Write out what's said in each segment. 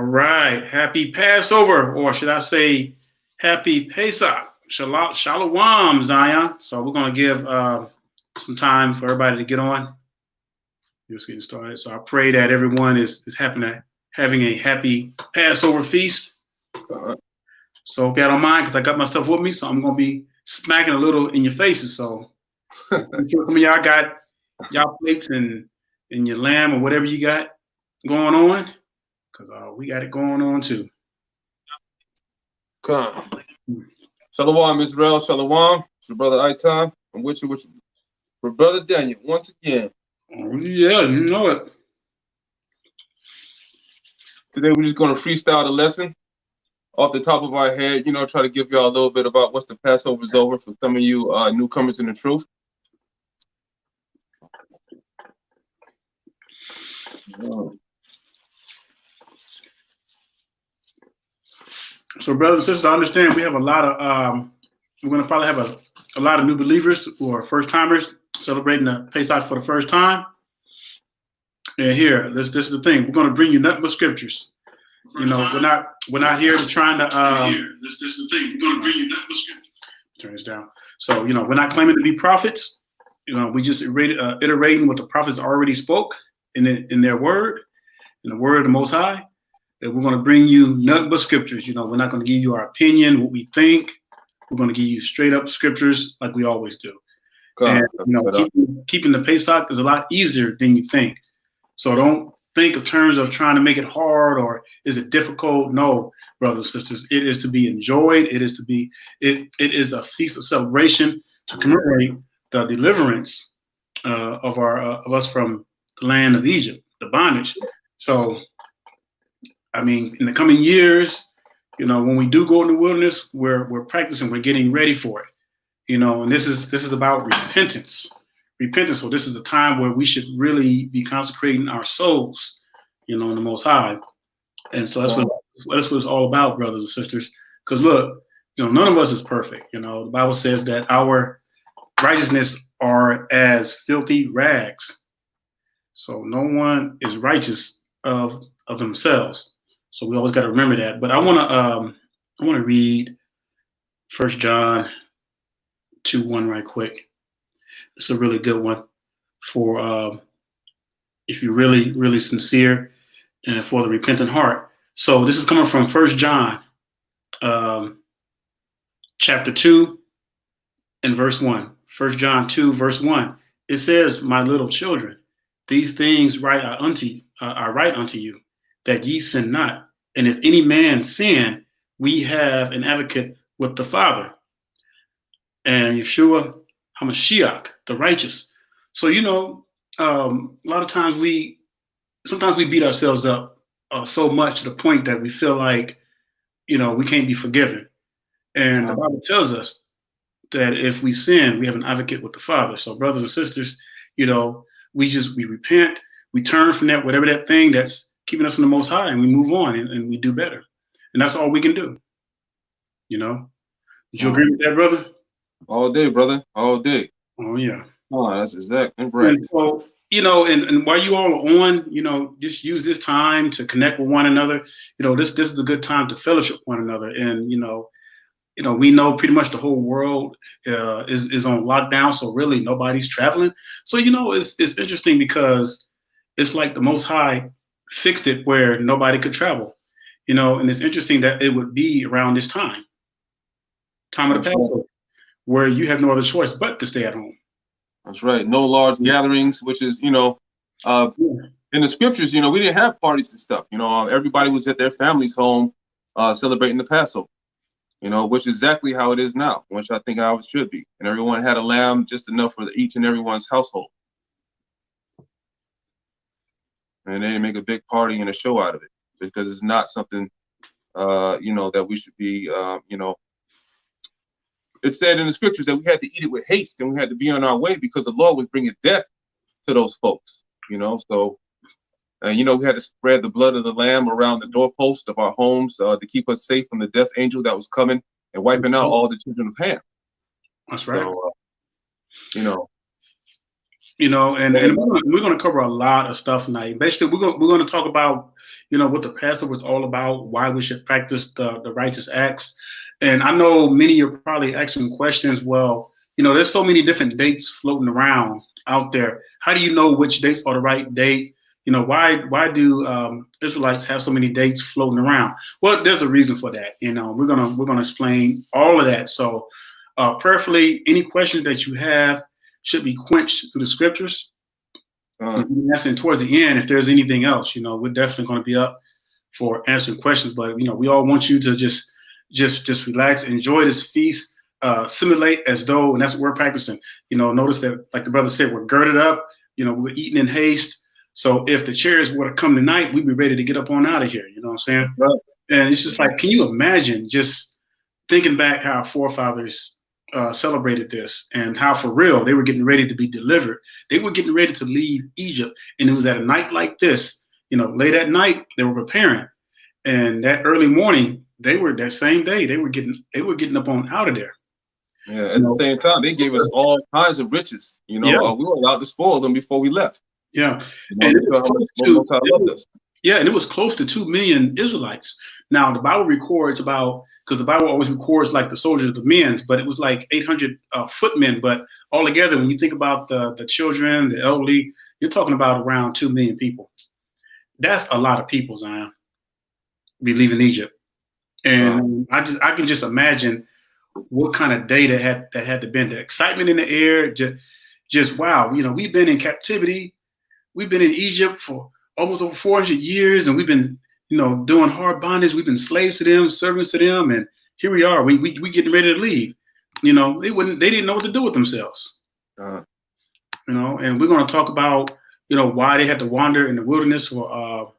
right. Happy Passover, or should I say happy Pesach. Shalom, Zion. So we're going to give some time for everybody to get on. Just getting started. So I pray that everyone is having a happy Passover feast. So if y'all don't mind, because I got my stuff with me, so I'm going to be smacking a little in your faces. So some of y'all got y'all plates and your lamb or whatever you got going on, because we got it going on too. Come. Shalom, Israel. Shalom. It's your brother Aitan. I'm with you, for brother Daniel once again. Oh, yeah, you know it. Today we're just going to freestyle the lesson off the top of our head. Try to give y'all a little bit about what's the Passover's over for some of you newcomers in the truth. So, brothers and sisters, I understand we have a lot of, we're going to probably have a lot of new believers who are first timers celebrating the Pesach for the first time. And here, this is the thing. We're going to bring you nothing but scriptures. We're not here to trying to. This is the thing. We're going to bring you nothing but scriptures. Turn this down. So, we're not claiming to be prophets. We just iterating what the prophets already spoke in their word, in the word of the Most High. That we're going to bring you nothing but scriptures. We're not going to give you our opinion, what we think. We're going to give you straight up scriptures like we always do. And, keeping the Pesach is a lot easier than you think. So don't think in terms of trying to make it hard or is it difficult. No, brothers and sisters, it is to be enjoyed. It is a feast of celebration to commemorate the deliverance of us from the land of Egypt, the bondage. So, in the coming years, when we do go in the wilderness, we're practicing, we're getting ready for it, and this is about repentance. So this is a time where we should really be consecrating our souls, in the Most High. And so that's what it's all about, brothers and sisters. Because look, none of us is perfect. The Bible says that our righteousness are as filthy rags. So no one is righteous of themselves. So we always got to remember that. But I want to read 1 John 2:1 right quick. It's a really good one for if you're really, really sincere and for the repentant heart. So this is coming from 1 John chapter 2 and verse 1. 1 John 2 verse 1. It says, "My little children, these things I write unto you, that ye sin not. And if any man sin, we have an advocate with the Father, and Yeshua HaMashiach, the righteous." So, a lot of times sometimes we beat ourselves up so much to the point that we feel like, we can't be forgiven. And the Bible tells us that if we sin, we have an advocate with the Father. So, brothers and sisters, we repent, we turn from that, whatever that thing that's keeping us from the Most High, and we move on and we do better. And that's all we can do. Did you agree with that, brother? All day, brother. All day. Oh, yeah. Oh, that's exactly right. And so, and while you all are on, just use this time to connect with one another. This is a good time to fellowship one another. And, we know pretty much the whole world is on lockdown. So really nobody's traveling. So, it's interesting because it's like the Most High fixed it where nobody could travel, and it's interesting that it would be around this time of the Passover, where you have no other choice but to stay at home. That's right. No large gatherings, which is, in the scriptures, we didn't have parties and stuff. Everybody was at their family's home celebrating the Passover, which is exactly how it is now, which I think how it should be. And everyone had a lamb, just enough for each and everyone's household. And they didn't make a big party and a show out of it, because it's not something, that we should be, It said in the scriptures that we had to eat it with haste and we had to be on our way because the Lord was bringing death to those folks, So, we had to spread the blood of the lamb around the doorpost of our homes to keep us safe from the death angel that was coming and wiping out all the children of Ham. That's right. So, and we're going to cover a lot of stuff tonight. Basically, we're going to talk about what the Passover was all about, why we should practice the righteous acts. And I know many are probably asking questions. Well, there's so many different dates floating around out there. How do you know which dates are the right date? Why do Israelites have so many dates floating around? Well, there's a reason for that. We're gonna explain all of that. So, prayerfully, any questions that you have should be quenched through the scriptures. And towards the end, if there's anything else, we're definitely going to be up for answering questions. But we all want you to just relax, enjoy this feast, simulate as though, and that's what we're practicing. Notice that, like the brother said, we're girded up. We're eating in haste. So if the chariots were to come tonight, we'd be ready to get up on out of here. You know what I'm saying? Right. And it's just like, can you imagine just thinking back how our forefathers celebrated this and how for real they were getting ready to be delivered. They were getting ready to leave Egypt, and it was at a night like this. Late at night they were preparing, and that early morning that same day they were getting up on out of there. Yeah, at the same time they gave us all kinds of riches. We were allowed to spoil them before we left. Yeah, and it was close to 2 million Israelites. Now the Bible records because the Bible always records like the soldiers, the men, but it was like 800 footmen. But altogether, when you think about the children, the elderly, you're talking about around 2 million people. That's a lot of people, Zion, be leaving Egypt. And I can just imagine what kind of day that had to been. The excitement in the air, just wow. We've been in captivity. We've been in Egypt for almost over 400 years, and we've been doing hard bondage. We've been slaves to them, servants to them, and here we are. We getting ready to leave. They didn't know what to do with themselves. And we're going to talk about why they had to wander in the wilderness for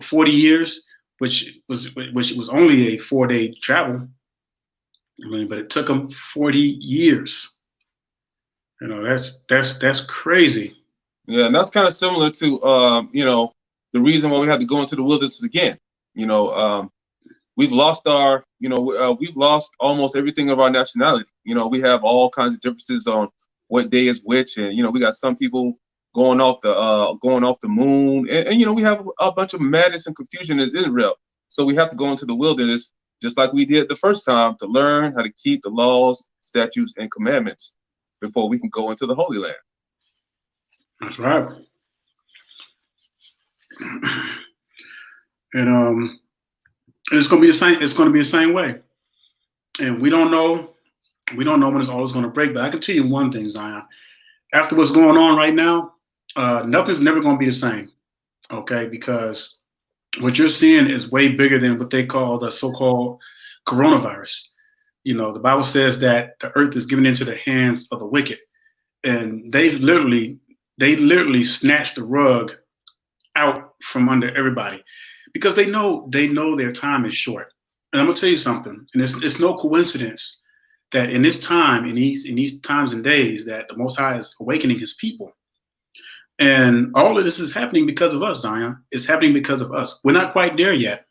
40 years, which was only a 4-day travel. But it took them 40 years. That's crazy. Yeah, and that's kind of similar to the reason why we had to go into the wilderness again. We've lost we've lost almost everything of our nationality. We have all kinds of differences on what day is which, and we got some people going off the moon, and we have a bunch of madness and confusion in Israel. So we have to go into the wilderness just like we did the first time to learn how to keep the laws, statutes, and commandments before we can go into the Holy Land. That's right. And it's going to be the same. It's going to be the same way. And we don't know when it's always going to break. But I can tell you one thing, Zion. After what's going on right now, nothing's never going to be the same. Okay, because what you're seeing is way bigger than what they call the so-called coronavirus. The Bible says that the earth is given into the hands of the wicked, and they literally snatched the rug out from under everybody because they know their time is short. And I'm gonna tell you something, and it's no coincidence that in this time, in these times and days, that the Most High is awakening His people. And all of this is happening because of us, Zion. It's happening because of us. We're not quite there yet.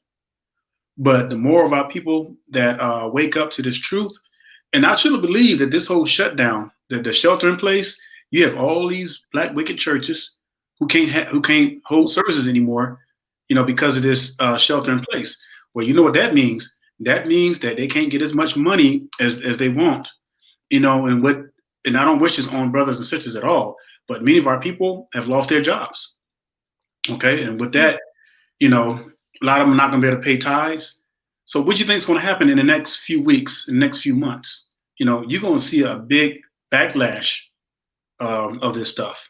But the more of our people that wake up to this truth, and I truly believe that this whole shutdown, the shelter in place, you have all these black wicked churches who can't hold services anymore, because of this shelter in place. Well, you know what that means? That means that they can't get as much money as they want, and I don't wish this on brothers and sisters at all. But many of our people have lost their jobs. Okay, and with that, a lot of them are not going to be able to pay tithes. So what do you think is going to happen in the next few weeks, in the next few months? You're going to see a big backlash of this stuff.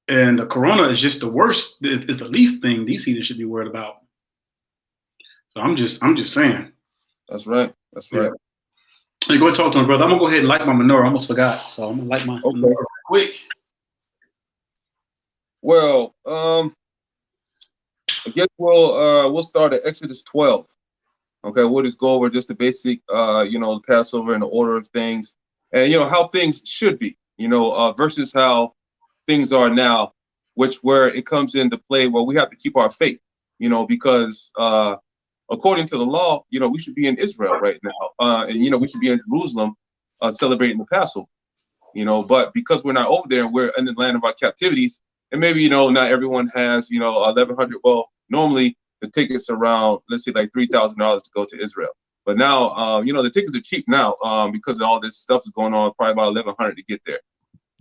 And the corona is just the worst. It's the least thing these heathens should be worried about. So I'm just saying. That's right. That's right. Hey, go ahead and talk to my brother. I'm gonna go ahead and light my menorah. I almost forgot, so I'm gonna light my menorah quick. Well, I guess we'll start at Exodus 12. Okay, we'll just go over just the basic, the Passover and the order of things, and how things should be, versus how things are now, where it comes into play where we have to keep our faith, because according to the law, we should be in Israel right now, and we should be in Jerusalem celebrating the Passover, but because we're not over there and we're in the land of our captivities. And maybe, not everyone has, 1,100. Well, normally the tickets around, let's say like $3,000 to go to Israel. But now, you know, the tickets are cheap now because all this stuff is going on, probably about 1,100 to get there.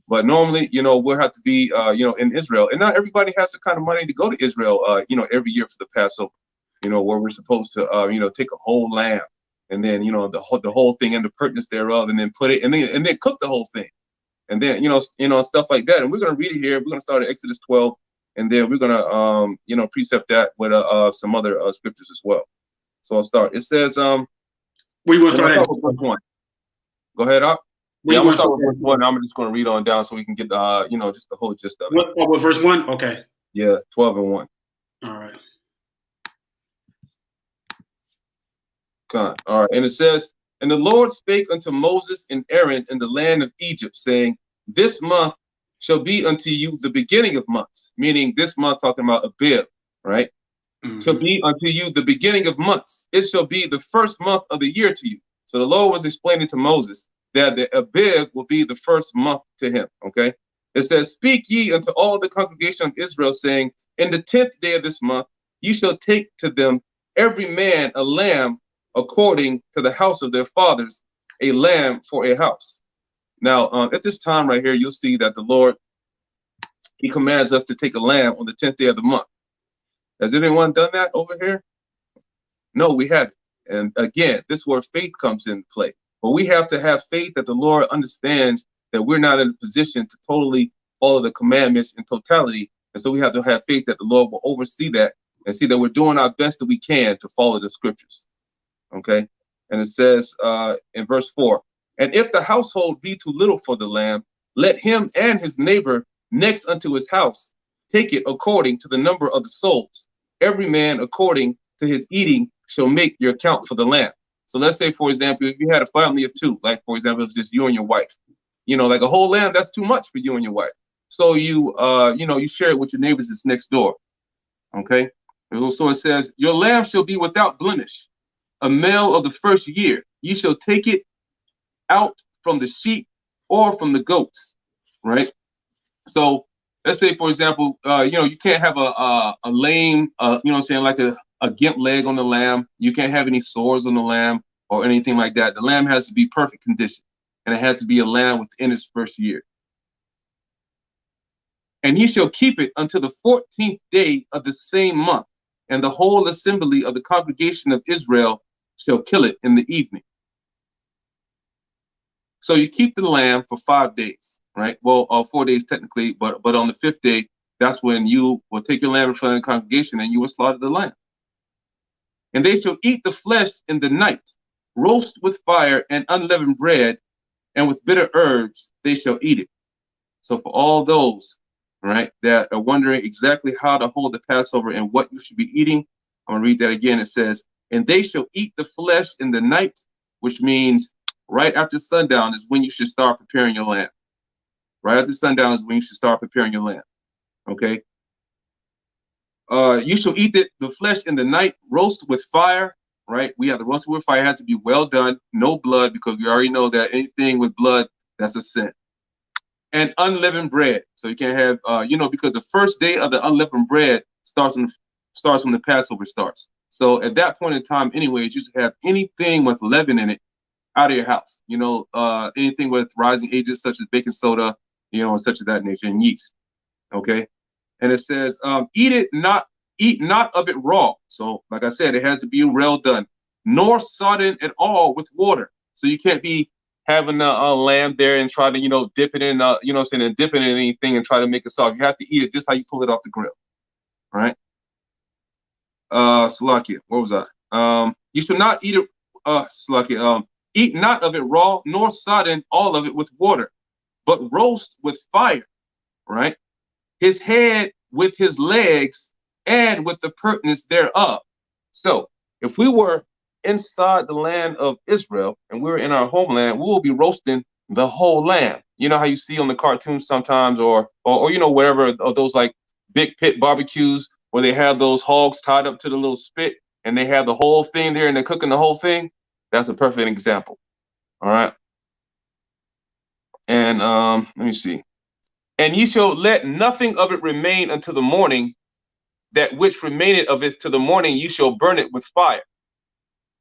But normally, you know, we'll have to be, you know, in Israel. And not everybody has the kind of money to go to Israel, you know, every year for the Passover, you know, where we're supposed to, you know, take a whole lamb and then, you know, the whole thing and the pertinence thereof, and then put it, and then cook the whole thing. And then, you know, stuff like that. And we're going to read it here. We're going to start at Exodus 12. And then we're going to, you know, precept that with some other scriptures as well. So I'll start. It says, we want to start at verse 1. Go ahead, Op. Yeah, I'm gonna start with verse 1. I'm just gonna read on down so we can get the you know, just the whole gist of it. What verse 1? Okay. Yeah, 12 and 1. All right. All right, and it says, and the Lord spake unto Moses and Aaron in the land of Egypt, saying, this month shall be unto you the beginning of months, meaning this month talking about Abib, right? Mm-hmm. Shall be unto you the beginning of months. It shall be the first month of the year to you. So the Lord was explaining to Moses that the Abib will be the first month to him, okay? It says, speak ye unto all the congregation of Israel, saying, in the 10th day of this month, you shall take to them every man a lamb according to the house of their fathers, a lamb for a house. Now, at this time right here, you'll see that the Lord, he commands us to take a lamb on the 10th day of the month. Has anyone done that over here? No, we haven't. And again, this is where faith comes into play. But we have to have faith that the Lord understands that we're not in a position to totally follow the commandments in totality. And so we have to have faith that the Lord will oversee that and see that we're doing our best that we can to follow the scriptures. Okay. And it says in verse 4, and if the household be too little for the lamb, let him and his neighbor next unto his house take it according to the number of the souls. Every man according to his eating shall make your account for the lamb. So let's say, for example, if you had a family of 2, like, for example, it's just you and your wife, you know, like a whole lamb, that's too much for you and your wife. So you, you know, you share it with your neighbors that's next door. Okay. So it says, your lamb shall be without blemish, a male of the first year. You shall take it out from the sheep or from the goats. Right. So let's say, for example, you know, you can't have a lame, you know what I'm saying, like a gimp leg on the lamb. You can't have any sores on the lamb or anything like that. The lamb has to be perfect condition, and it has to be a lamb within its first year. And he shall keep it until the 14th day of the same month, and the whole assembly of the congregation of Israel shall kill it in the evening. So you keep the lamb for 5 days, right? Well, 4 days technically, but on the 5th day, that's when you will take your lamb in front of the congregation and you will slaughter the lamb. And they shall eat the flesh in the night, roast with fire and unleavened bread, and with bitter herbs they shall eat it. So for all those, right, that are wondering exactly how to hold the Passover and what you should be eating, I'm gonna read that again. It says, and they shall eat the flesh in the night, which means right after sundown is when you should start preparing your lamb. Right after sundown is when you should start preparing your lamb. Okay. You shall eat the flesh in the night, roast with fire, right? We have the roast with fire. It has to be well done, no blood, because we already know that anything with blood, that's a sin. And unleavened bread. So you can't have, you know, because the first day of the unleavened bread starts when the Passover starts. So at that point in time, anyways, you should have anything with leaven in it out of your house. You know, anything with rising agents such as baking soda, you know, and such of that nature, and yeast. Okay. And it says, eat not of it raw. So like I said, it has to be well done, nor sodden at all with water. So you can't be having a lamb there and try to, you know, dip it in, you know what I'm saying, and dip it in anything and try to make it soft. You have to eat it just how you pull it off the grill. All right. Salakia, what was I? You should not eat it, Salakia, eat not of it raw, nor sodden all of it with water, but roast with fire, right? His head with his legs and with the pertinence thereof. So if we were inside the land of Israel and we're in our homeland, we will be roasting the whole lamb. You know how you see on the cartoons sometimes, or you know, wherever, or those like big pit barbecues where they have those hogs tied up to the little spit and they have the whole thing there and they're cooking the whole thing. That's a perfect example. All right. And let me see. And ye shall let nothing of it remain until the morning. that which remaineth of it to the morning, you shall burn it with fire.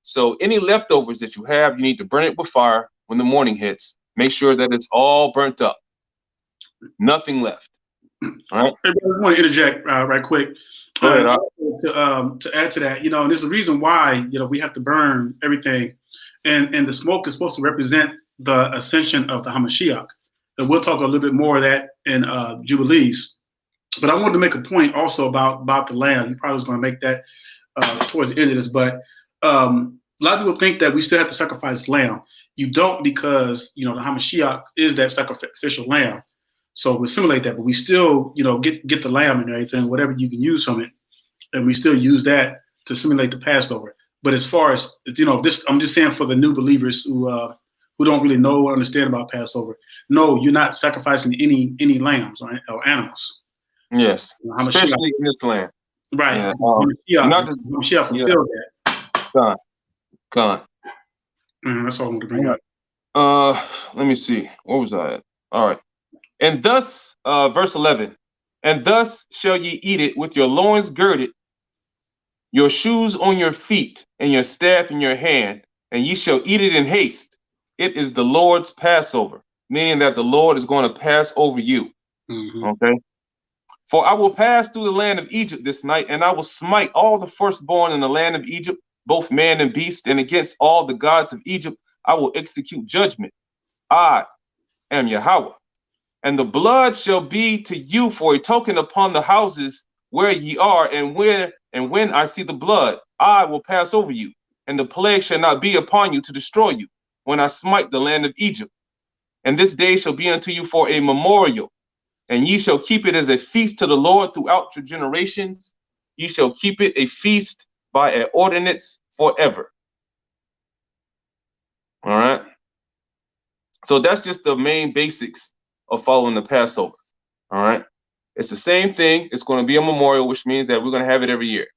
So any leftovers that you have, you need to burn it with fire when the morning hits. Make sure that it's all burnt up. Nothing left. All right. Hey, I want to interject right quick. Go ahead. To add to that, and there's a reason why, we have to burn everything. And the smoke is supposed to represent the ascension of the Hamashiach. And we'll talk a little bit more of that in Jubilees. But I wanted to make a point also about the lamb. You probably was going to make that towards the end of this. But a lot of people think that we still have to sacrifice lamb. You don't, because, the Hamashiach is that sacrificial lamb. So we simulate that, but we still, get the lamb and everything, whatever you can use from it. And we still use that to simulate the Passover. But as far as, this, I'm just saying for the new believers who don't really know or understand about Passover. No, you're not sacrificing any lambs or animals. Yes, especially in this land. Right. Yeah. Hamashiach fulfilled that. Gone. That's all I'm going to bring up. Let me see. What was I at? All right. And thus, verse 11, and thus shall ye eat it with your loins girded, your shoes on your feet, and your staff in your hand, and ye shall eat it in haste. It is the Lord's Passover, meaning that the Lord is going to pass over you. Mm-hmm. Okay. For I will pass through the land of Egypt this night, and I will smite all the firstborn in the land of Egypt, both man and beast, and against all the gods of Egypt I will execute judgment. I am Yahweh. And the blood shall be to you for a token upon the houses where ye are, and when I see the blood, I will pass over you, and the plague shall not be upon you to destroy you, when I smite the land of Egypt. And this day shall be unto you for a memorial, and ye shall keep it as a feast to the Lord throughout your generations. Ye shall keep it a feast by an ordinance forever. All right. So that's just the main basics of following the Passover. All right. It's the same thing. It's going to be a memorial, which means that we're going to have it every year.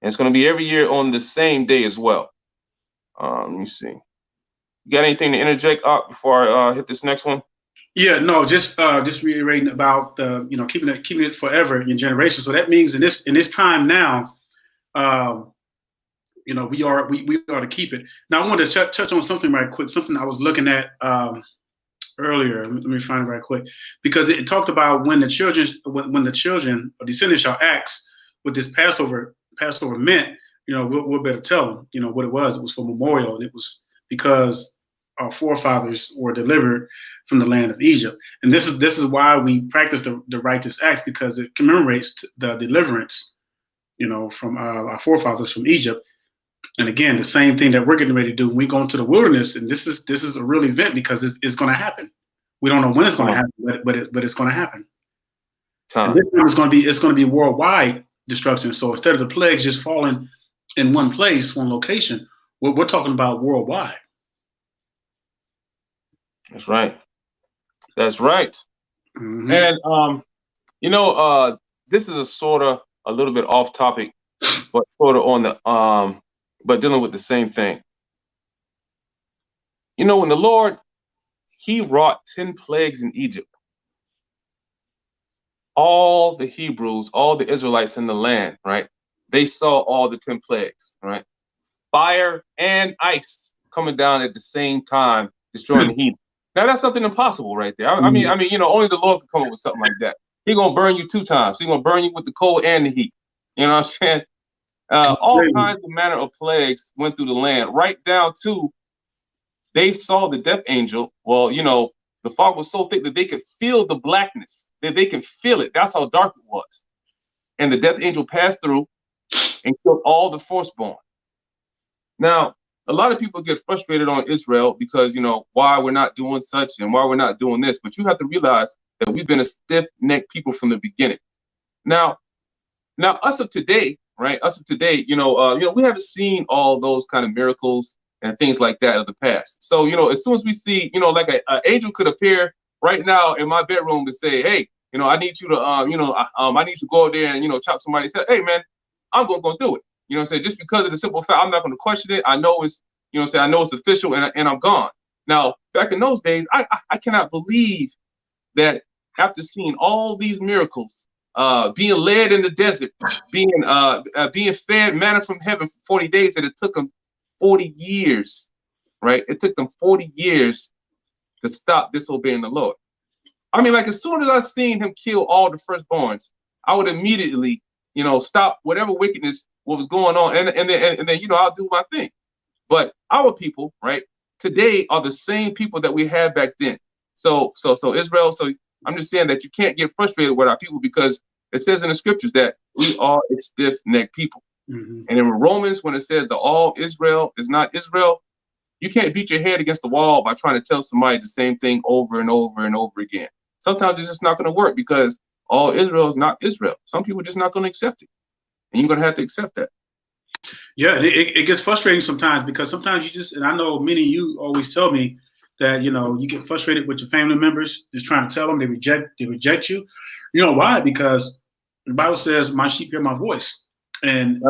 And it's going to be every year on the same day as well. Let me see. You got anything to interject before I hit this next one? Yeah, no, just reiterating about keeping it forever in generations. So that means in this time now, we are to keep it. Now I wanted to touch on something right quick. Something I was looking at earlier. Let me find it right quick, because it talked about when the children or descendants shall ask what this Passover meant. We'll better tell them. What it was. It was for memorial, and it was because our forefathers were delivered from the land of Egypt. And this is why we practice the righteous acts, because it commemorates the deliverance, from our forefathers from Egypt. And again, the same thing that we're getting ready to do when we go into the wilderness. And this is a real event, because it's going to happen. We don't know when it's going to happen, but it's going to happen. And this time it's going to be worldwide destruction. So instead of the plagues just falling in one place, one location, we're talking about worldwide. That's right. That's right. Mm-hmm. And this is a little bit off topic, but sort of on the but dealing with the same thing. When the Lord, he wrought 10 plagues in Egypt, all the Hebrews, all the Israelites in the land, right? They saw all the 10 plagues, right? Fire and ice coming down at the same time, destroying the heathen. Now that's something impossible right there. I mean, only the Lord can come up with something like that. He's gonna burn you 2 times. He's gonna burn you with the cold and the heat. You know what I'm saying? All kinds of manner of plagues went through the land, right down to they saw the death angel. Well, the fog was so thick that they could feel the blackness, that they can feel it. That's how dark it was. And the death angel passed through and killed all the firstborn. Now, a lot of people get frustrated on Israel because, why we're not doing such and why we're not doing this. But you have to realize that we've been a stiff-necked people from the beginning. Now us of today, right? Us of today, we haven't seen all those kind of miracles and things like that of the past. So, as soon as we see, like an angel could appear right now in my bedroom to say, hey, I need you to, I need you to go out there and, chop somebody's head. Hey, man, I'm going to do it. Just because of the simple fact, I'm not going to question it. I know it's, I know it's official, and I'm gone. Now, back in those days, I cannot believe that after seeing all these miracles, being led in the desert, being fed manna from heaven for 40 days, and it took them 40 years, right? It took them 40 years to stop disobeying the Lord. I mean, like, as soon as I seen him kill all the firstborns, I would immediately, stop whatever wickedness what was going on, and then I'll do my thing. But our people, right, today are the same people that we had back then. So Israel. So I'm just saying that you can't get frustrated with our people, because it says in the scriptures that we are a stiff-necked people. Mm-hmm. And in Romans, when it says that all Israel is not Israel, you can't beat your head against the wall by trying to tell somebody the same thing over and over and over again. Sometimes it's just not going to work, because all Israel is not Israel. Some people are just not going to accept it, and you're going to have to accept that. Yeah, it gets frustrating sometimes, because sometimes you just, and I know many of you always tell me that, you get frustrated with your family members, just trying to tell them they reject you. You know why? Because the Bible says, my sheep hear my voice. And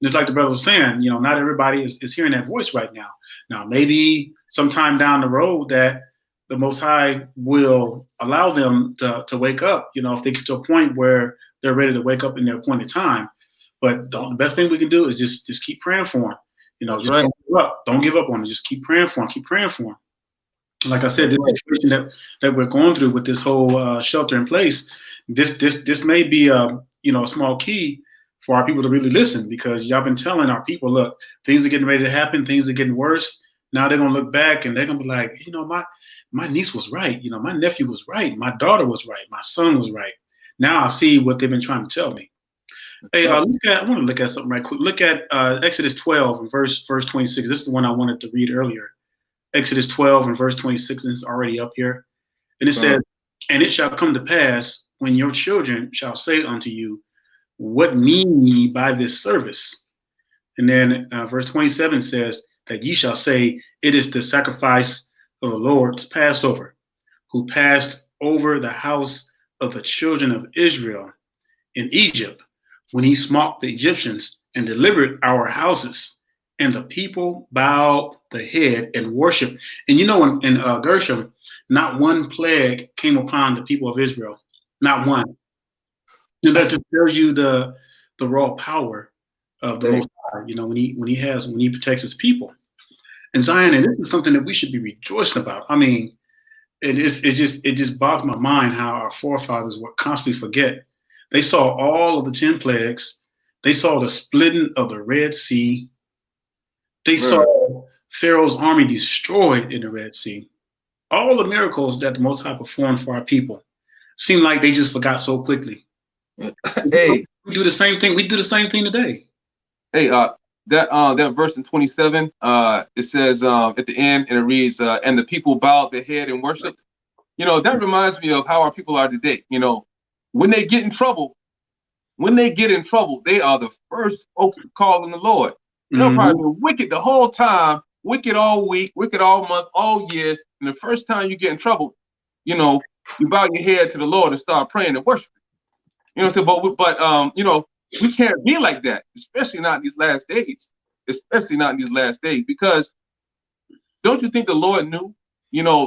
just like the brother was saying, not everybody is hearing that voice right now. Now, maybe sometime down the road that the Most High will allow them to wake up, if they get to a point where they're ready to wake up in their appointed time. But the best thing we can do is just keep praying for them. Just right. don't give up. Don't give up on them. Just keep praying for them. Keep praying for them. Like I said, this situation that we're going through with this whole shelter in place, this may be a small key for our people to really listen, because y'all been telling our people, look, things are getting ready to happen. Things are getting worse. Now they're gonna look back and they're gonna be like, my niece was right. My nephew was right. My daughter was right. My son was right. Now I see what they've been trying to tell me. Hey, I want to look at something right quick. Look at Exodus 12 and verse 26. This is the one I wanted to read earlier. Exodus 12 and verse 26 is already up here. And it says, and it shall come to pass when your children shall say unto you, what mean ye by this service? And then verse 27 says that ye shall say, it is the sacrifice of the Lord's Passover, who passed over the house of the children of Israel in Egypt, when he smote the Egyptians and delivered our houses. And the people bowed the head and worshiped. And in Gershom, not one plague came upon the people of Israel. Not one. And that just tells you the raw power of the Most High, when he protects his people. And Zion, and this is something that we should be rejoicing about. I mean, it just boggles my mind how our forefathers would constantly forget. They saw all of the 10 plagues. They saw the splitting of the Red Sea. They saw Pharaoh's army destroyed in the Red Sea. All the miracles that the Most High performed for our people seem like they just forgot so quickly. Hey, we do the same thing. We do the same thing today. Hey, that verse in 27, it says at the end, and it reads, and the people bowed their head and worshiped. That reminds me of how our people are today. When they get in trouble, they are the first folks to call on the Lord. They'll probably be wicked the whole time, wicked all week, wicked all month, all year. And the first time you get in trouble, you bow your head to the Lord and start praying and worshiping. But we can't be like that, especially not in these last days. Because don't you think the Lord knew,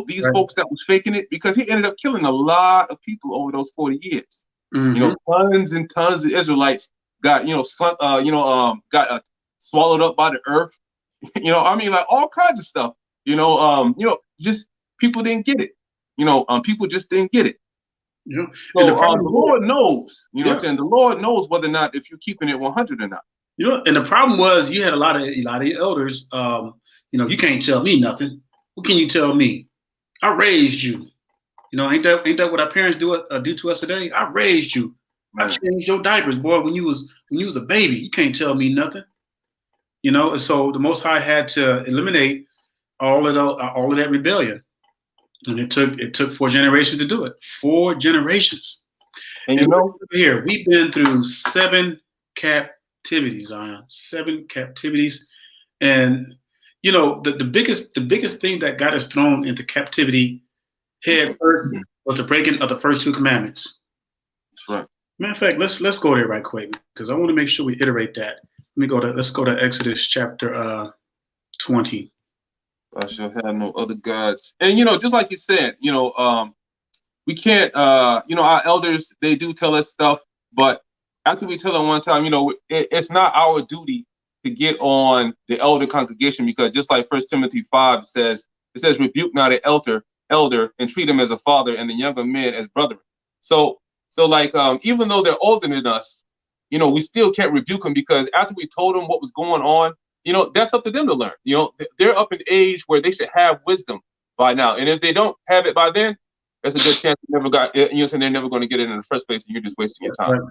these folks that was faking it? Because he ended up killing a lot of people over those 40 years. Tons and tons of Israelites got, got swallowed up by the earth. Like all kinds of stuff. Just people didn't get it. People just didn't get it. Yeah. So the Lord knows, what I'm saying? The Lord knows whether or not if you're keeping it 100 or not. And the problem was you had a lot of your elders. You can't tell me nothing. What can you tell me? I raised you. Ain't that what our parents do to us today? I raised you. I changed your diapers, boy, when you was a baby. You can't tell me nothing. So the Most High had to eliminate all of that rebellion. And it took 4 generations to do it. 4 generations. And here we've been through 7 captivities, Zion. 7 captivities. And the biggest thing that got us thrown into captivity head first was the breaking of the first 2 commandments. That's right. Matter of fact, let's go there right quick, because I want to make sure we iterate that. Let's go to Exodus chapter 20. I shall have no other gods. And just like you said, we can't our elders, they do tell us stuff, But after we tell them one time, it's not our duty to get on the elder congregation, because just like 1 Timothy 5 says, it says, rebuke not the elder and treat him as a father, and the younger men as brethren. So like, even though they're older than us, we still can't rebuke them, because after we told them what was going on, that's up to them to learn. They're up in age where they should have wisdom by now. And if they don't have it by then, there's a good chance they never got, so they're never going to get it in the first place, and you're just wasting your time. Right.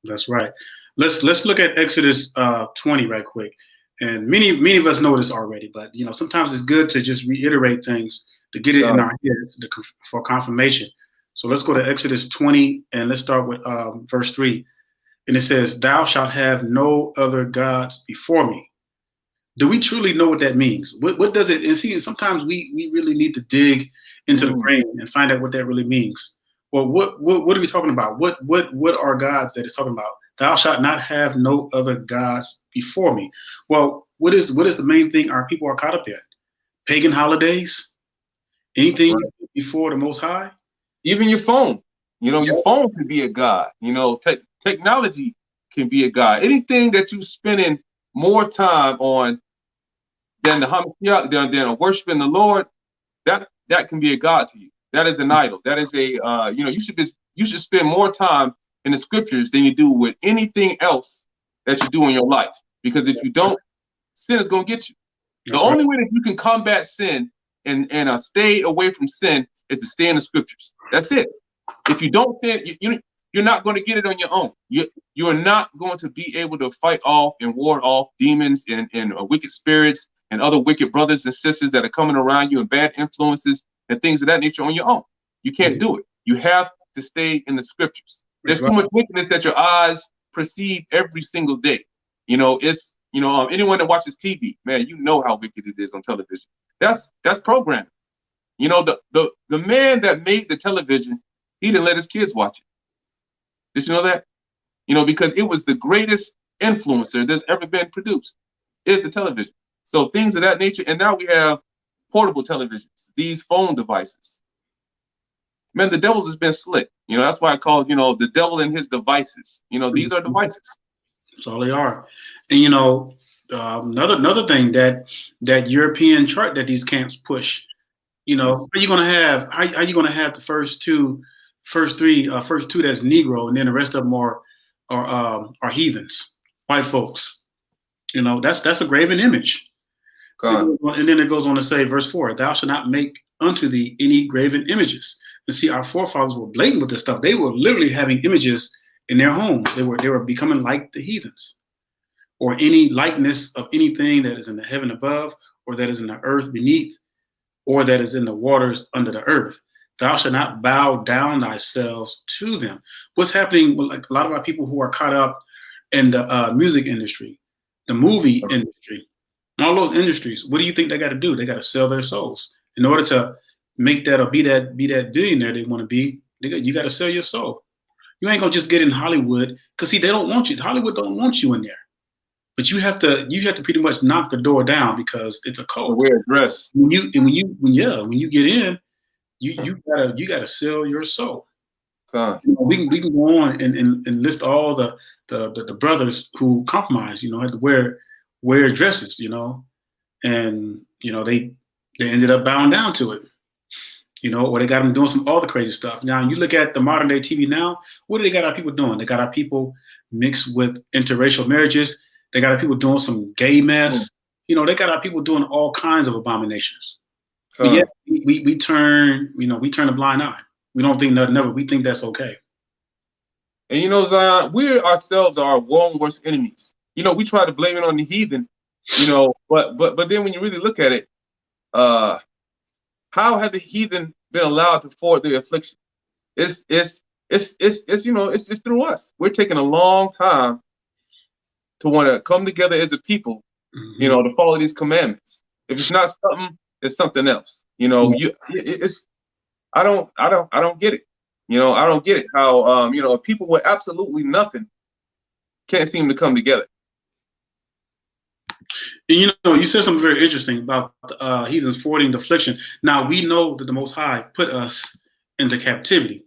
That's right. Let's look at Exodus 20 right quick. And many of us know this already, but sometimes it's good to just reiterate things to get it in our heads for confirmation. So let's go to Exodus 20, and let's start with verse 3. And it says, "Thou shalt have no other gods before me." Do we truly know what that means? What does it? And see, sometimes we really need to dig into the brain and find out what that really means. Well, what are we talking about? What are gods that it's talking about? Thou shalt not have no other gods before me. Well, what is the main thing our people are caught up in? Pagan holidays? Anything before the Most High? Even your phone. Your phone can be a god. Technology can be a god. Anything that you're spending more time on than the Hamashiach, than worshiping the Lord, that can be a god to you. That is an idol. That is a you should spend more time in the scriptures than you do with anything else that you do in your life. Because if you don't, sin is going to get you. The only way that you can combat sin and stay away from sin is to stay in the scriptures. That's it. If you don't sin, you're not going to get it on your own. You're not going to be able to fight off and ward off demons and wicked spirits and other wicked brothers and sisters that are coming around you, and bad influences and things of that nature on your own. You can't do it. You have to stay in the scriptures. There's too much wickedness that your eyes perceive every single day. It's anyone that watches TV, man, how wicked it is on television. That's programming. The man that made the television, he didn't let his kids watch it. Did you know that? Because it was the greatest influencer that's ever been produced, is the television. So things of that nature. And now we have portable televisions, these phone devices. Man, the devil has been slick. That's why I call it, the devil and his devices. These are devices. That's all they are. And another thing that European chart that these camps push. How you gonna have the first two that's Negro, and then the rest of them are heathens, white folks. That's a graven image. God. And then it goes on to say, verse 4, "Thou shalt not make unto thee any graven images." And see, our forefathers were blatant with this stuff. They were literally having images in their homes. They were becoming like the heathens, or any likeness of anything that is in the heaven above, or that is in the earth beneath, or that is in the waters under the earth. Thou shalt not bow down thyself to them. What's happening with like a lot of our people who are caught up in the music industry, the movie industry, all those industries? What do you think they got to do? They got to sell their souls in order to make that or be that billionaire they want to be. You got to sell your soul. You ain't gonna just get in Hollywood, because see, they don't want you. Hollywood don't want you in there. But you have to pretty much knock the door down, because it's a code. Wear a dress. When you get in, you gotta sell your soul. We can go on and list all the brothers who compromise. Had to wear dresses. And they ended up bowing down to it. Or they got them doing all the crazy stuff. Now you look at the modern day TV now. What do they got our people doing? They got our people mixed with interracial marriages. They got our people doing some gay mess. They got our people doing all kinds of abominations. But yet we turn a blind eye. We don't think nothing of it. We think that's okay. And Zion, we ourselves are our own worst enemies. We try to blame it on the heathen, but then when you really look at it, how have the heathen been allowed to forward their affliction? It's through us. We're taking a long time to want to come together as a people, to follow these commandments. If it's not something, it's something else. I don't get it. I don't get it how people with absolutely nothing can't seem to come together. And you said something very interesting about heathens forwarding the affliction. Now we know that the Most High put us into captivity,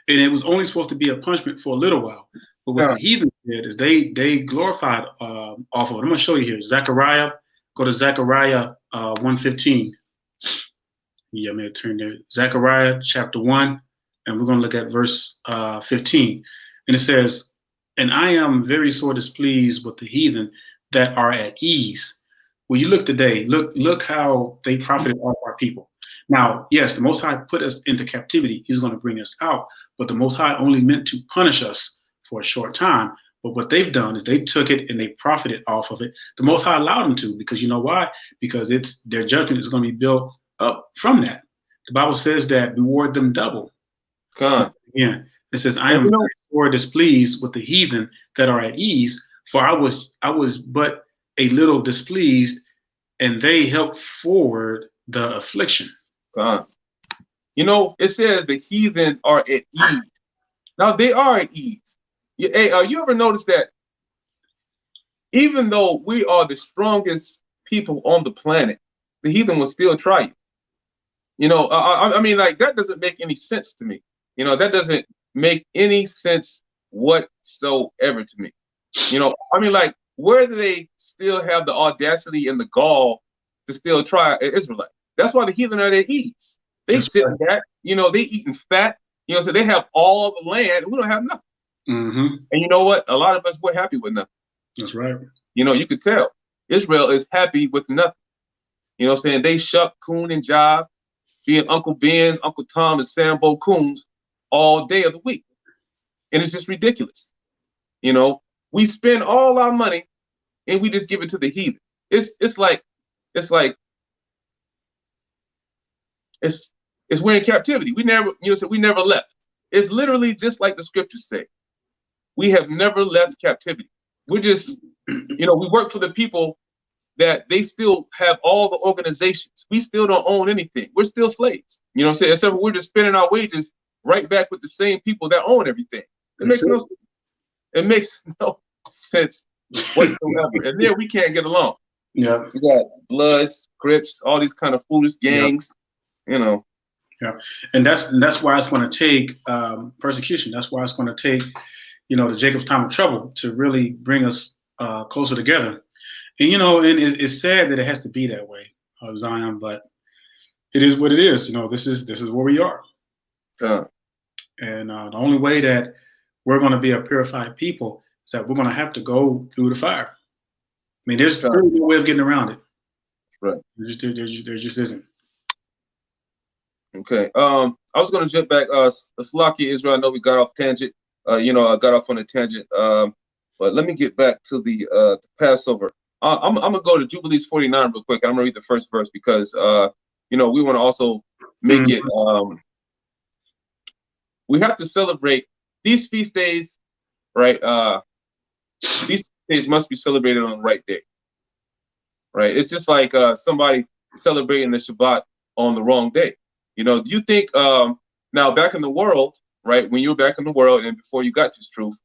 and it was only supposed to be a punishment for a little while. But what the heathen did is they glorified off of it. I'm going to show you here. Zechariah, go to Zechariah 1:15. Yeah, I'm going to turn there. Zechariah chapter 1, and we're going to look at verse 15. And it says, "And I am very sore displeased with the heathen that are at ease." When you look today, look how they profited off our people. Now, yes, the Most High put us into captivity. He's going to bring us out. But the Most High only meant to punish us for a short time. But what they've done is they took it and they profited off of it. The Most High allowed them to, because you know why? Because it's their judgment is going to be built up from that. The Bible says that reward them double. Yeah, it says, "I am more displeased with the heathen that are at ease, for I was but a little displeased, and they helped forward the affliction." You know, it says the heathen are at ease. Now they are at ease. Hey, you ever notice that even though we are the strongest people on the planet, the heathen will still try you? You know, I mean, like, that doesn't make any sense to me. You know, that doesn't make any sense whatsoever to me. You know, I mean, like, where do they still have the audacity and the gall to still try an Israelite? That's why the heathen are at ease. They sit back, you know, they eating fat, you know, so they have all the land, and we don't have nothing. Mm-hmm. And you know what? A lot of us, we're happy with nothing. That's right. You know, you could tell Israel is happy with nothing. You know what I'm saying? They shuck, coon, and jive, being Uncle Ben's, Uncle Tom, and Sambo Coons all day of the week. And it's just ridiculous. You know, we spend all our money and we just give it to the heathen. It's we're in captivity. We never, you know, so we never left. It's literally just like the scriptures say. We have never left captivity. We're just, you know, we work for the people that they still have all the organizations. We still don't own anything. We're still slaves. You know what I'm saying? Except for we're just spending our wages right back with the same people that own everything. It makes no sense whatsoever. And there we can't get along. Yeah. We got Bloods, Crips, all these kind of foolish gangs, you know. Yeah. And that's why it's going to take persecution. That's why it's going to take, you know, the Jacob's time of trouble to really bring us closer together. And, you know, and it's sad that it has to be that way, Zion, but it is what it is. You know, this is where we are. And the only way that we're going to be a purified people is that we're going to have to go through the fire. I mean, there's really no way of getting around it. Right. There just isn't. Okay. I was going to jump back. Slaki, Israel, I know we got off tangent. You know, I got off on a tangent. But let me get back to the Passover. I'm gonna go to Jubilees 49 real quick. I'm gonna read the first verse because you know, we want to also make it. We have to celebrate these feast days, right? These days must be celebrated on the right day, right? It's just like somebody celebrating the Shabbat on the wrong day. You know, do you think now back in the world, right? When you were back in the world and before you got to this truth,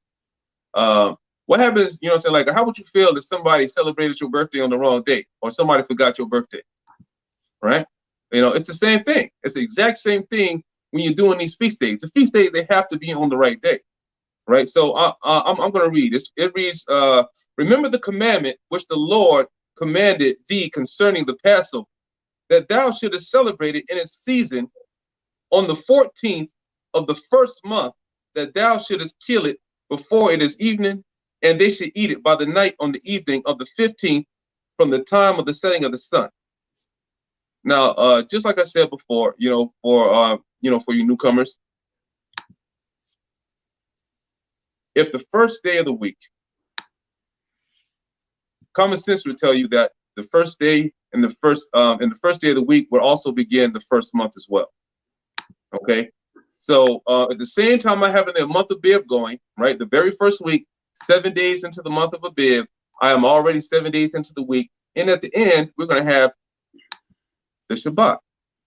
what happens, you know what I'm saying? Like, how would you feel if somebody celebrated your birthday on the wrong day or somebody forgot your birthday, right? You know, it's the same thing. It's the exact same thing when you're doing these feast days. The feast days, they have to be on the right day, right? So I'm going to read this. It reads, remember the commandment which the Lord commanded thee concerning the Passover, that thou shouldest celebrate it in its season on the 14th of the first month, that thou shouldest kill it before it is evening, and they should eat it by the night on the evening of the 15th from the time of the setting of the sun. Now, just like I said before, you know, for you newcomers, if the first day of the week, common sense would tell you that the first day and the first day of the week would also begin the first month as well. Okay, so at the same time I having the month of Abib going, right, the very first week, 7 days into the month of Abib, I am already 7 days into the week, and at the end we're going to have the Shabbat,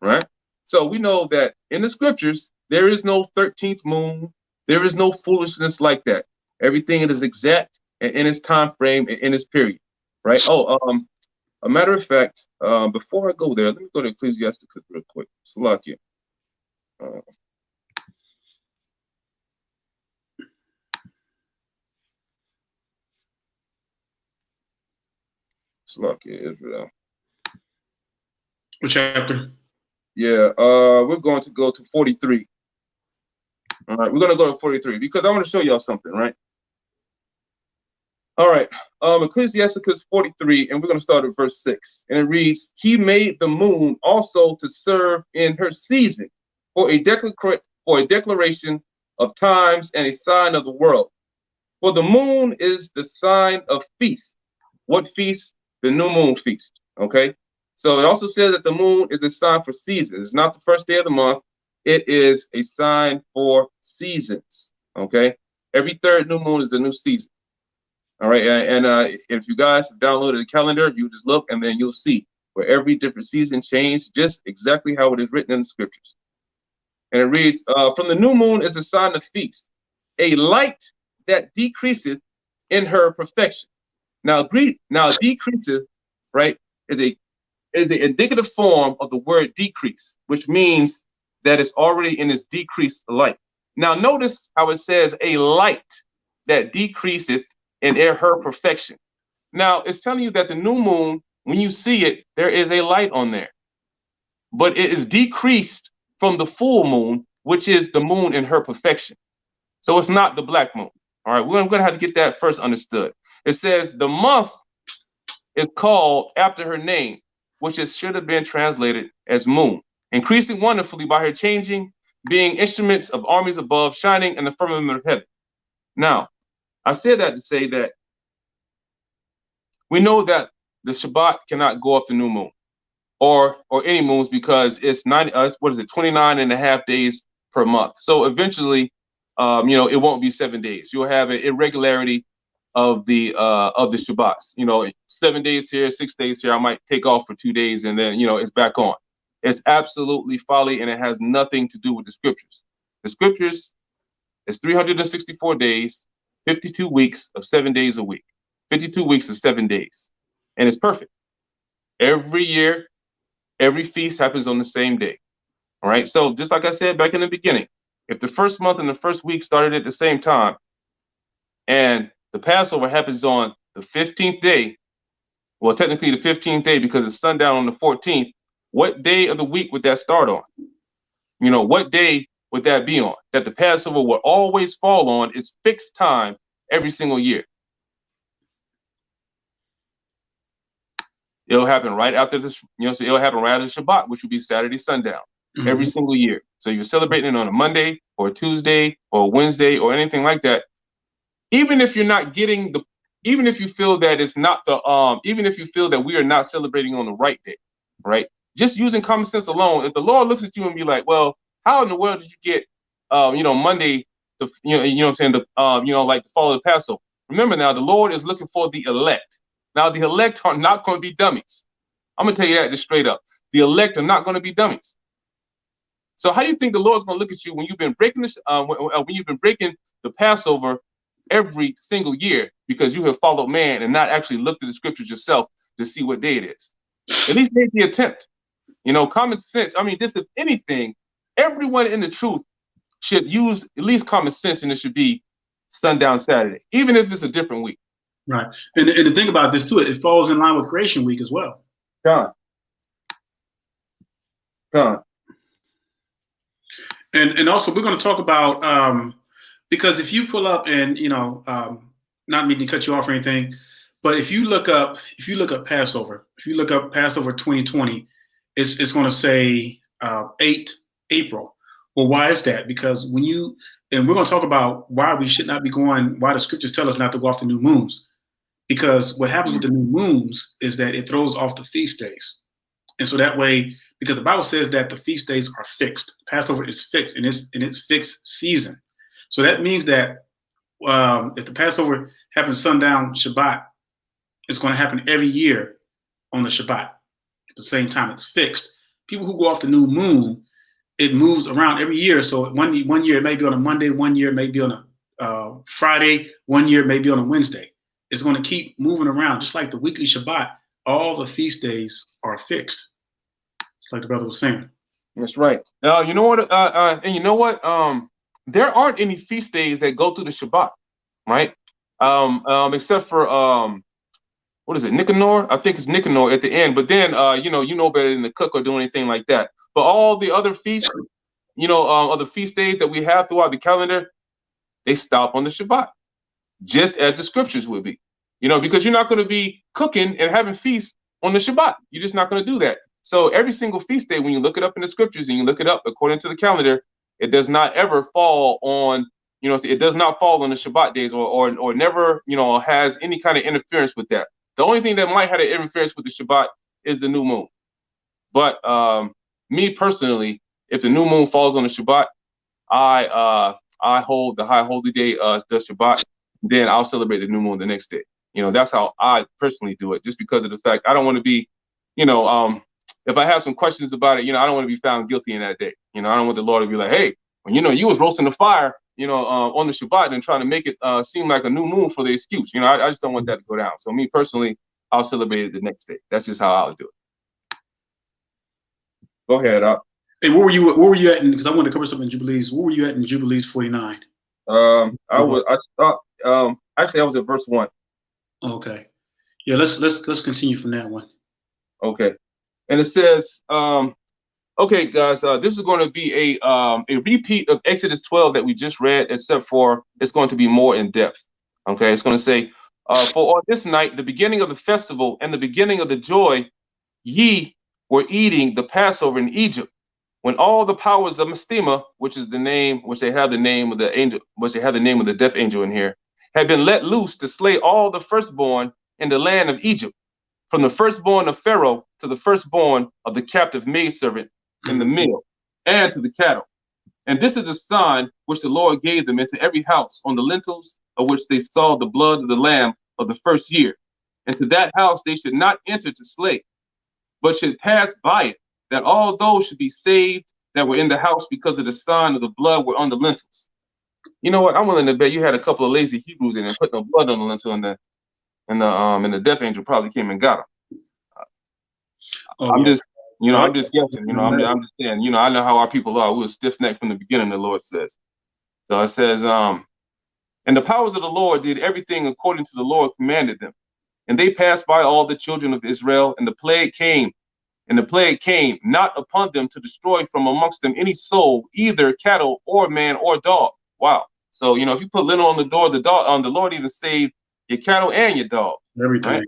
right? So we know that in the scriptures there is no 13th moon, there is no foolishness like that. Everything is exact and in its time frame and in its period, right? Oh, a matter of fact, before I go there, let me go to Ecclesiasticus real quick. Salakia. Slovakia, Israel. What chapter? Yeah, we're going to go to 43. All right, we're going to go to 43 because I want to show y'all something, right? All right, Ecclesiasticus 43, and we're going to start at verse 6. And it reads, He made the moon also to serve in her season for a declaration of times and a sign of the world. For the moon is the sign of feast. What feast? The new moon feast, okay? So it also says that the moon is a sign for seasons. It's not the first day of the month. It is a sign for seasons, okay? Every third new moon is the new season, all right? And if you guys have downloaded a calendar, you just look and then you'll see where every different season changed just exactly how it is written in the scriptures. And it reads, from the new moon is a sign of feast, a light that decreaseth in her perfection. Now decreaseth, right, is an indicative form of the word decrease, which means that it's already in its decreased light. Now notice how it says a light that decreaseth in her perfection. Now it's telling you that the new moon, when you see it, there is a light on there, but it is decreased from the full moon, which is the moon in her perfection. So it's not the black moon. All right, we're going to have to get that first understood. It says the month is called after her name, which should have been translated as moon, increasing wonderfully by her changing, being instruments of armies above, shining in the firmament of heaven. Now, I said that to say that we know that the Shabbat cannot go up the new moon or any moons because it's 29 and a half days per month. So eventually, it won't be 7 days. You'll have an irregularity of the Shabbats. 7 days here, 6 days here. I might take off for 2 days and then it's back on. It's absolutely folly, and it has nothing to do with the scriptures. The scriptures is 364 days, 52 weeks of 7 days a week, 52 weeks of 7 days, and it's perfect. Every year, every feast happens on the same day. All right. So just like I said back in the beginning, if the first month and the first week started at the same time, and the Passover happens on the 15th day, well, technically the 15th day because it's sundown on the 14th, what day of the week would that start on? What day would that be on? That the Passover will always fall on is fixed time every single year. It'll happen right after this, so it'll happen right after Shabbat, which will be Saturday sundown every single year. So you're celebrating it on a Monday or a Tuesday or a Wednesday or anything like that. Even if you're not getting even if you feel that it's not even if you feel that we are not celebrating on the right day, right? Just using common sense alone, if the Lord looks at you and be like, well, how in the world did you get, Monday, to, what I'm saying, to follow the Passover? Remember now, the Lord is looking for the elect. Now, the elect are not going to be dummies. I'm going to tell you that just straight up. The elect are not going to be dummies. So how do you think the Lord's going to look at you when you've been breaking the Passover every single year because you have followed man and not actually looked at the scriptures yourself to see what day it is? At least make the attempt. Common sense. I mean, just if anything, everyone in the truth should use at least common sense, and it should be sundown Saturday, even if it's a different week. Right. And the thing about this too, it falls in line with Creation Week as well. God. And also we're going to talk about because if you pull up and not meaning to cut you off or anything, but if you look up Passover, if you look up Passover 2020, it's going to say 8 April. Well, why is that? Because and we're going to talk about why we should not be why the scriptures tell us not to go off the new moons. Because what happens with the new moons is that it throws off the feast days. And so that way, because the Bible says that the feast days are fixed. Passover is fixed and it's fixed season. So that means that if the Passover happens sundown Shabbat, it's going to happen every year on the Shabbat at the same time. It's fixed. People who go off the new moon, it moves around every year. So one year it may be on a Monday, 1 year it may be on a Friday, 1 year it may be on a Wednesday. It's going to keep moving around, just like the weekly Shabbat. All the feast days are fixed. It's like the brother was saying. That's right. You know what? And you know what? There aren't any feast days that go through the Shabbat, right? Except for what is it, Nicanor? I think it's Nicanor at the end. But then, you know better than to cook or do anything like that. But all the other feasts, other feast days that we have throughout the calendar, they stop on the Shabbat, just as the scriptures would be. Because you're not going to be cooking and having feasts on the Shabbat. You're just not going to do that. So every single feast day, when you look it up in the scriptures and you look it up according to the calendar, it does not ever fall on, it does not fall on the Shabbat days or never, has any kind of interference with that. The only thing that might have an interference with the Shabbat is the new moon. But me personally, if the new moon falls on the Shabbat, I hold the high holy day, the Shabbat, then I'll celebrate the new moon the next day. That's how I personally do it, just because of the fact I don't want to be, if I have some questions about it, I don't want to be found guilty in that day. I don't want the Lord to be like, hey, when you was roasting the fire, on the Shabbat and trying to make it seem like a new moon for the excuse. I just don't want that to go down. So me personally, I'll celebrate it the next day. That's just how I'll do it. Go ahead, Hey, where were you at? Because I wanted to cover something in Jubilees. Where were you at in Jubilees 49? Actually, I was at verse 1. Okay. Yeah, let's continue from that one. Okay. And it says, okay, guys, this is going to be a repeat of Exodus 12 that we just read, except for it's going to be more in depth. Okay, it's going to say, for on this night, the beginning of the festival and the beginning of the joy, ye were eating the Passover in Egypt, when all the powers of Mastema, which is the name, which they have the name of the angel, which they have the name of the death angel in here, had been let loose to slay all the firstborn in the land of Egypt, from the firstborn of Pharaoh to the firstborn of the captive maidservant in the mill, and to the cattle. And this is the sign which the Lord gave them into every house on the lintels of which they saw the blood of the lamb of the first year. And to that house they should not enter to slay, but should pass by it, that all those should be saved that were in the house, because of the sign of the blood were on the lintels. You know what? I'm willing to bet you had a couple of lazy Hebrews in there putting the blood on the lintel, and the death angel probably came and got them. I'm just guessing. I'm just saying. I know how our people are. We were stiff-necked from the beginning, the Lord says. So it says, and the powers of the Lord did everything according to the Lord commanded them. And they passed by all the children of Israel, and the plague came. And the plague came not upon them to destroy from amongst them any soul, either cattle or man or dog. Wow. So, if you put lint on the door, the Lord even saved your cattle and your dog. Everything. Right?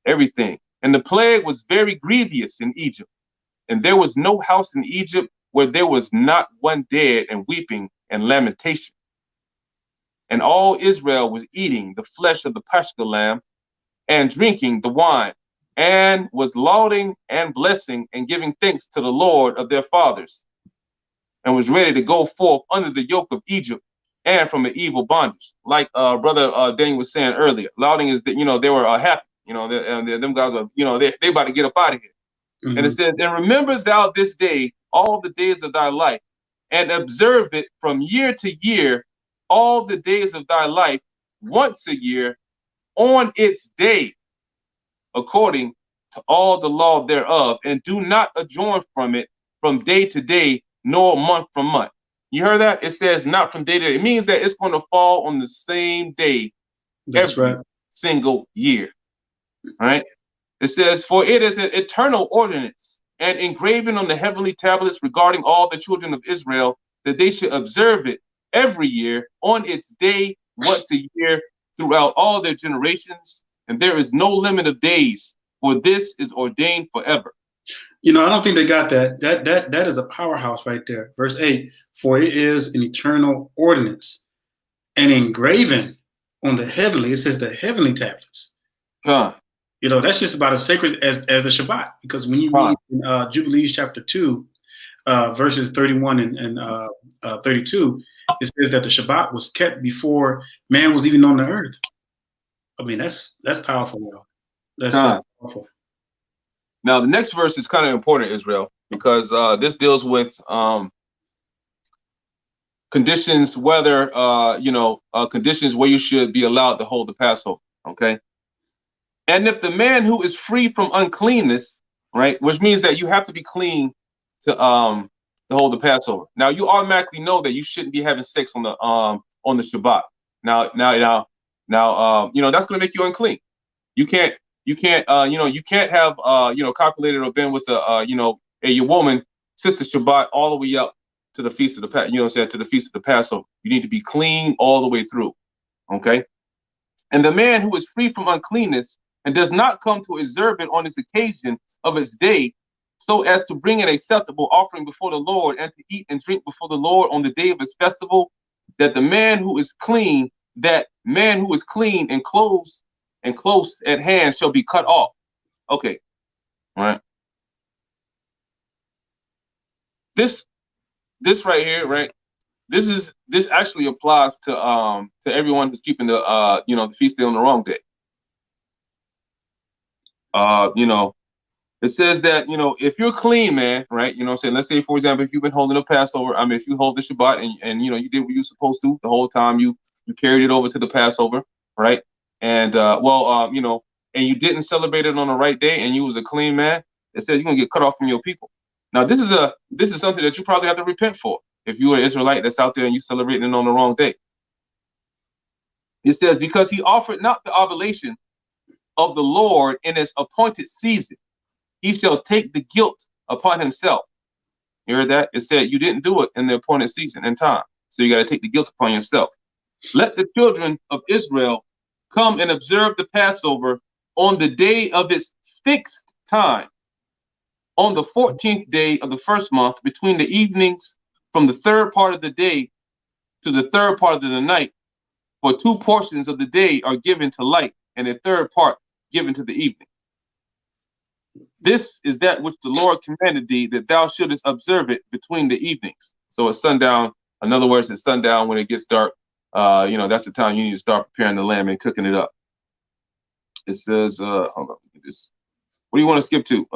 Everything. And the plague was very grievous in Egypt. And there was no house in Egypt where there was not one dead, and weeping and lamentation. And all Israel was eating the flesh of the Paschal lamb and drinking the wine, and was lauding and blessing and giving thanks to the Lord of their fathers, and was ready to go forth under the yoke of Egypt and from the evil bondage. Like brother Daniel was saying earlier, lauding is that they were happy. Them guys are they about to get up out of here. Mm-hmm. And it says, and remember thou this day all the days of thy life, and observe it from year to year all the days of thy life, once a year on its day, according to all the law thereof, and do not adjourn from it from day to day, nor month from month. You heard that? It says not from day to day. It means that it's going to fall on the same day. That's every single year. All right. It says, for it is an eternal ordinance and engraven on the heavenly tablets regarding all the children of Israel, that they should observe it every year on its day, once a year, throughout all their generations. And there is no limit of days, for this is ordained forever. I don't think they got that. That is a powerhouse right there. Verse 8, for it is an eternal ordinance and engraven on the heavenly, it says the heavenly tablets. That's just about as sacred as the Shabbat, because when you read in Jubilees chapter 2, verses 31 and 32, it says that the Shabbat was kept before man was even on the earth. I mean, that's powerful, though. That's powerful. Now, the next verse is kind of important, Israel, because this deals with conditions, whether conditions where you should be allowed to hold the Passover. Okay. And if the man who is free from uncleanness, right, which means that you have to be clean to hold the Passover. Now, you automatically know that you shouldn't be having sex on the Shabbat. Now, that's going to make you unclean. You can't You can't, you can't have, calculated or been with a woman since the Shabbat all the way up to the feast of the, to the feast of the Passover. You need to be clean all the way through. Okay. And the man who is free from uncleanness and does not come to observe it on this occasion of its day, so as to bring an acceptable offering before the Lord and to eat and drink before the Lord on the day of his festival, that man who is clean and close at hand shall be cut off. Okay. All right. This right here, right? This actually applies to everyone who's keeping the the feast day on the wrong day. It says that, if you're clean, man, right? Let's say, for example, if you've been holding a Passover, if you hold the Shabbat and you did what you're supposed to the whole time, you carried it over to the Passover, right? And and you didn't celebrate it on the right day, and you was a clean man, it says you're gonna get cut off from your people. Now, this is something that you probably have to repent for if you are an Israelite that's out there and you celebrating it on the wrong day. It says, because he offered not the oblation of the Lord in its appointed season, he shall take the guilt upon himself. You heard that? It said you didn't do it in the appointed season and time, so you got to take the guilt upon yourself. Let the children of Israel come and observe the Passover on the day of its fixed time, on the 14th day of the first month, between the evenings from the third part of the day to the third part of the night. For 2 portions of the day are given to light, and a third part given to the evening. This is that which the Lord commanded thee, that thou shouldest observe it between the evenings. So at sundown, in other words, at sundown, when it gets dark, that's the time you need to start preparing the lamb and cooking it up. It says, hold on, what do you want to skip to?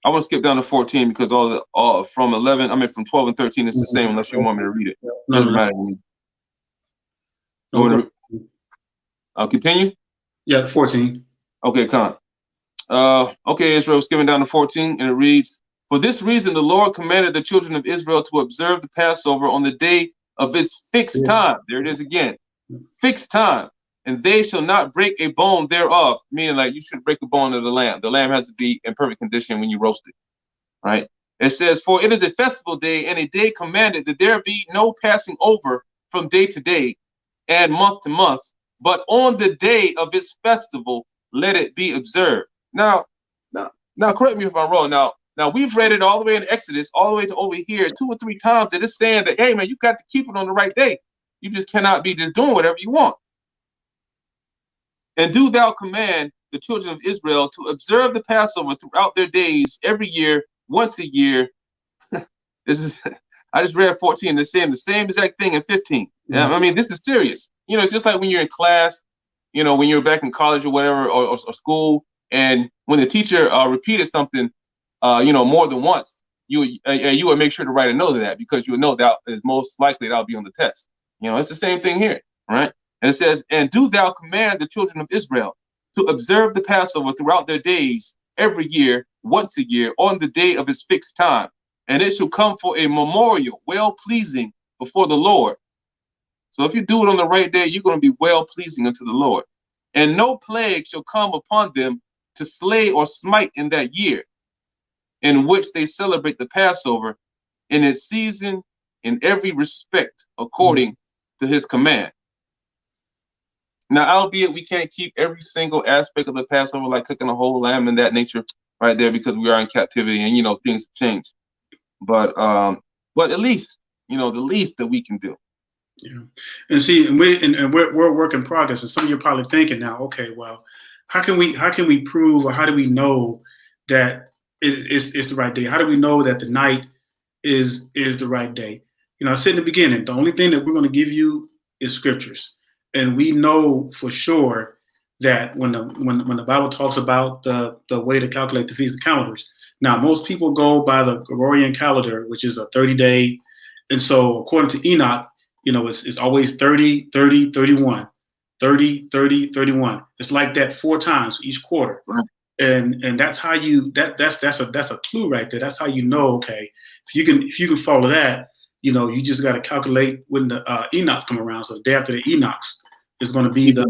I want to skip down to 14 because all from 12 and 13 is the same unless you want me to read it. Doesn't matter to me. I'll continue. Yeah, 14. Okay, Con. Okay, Israel, skipping down to 14, and it reads, for this reason the Lord commanded the children of Israel to observe the Passover on the day of its fixed time. There it is again. Fixed time. And they shall not break a bone thereof, meaning like you should break a bone of the lamb. The lamb has to be in perfect condition when you roast it. Right? It says, for it is a festival day and a day commanded that there be no passing over from day to day and month to month, but on the day of its festival, let it be observed. Now, correct me if I'm wrong. Now we've read it all the way in Exodus, all the way to over here 2 or 3 times. That it's saying that, hey man, you got to keep it on the right day. You just cannot be just doing whatever you want. And do thou command the children of Israel to observe the Passover throughout their days, every year, once a year. I just read 14. They're saying the same exact thing in 15. I mean, this is serious. It's just like when you're in class, when you're back in college or whatever, or school, and when the teacher repeated something, more than once, you would make sure to write a note of that because you would know that is most likely that'll be on the test. It's the same thing here, right? And it says, and do thou command the children of Israel to observe the Passover throughout their days, every year, once a year, on the day of its fixed time. And it shall come for a memorial, well-pleasing before the Lord. So if you do it on the right day, you're going to be well-pleasing unto the Lord. And no plague shall come upon them to slay or smite in that year, in which they celebrate the Passover in its season, in every respect, according to his command. Now, albeit we can't keep every single aspect of the Passover, like cooking a whole lamb and that nature right there, because we are in captivity and, things have changed. But at least, the least that we can do. Yeah. And see, we're a work in progress. And some of you are probably thinking now, okay, well, how can we prove, or how do we know that it's the right day? How do we know that the night is the right day? I said in the beginning, the only thing that we're going to give you is scriptures. And we know for sure that when the Bible talks about the way to calculate the feast of calendars, now most people go by the Gregorian calendar, which is a 30-day. And so according to Enoch, it's always 30, 30, 31, 30, 30, 31. It's like that 4 times each quarter. Right. And that's how that's a clue right there. That's how you know, okay, if you can follow that, you just got to calculate when the Enochs come around. So the day after the Enochs is going to be the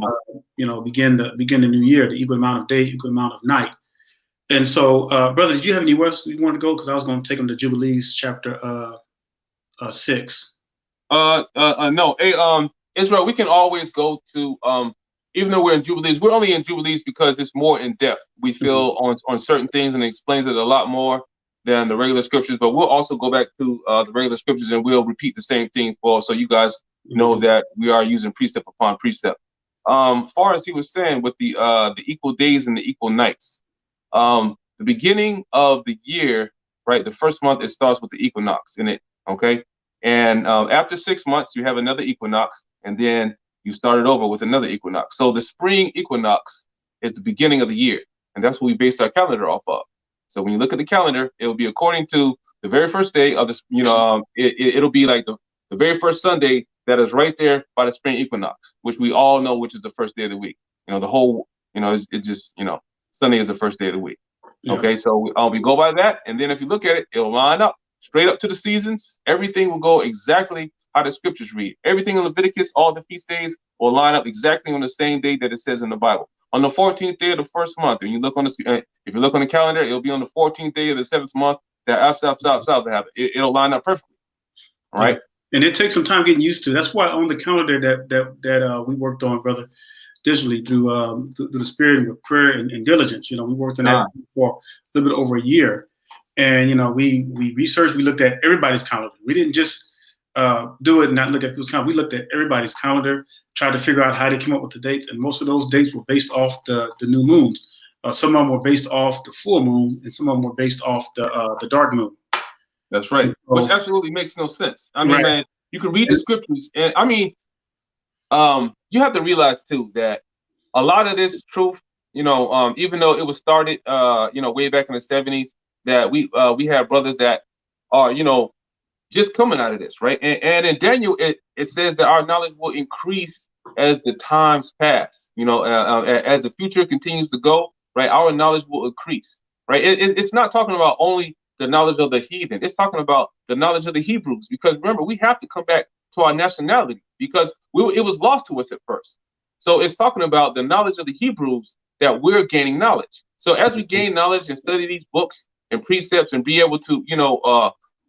begin the new year, the equal amount of day, equal amount of night. And so, brothers, did you have anywhere else you want to go? Because I was going to take them to Jubilees chapter 6. No. Hey, Israel, we can always go to even though we're in Jubilees, we're only in Jubilees because it's more in depth. We feel on certain things, and it explains it a lot more than the regular scriptures. But we'll also go back to the regular scriptures, and we'll repeat the same thing so you guys know that we are using precept upon precept. Far as he was saying with the equal days and the equal nights, the beginning of the year, right? The first month, it starts with the equinox in it. Okay. And after 6 months, you have another equinox, and then you started over with another equinox. So the spring equinox is the beginning of the year, and that's what we base our calendar off of. So when you look at the calendar, it will be according to the very first day of this. It'll be like the very first Sunday that is right there by the spring equinox, which we all know, which is the first day of the week. The whole, it's just, Sunday is the first day of the week. Yeah. Okay, so we go by that, and then if you look at it, it'll line up straight up to the seasons. Everything will go exactly how the scriptures read. Everything in Leviticus, all the feast days will line up exactly on the same day that it says in the Bible. On the 14th day of the first month, and you look on if you look on the calendar, it'll be on the 14th day of the 7th month. That it'll line up perfectly. All right. And it takes some time getting used to. That's why on the calendar that we worked on, brother, digitally through the spirit and with prayer and diligence. We worked on that for a little bit over a year. And, we researched, we looked at everybody's calendar. We didn't just do it and not look at people's calendar. We looked at everybody's calendar, tried to figure out how they came up with the dates. And most of those dates were based off the new moons. Some of them were based off the full moon, and some of them were based off the dark moon. That's right. So, which absolutely makes no sense. I mean, man, you can read the scriptures. And I mean, you have to realize, too, that a lot of this truth, even though it was started, way back in the 70s, that we have brothers that are, just coming out of this, right? And in Daniel, it says that our knowledge will increase as the times pass. As the future continues to go, right? Our knowledge will increase, right? It's not talking about only the knowledge of the heathen. It's talking about the knowledge of the Hebrews, because remember, we have to come back to our nationality because it was lost to us at first. So it's talking about the knowledge of the Hebrews that we're gaining knowledge. So as we gain knowledge and study these books and precepts and be able to,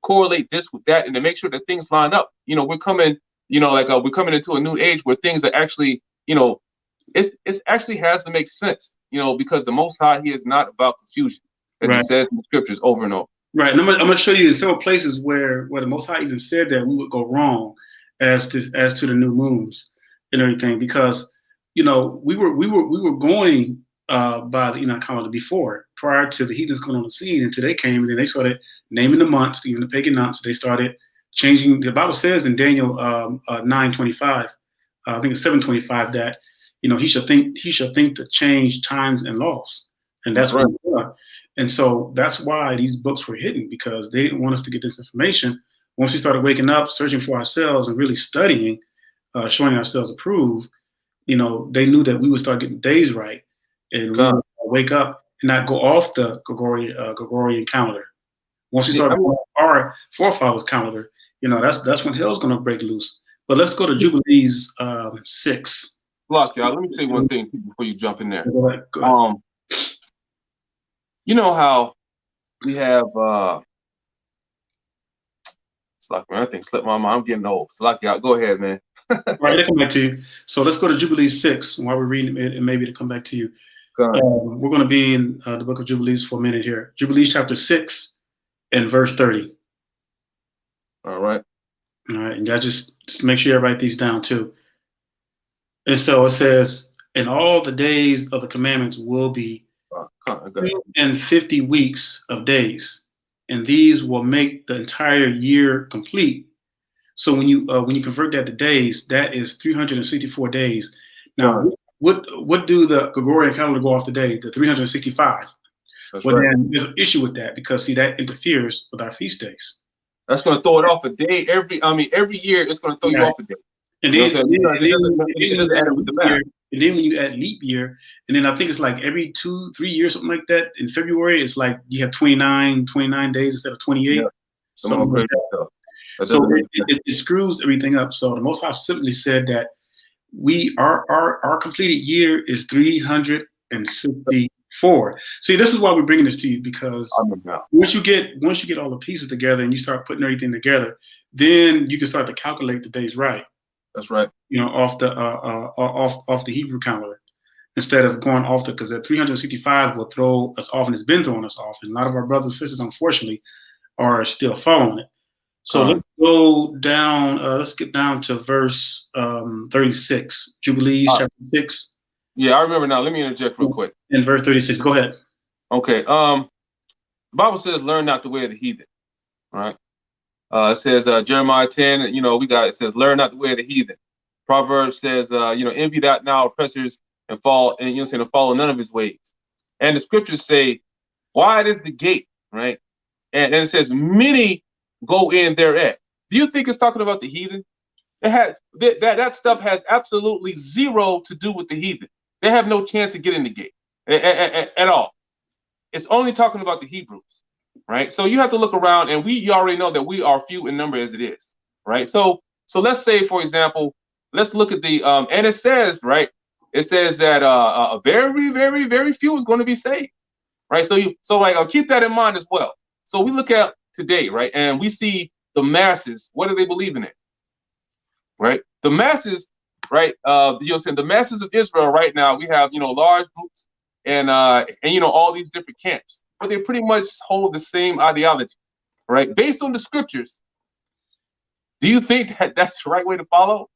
correlate this with that and to make sure that things line up, we're coming, we're coming into a new age where things are actually, it actually has to make sense, because the Most High, He is not about confusion, as He says in the scriptures over and over. Right. And I'm going to show you several places where the Most High even said that we would go wrong as to the new moons and everything, because, we were going by the Enoch calendar prior to the heathens coming on the scene, until they came, and then they started naming the months, even the pagan months. They started changing. The Bible says in Daniel 9:25, I think it's 7:25, that he shall think to change times and laws, and that's right. And so that's why these books were hidden, because they didn't want us to get this information. Once we started waking up, searching for ourselves, and really studying, showing ourselves approved, they knew that we would start getting days right, and we would wake up and not go off the Gregorian calendar. Once we start going off our forefathers' calendar, that's when hell's going to break loose. But let's go to Jubilees 6. Look, y'all, let me say one thing before you jump in there. Go ahead. You know how we have Slack, man, I think slipped my mind. I'm getting old. Slack, y'all, go ahead, man. All right, I'll come back to you. So let's go to Jubilees 6 while we're reading it, and maybe to come back to you. We're going to be in the book of Jubilees for a minute here. Jubilees chapter 6 and verse 30. All right. All right, and y'all just make sure you write these down too. And so it says, and all the days of the commandments will be 250 weeks of days, and these will make the entire year complete. So when you convert that to days, that is 364 days. Now, what do the Gregorian calendar go off today? The 365. Well, right. Then there's an issue with that, because see, that interferes with our feast days. That's going to throw it off a day every year. It's going to throw you off a day. And then, and then when you add leap year, and then I think it's like every 2-3 years, something like that. In February, it's like you have 29 days instead of 28. Yeah. Something like that. So it screws everything up. So the Most High specifically said that our completed year is 364. See, this is why we're bringing this to you, because once you get all the pieces together and you start putting everything together, then you can start to calculate the days right. That's right. Off the Hebrew calendar, instead of going off because that 365 will throw us off, and it's been throwing us off. And a lot of our brothers and sisters, unfortunately, are still following it. So let's go down. Let's get down to verse 36, Jubilees chapter 6. Yeah, I remember now. Let me interject real quick. In verse 36, go ahead. Okay. The Bible says, "Learn not the way of the heathen." All right. It says Jeremiah 10. It says, "Learn not the way of the heathen." Proverbs says, "Envy not now oppressors and fall, and to follow none of his ways." And the scriptures say, "Wide is the gate," right? And it says, "Many go in thereat." Do you think it's talking about the heathen? It had that stuff has absolutely zero to do with the heathen. They have no chance to get in the gate at all. It's only talking about the Hebrews, right? So you have to look around, and you already know that we are few in number as it is, right? So let's say, for example, let's look at the and it says, right? It says that a very, very, very few is going to be saved, right? So I'll keep that in mind as well. So we look at today, right, and we see the masses. What are they believing in, right? The masses, right? The masses of Israel right now. We have large groups and all these different camps, but they pretty much hold the same ideology, right? Based on the scriptures. Do you think that that's the right way to follow?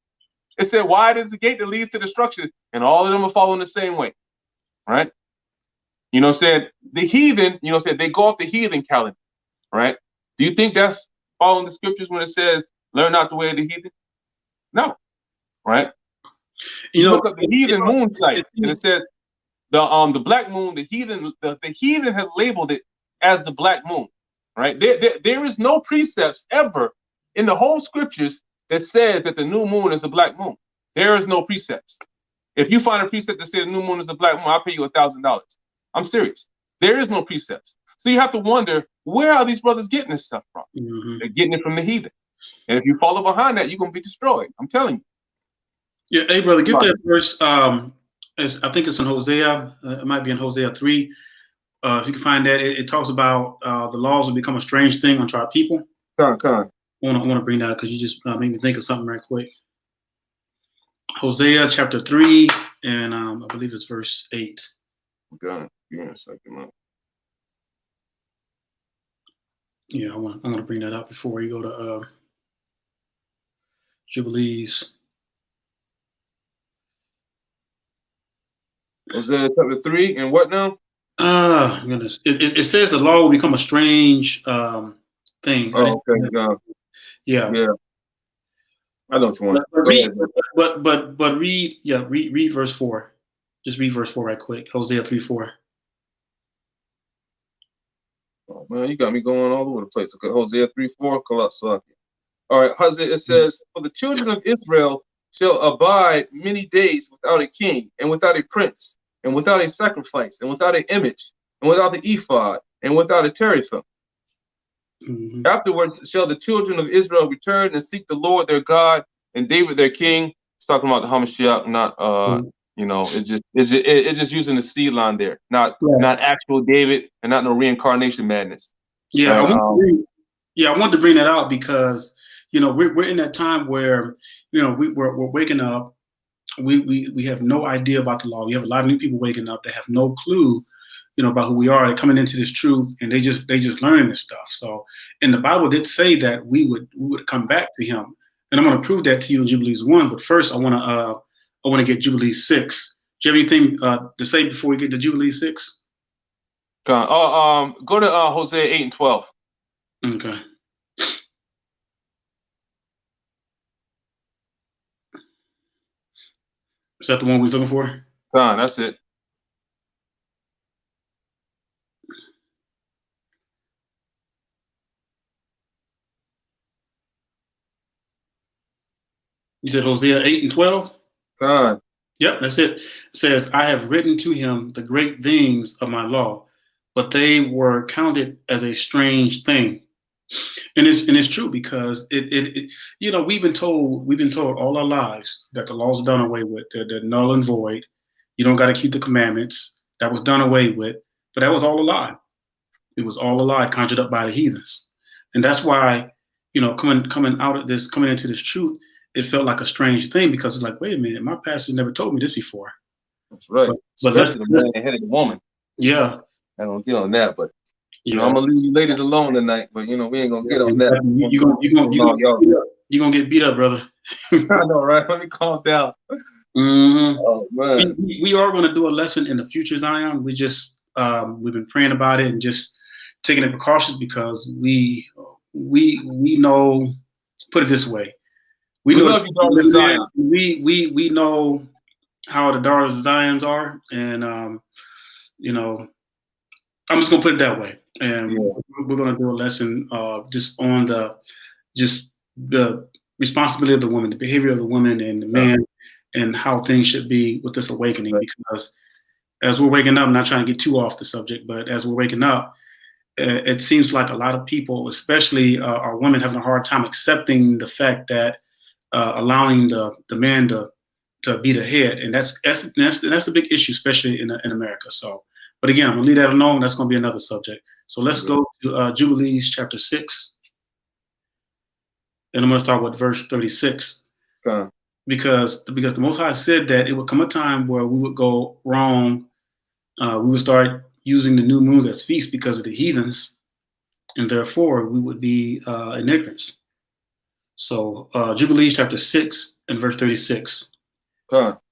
It said, "Wide is the gate that leads to destruction," and all of them are following the same way, right? The heathen, they go off the heathen calendar, right? Do you think that's following the scriptures when it says, "Learn not the way of the heathen"? No, right? You look up the heathen moon site, and it says the black moon. The heathen have labeled it as the black moon, right? There is no precepts ever in the whole scriptures that says that the new moon is a black moon. There is no precepts. If you find a precept that says the new moon is a black moon, I'll pay you $1,000. I'm serious. There is no precepts. So you have to wonder, where are these brothers getting this stuff from? Mm-hmm. They're getting it from the heathen. And if you follow behind that, you're going to be destroyed. I'm telling you. Yeah, hey, brother, get that verse. I think it's in Hosea. It might be in Hosea 3. If you can find that, it talks about the laws will become a strange thing unto our people. Come. I want to bring that up because you just made me think of something right quick. Hosea chapter 3, and I believe it's verse 8. Got it. Give me a second, man. Yeah, I'm gonna bring that up before you go to Jubilees. Hosea chapter 3, and what now? Goodness. It says the law will become a strange thing. Oh, okay. Yeah. I know what you want. But read verse 4. Just read verse 4 right quick. Hosea 3:4. Oh, man, you got me going all over the place. Okay, Hosea 3:4. All right, Hosea, it says, "For the children of Israel shall abide many days without a king, and without a prince, and without a sacrifice, and without an image, and without the ephod, and without a teraphim. Mm-hmm. Afterwards shall the children of Israel return and seek the Lord their God and David their king." It's talking about the Hamashiach, not it's just using the seed line there, not actual David, and not no reincarnation madness. Yeah, I wanted to bring that out because we're in that time where we're waking up. We have no idea about the law. We have a lot of new people waking up that have no clue about who we are. They're coming into this truth, and they just learning this stuff. So, and the Bible did say that we would come back to Him, and I'm going to prove that to you in Jubilees 1. But first, I want to get Jubilees 6. Do you have anything to say before we get to Jubilees 6? Go to Hosea 8 and 12. Okay. Is that the one we was looking for? That's it. You said Hosea 8 and 12? Yep, that's it. It says, "I have written to him the great things of my law, but they were counted as a strange thing." And it's true because it we've been told all our lives that the laws are done away with. They're null and void. You don't got to keep the commandments. That was done away with. But that was all a lie. It was all a lie conjured up by the heathens. And that's why, coming into this truth, it felt like a strange thing because it's like, wait a minute, my pastor never told me this before. That's right. But especially the man headed woman. Yeah. I don't get on that, but I'm gonna leave you ladies alone tonight. But we ain't gonna get on that. You're gonna get beat up, brother. I know, right? Let me calm down. Mm-hmm. Oh man. We are gonna do a lesson in the future, Zion. We just we've been praying about it and just taking the precautions because we know. Put it this way, we love you, daughters of Zion. We know how the daughters of Zions are, and I'm just gonna put it that way. And we're gonna do a lesson just on the responsibility of the woman, the behavior of the woman and the man, and how things should be with this awakening. Right. Because as we're waking up, I'm not trying to get too off the subject, but as we're waking up, it seems like a lot of people, especially our women, having a hard time accepting the fact that allowing the man to be the head, and that's a big issue, especially in America. So, but again, I'm gonna leave that alone. That's gonna be another subject. So let's go to Jubilees chapter 6, and I'm gonna start with verse 36. Because the Most High said that it would come a time where we would go wrong. We would start using the new moons as feasts because of the heathens, and therefore we would be in ignorance. So Jubilees chapter 6 and verse 36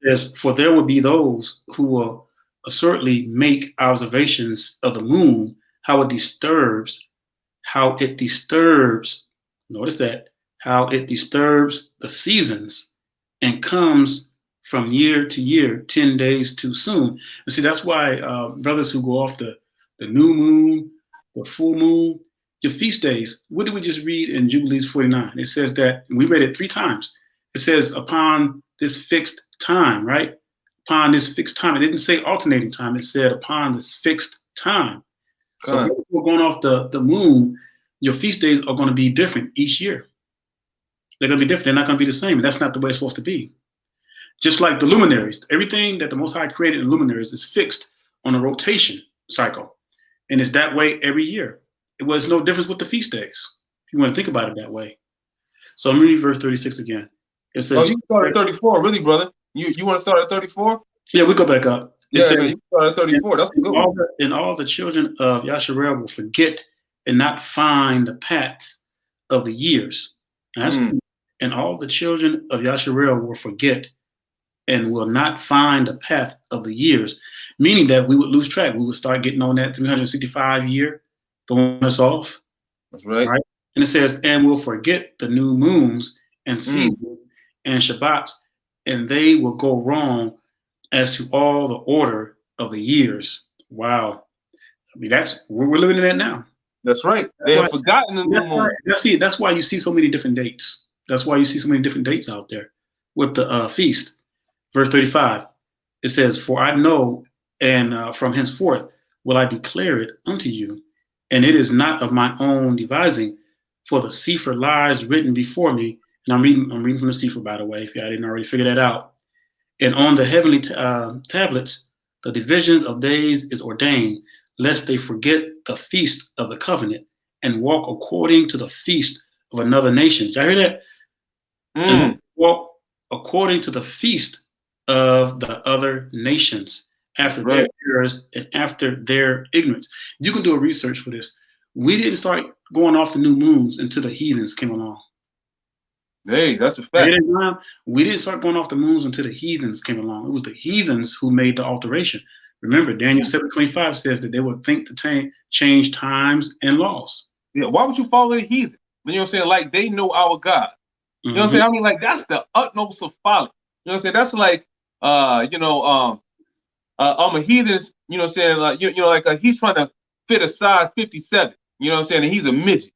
says, "For there will be those who will assuredly make observations of the moon, how it disturbs, notice that, how it disturbs the seasons and comes from year to year, 10 days too soon." And see, that's why brothers who go off the new moon, the full moon, your feast days, what did we just read in Jubilees 49? It says that, and we read it 3 times. It says, upon this fixed time, right? Upon this fixed time. It didn't say alternating time. It said upon this fixed time. So if we're going off the moon, your feast days are going to be different each year. They're going to be different. They're not going to be the same. That's not the way it's supposed to be. Just like the luminaries, everything that the Most High created in luminaries is fixed on a rotation cycle. And it's that way every year. It was no difference with the feast days, if you want to think about it that way. So I'm reading verse 36 again. It says, you start at 34, really, brother? You want to start at 34? Yeah, we go back up. You start at 34. That's a good one. And all the children of Yasharel will forget and not find the path of the years. And all the children of Yasharel will forget and will not find the path of the years, meaning that we would lose track. We would start getting on that 365 year, throwing us off. That's right. And it says, and will forget the new moons and seasons and Shabbats, and they will go wrong as to all the order of the years. Wow. I mean, we're living in that now. That's right. They have forgotten the new moon. That's why you see so many different dates. That's why you see so many different dates out there with the feast. Verse 35, it says, "For I know, and from henceforth will I declare it unto you, and it is not of my own devising, for the Sefer lies written before me." And I'm reading from the Sefer, by the way, if y'all didn't already figure that out. "And on the heavenly tablets, the divisions of days is ordained, lest they forget the feast of the covenant and walk according to the feast of another nation." Y'all hear that? And walk according to the feast of the other nations after their errors and after their ignorance. You can do a research for this. We didn't start going off the new moons until the heathens came along. Hey, that's a fact. We didn't start going off the moons until the heathens came along. It was the heathens who made the alteration. Remember, Daniel 7:25 says that they would think to change times and laws. Yeah, why would you follow the heathen? You know what I'm saying? Like, they know our God. You know what I'm saying? I mean, like, that's the utmost of folly. You know what I'm saying? That's like, I'm a heathen, you know what I'm saying? Like, he's trying to fit a size 57. You know what I'm saying? And he's a midget.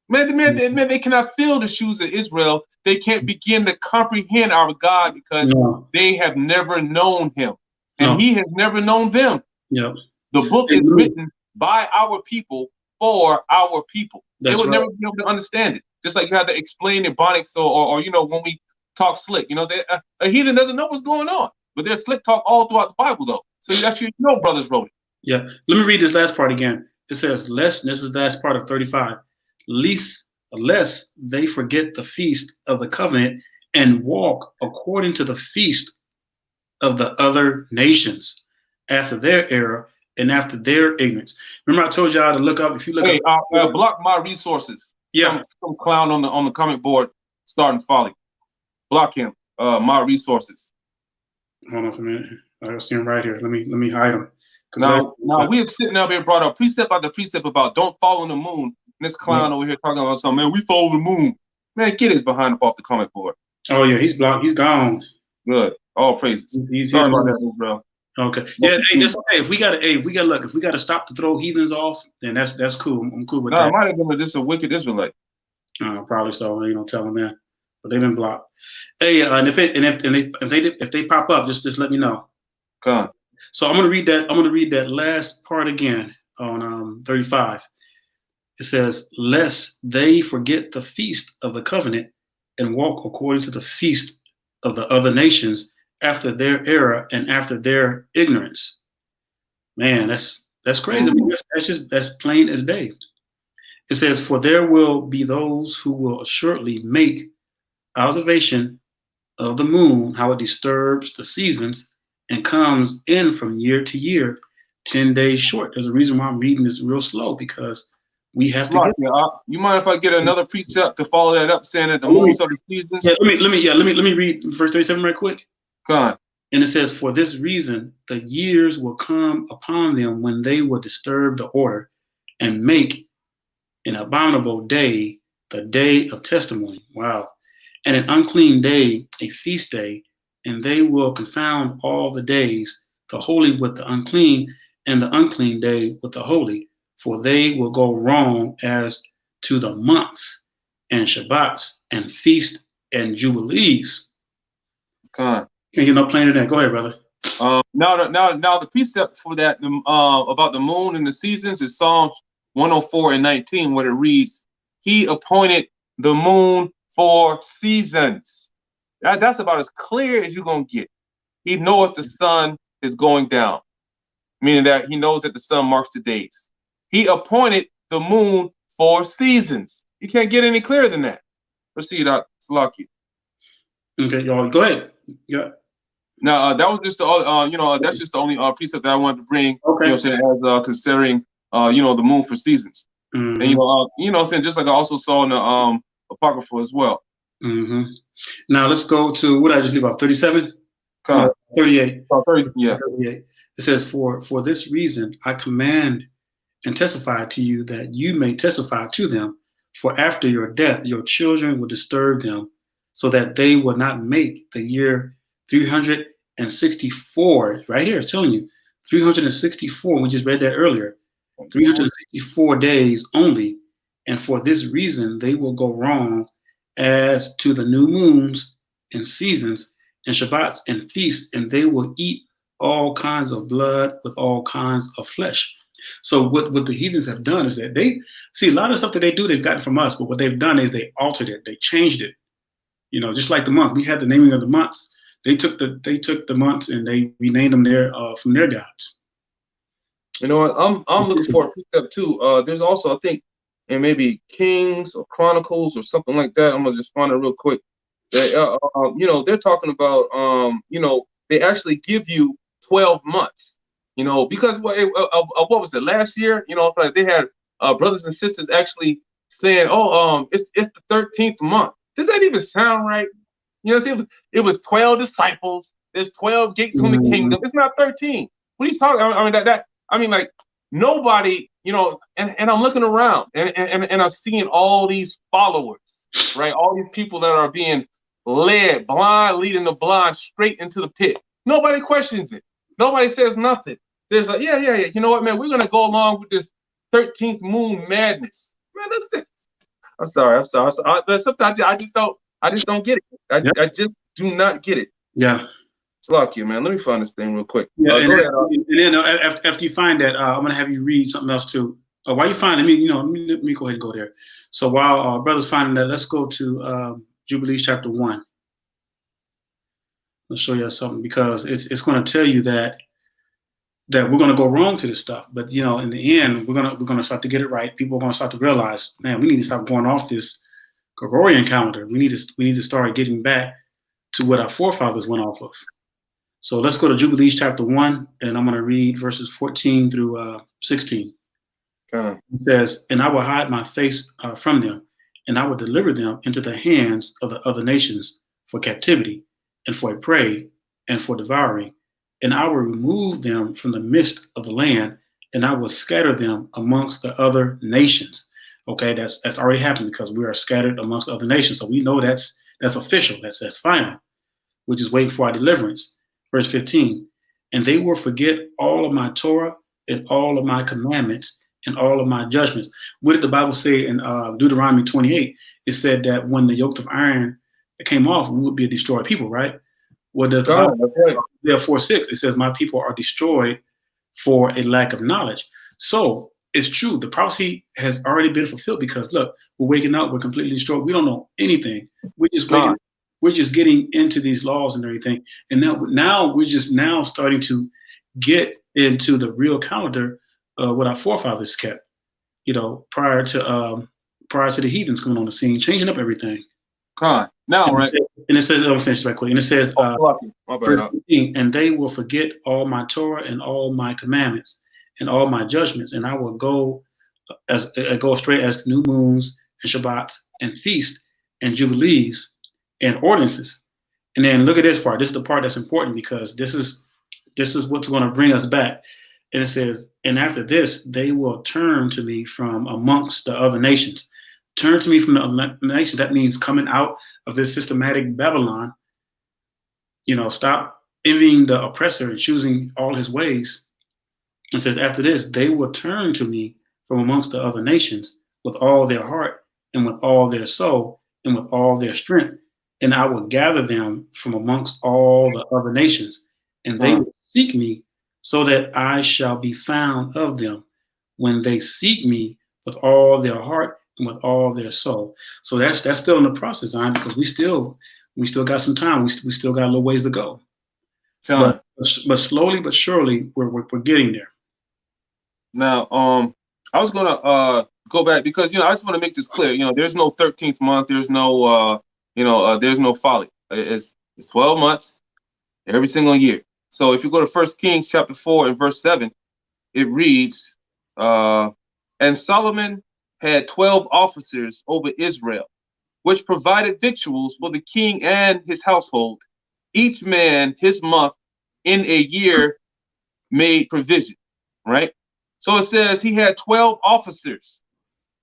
Man, they cannot fill the shoes of Israel. They can't begin to comprehend our God because they have never known him. And he has never known them. Yeah. The book is written by our people for our people. They That's would right. never be able to understand it. Just like you had to explain Ebonics or when we talk slick, a heathen doesn't know what's going on. But there's slick talk all throughout the Bible, though. So that's brothers wrote it. Yeah. Let me read this last part again. It says, lest, this is the last part of 35, lest they forget the feast of the covenant and walk according to the feast of the other nations after their error and after their ignorance. Remember I told y'all to look up, if you look up. Block my resources. Yeah. Some clown on the comment board starting folly. Block him. My resources. Hold on for a minute. I see him right here. Let me hide him. Now we have sitting up here brought up precept after precept about don't follow the moon. And this clown over here talking about something. Man, we follow the moon. Man, get his behind up off the comment board. Oh yeah, he's blocked. He's gone. Good. All praises. Sorry about that, bro. Okay. Yeah, hey, that's okay. If we gotta stop to throw heathens off, then that's cool. I'm cool with that. I might have been just a wicked Israelite. Probably so. You don't tell them that. But they've been blocked. Hey, and if they pop up, just let me know. Come on. So I'm gonna read that last part again on 35. It says, lest they forget the feast of the covenant and walk according to the feast of the other nations after their error and after their ignorance. Man, that's crazy. I mean, that's plain as day. It says, for there will be those who will assuredly make observation of the moon, how it disturbs the seasons and comes in from year to year, 10 days short. There's a reason why I'm reading this real slow, because we have to. You mind if I get another precept to follow that up, saying that the moons are the seasons? Yeah, let me read verse 37 right quick. Come on. And it says, for this reason, the years will come upon them when they will disturb the order and make an abominable day the day of testimony. Wow. And an unclean day a feast day, and they will confound all the days, the holy with the unclean, and the unclean day with the holy, for they will go wrong as to the months and Shabbats and feasts and jubilees. Come on. Can't get no plainer than that. Go ahead, brother. Now the precept for that about the moon and the seasons is Psalms 104 and 19, where it reads, he appointed the moon for seasons. That's about as clear as you're going to get. He knows the sun is going down, meaning that he knows that the sun marks the days. He appointed the moon for seasons. You can't get any clearer than that. Proceed, Salaki. Okay, y'all, go ahead. Yeah. Now that was just the that's just the only precept that I wanted to bring. Okay. As considering the moon for seasons. Mm-hmm. And saying just like I also saw in the Apocrypha as well. Mm-hmm. Now let's go to what I just leave off, 37? 38. Oh, 30, yeah. 38. It says, for this reason I command and testify to you that you may testify to them, for after your death your children will disturb them, so that they will not make the year 364. Right here, it's telling you 364. We just read that earlier. 364 days only, and for this reason they will go wrong as to the new moons and seasons and Shabbats and feasts, and they will eat all kinds of blood with all kinds of flesh. So what the heathens have done is that they see a lot of stuff that they do, they've gotten from us, but what they've done is they altered it, they changed it. Just like the month, we had the naming of the months. They took the months and they renamed them from their gods. You know what? I'm looking for a precept too. There's also, I think, in maybe Kings or Chronicles or something like that. I'm gonna just find it real quick. They're talking about they actually give you 12 months. Because what was it last year? It's like they had brothers and sisters actually saying, it's the 13th month. Does that even sound right? See, it was 12 disciples. There's 12 gates on the kingdom. It's not 13. What are you talking? I mean, like nobody, and I'm looking around and I'm seeing all these followers, right? All these people that are being led blind, leading the blind straight into the pit. Nobody questions it. Nobody says nothing. There's like, yeah. You know what, man? We're gonna go along with this 13th moon madness. Man, that's it. I'm sorry. Sometimes I just don't get it. I just do not get it. Yeah. It's lucky, man. Let me find this thing real quick. Yeah, and then after you find that, I'm gonna have you read something else too. while you find, let me go ahead and go there. So while brothers finding that, let's go to Jubilees chapter 1. I'll show you something because it's going to tell you that we're going to go wrong to this stuff. But in the end, we're gonna start to get it right. People are going to start to realize, man, we need to stop going off this Gregorian calendar. We need to start getting back to what our forefathers went off of. So let's go to Jubilees chapter 1, and I'm going to read verses 14 through 16. It says, "And I will hide my face from them, and I will deliver them into the hands of the other nations for captivity, and for a prey, and for devouring. And I will remove them from the midst of the land, and I will scatter them amongst the other nations." Okay, that's already happened because we are scattered amongst other nations. So we know that's official. That's final. We're just waiting for our deliverance. Verse 15, "And they will forget all of my Torah and all of my commandments and all of my judgments." What did the Bible say in Deuteronomy 28? It said that when the yoke of iron came off, we would be a destroyed people, right? What does the Bible say? Isaiah 4:6, it says, "My people are destroyed for a lack of knowledge." So it's true. The prophecy has already been fulfilled because look, we're waking up, we're completely destroyed. We don't know anything. We're just waking up. We're just getting into these laws and everything. And now we're just now starting to get into the real calendar what our forefathers kept, prior to the heathens coming on the scene, changing up everything. Now, right. And it says, I'll finish right quick. And it says, "And they will forget all my Torah and all my commandments and all my judgments, and I will go straight as the new moons and Shabbats and feasts and jubilees and ordinances." And then look at this part. This is the part that's important because this is what's going to bring us back. And it says, "And after this, they will turn to me from amongst the other nations." Turn to me from the nations. That means coming out of this systematic Babylon. Stop envying the oppressor and choosing all his ways. It says, "After this, they will turn to me from amongst the other nations with all their heart and with all their soul and with all their strength. And I will gather them from amongst all the other nations, and they will seek me so that I shall be found of them when they seek me with all their heart and with all their soul." So that's still in the process, because we still got some time. We still got a little ways to go. But slowly but surely we're getting there. Now, I was gonna go back because I just want to make this clear. There's no 13th month. There's no there's no folly. It's 12 months every single year. So if you go to 1 Kings chapter 4 and verse 7, it reads, "And Solomon had 12 officers over Israel, which provided victuals for the king and his household, each man his month in a year made provision." Right? So it says he had 12 officers.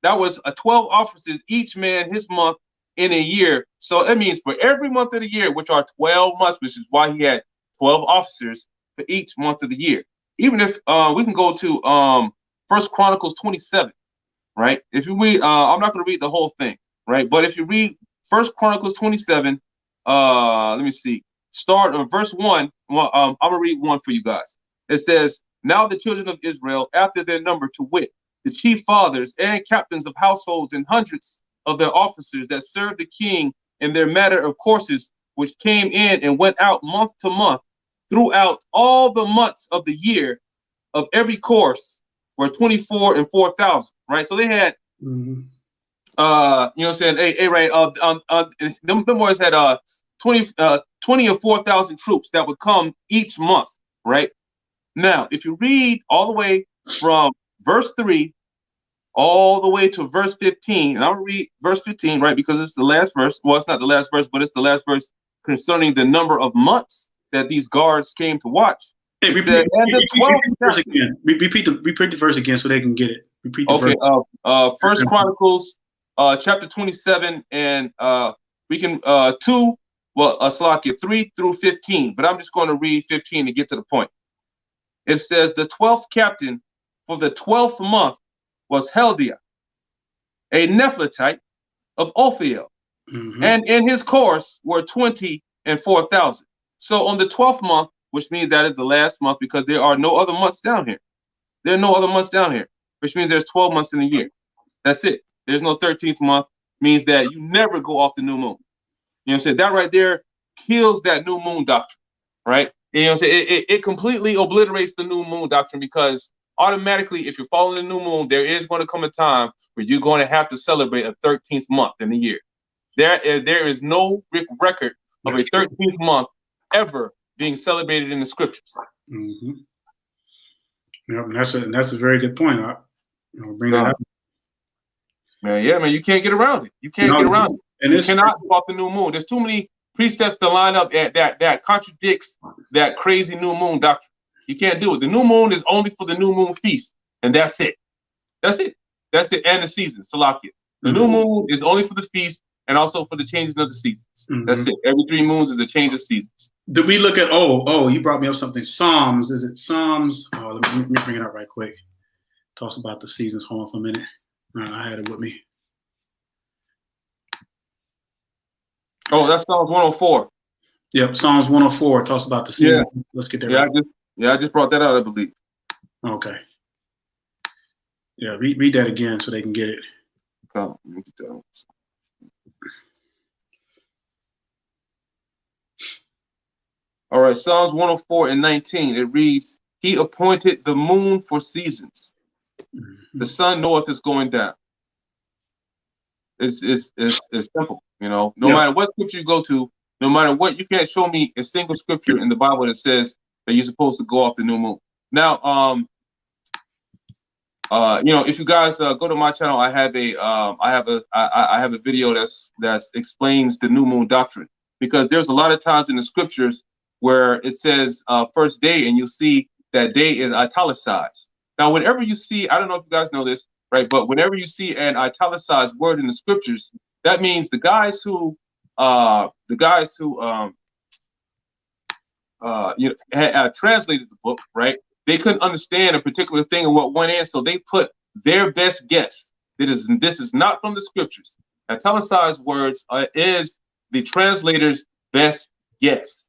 That was 12 officers, each man his month in a year. So that means for every month of the year, which are 12 months, which is why he had 12 officers for each month of the year. Even if we can go to 1 Chronicles 27, right? If you read, I'm not going to read the whole thing, right? But if you read 1 Chronicles 27, let me see, start on verse 1. I'm going to read 1 for you guys. It says, "Now the children of Israel, after their number, to wit, the chief fathers and captains of households and hundreds of their officers that served the king in their matter of courses, which came in and went out month to month throughout all the months of the year of every course, were 24 and 4,000." Right? So they had, you know what I'm saying? Hey, right. Them boys had 20 or 4,000 troops that would come each month, right? Now, if you read all the way from verse 3 all the way to verse 15, and I'll read verse 15, right, because it's the last verse. Well, it's not the last verse, but it's the last verse concerning the number of months that these guards came to watch. Hey, repeat the verse again. Repeat the verse again so they can get it. Repeat the verse. First Chronicles chapter 27, and we can 3 through 15, but I'm just going to read 15 to get to the point. It says, "The 12th captain for the 12th month was Heldiah, a Nephlite of Ophel, and in his course were 20 and 4,000. So on the 12th month, which means that is the last month because there are no other months down here. There are no other months down here. which means there's 12 months in a year. That's it. There's no 13th month, means that you never go off the new moon. You know what I'm saying? That right there kills that new moon doctrine, right? You know what I'm saying? It completely obliterates the new moon doctrine, because automatically, if you're following the new moon, there is going to come a time where you're going to have to celebrate a 13th month in a year. There is no record of a 13th month ever being celebrated in the scriptures. Mm-hmm. Yep, and that's a very good point. I'll bring that up. Man, yeah, man, you can't get around it. You can't get around it. And you cannot go off the new moon. There's too many precepts to line up that contradicts that crazy new moon doctrine. You can't do it. The new moon is only for the new moon feast, and that's it. That's it. That's it. And the season, Salakia. The new moon is only for the feast and also for the changing of the seasons. That's it. Every 3 moons is a change of seasons. Did we look at, you brought me up something. Psalms. Is it Psalms? Oh, let me bring it up right quick. Talks about the seasons. Hold on for a minute. I had it with me. Oh, that's Psalms 104. Yep, Psalms 104 talks about the season. Yeah. Let's get there. I just brought that out, I believe. Okay. Yeah, read that again so they can get it. All right, Psalms 104 and 19. It reads, "He appointed the moon for seasons. The sun knoweth it's going down." It's simple, you know. No matter what scripture you go to, no matter what, you can't show me a single scripture in the Bible that says that you're supposed to go off the new moon. Now, if you guys go to my channel, I have a video that explains the new moon doctrine, because there's a lot of times in the scriptures where it says first day, and you see that day is italicized. Now, whenever you see, I don't know if you guys know this, right? But whenever you see an italicized word in the scriptures, that means the guys who had translated the book, right? They couldn't understand a particular thing and what went in, so they put their best guess. This is not from the scriptures. Italicized words is the translator's best guess,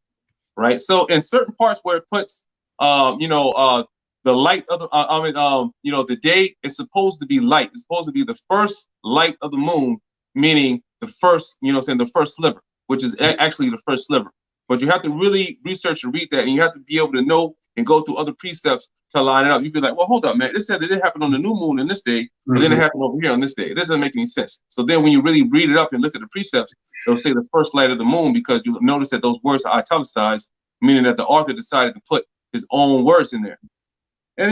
right? So in certain parts where it puts, the light of the day is supposed to be light. It's supposed to be the first light of the moon, meaning the first, the first sliver, which is actually the first sliver. But you have to really research and read that, and you have to be able to know and go through other precepts to line it up. You'd be like, well, hold up, man. It said that it happened on the new moon in this day, but then it happened over here on this day. It doesn't make any sense. So then when you really read it up and look at the precepts, it'll say the first light of the moon, because you'll notice that those words are italicized, meaning that the author decided to put his own words in there. And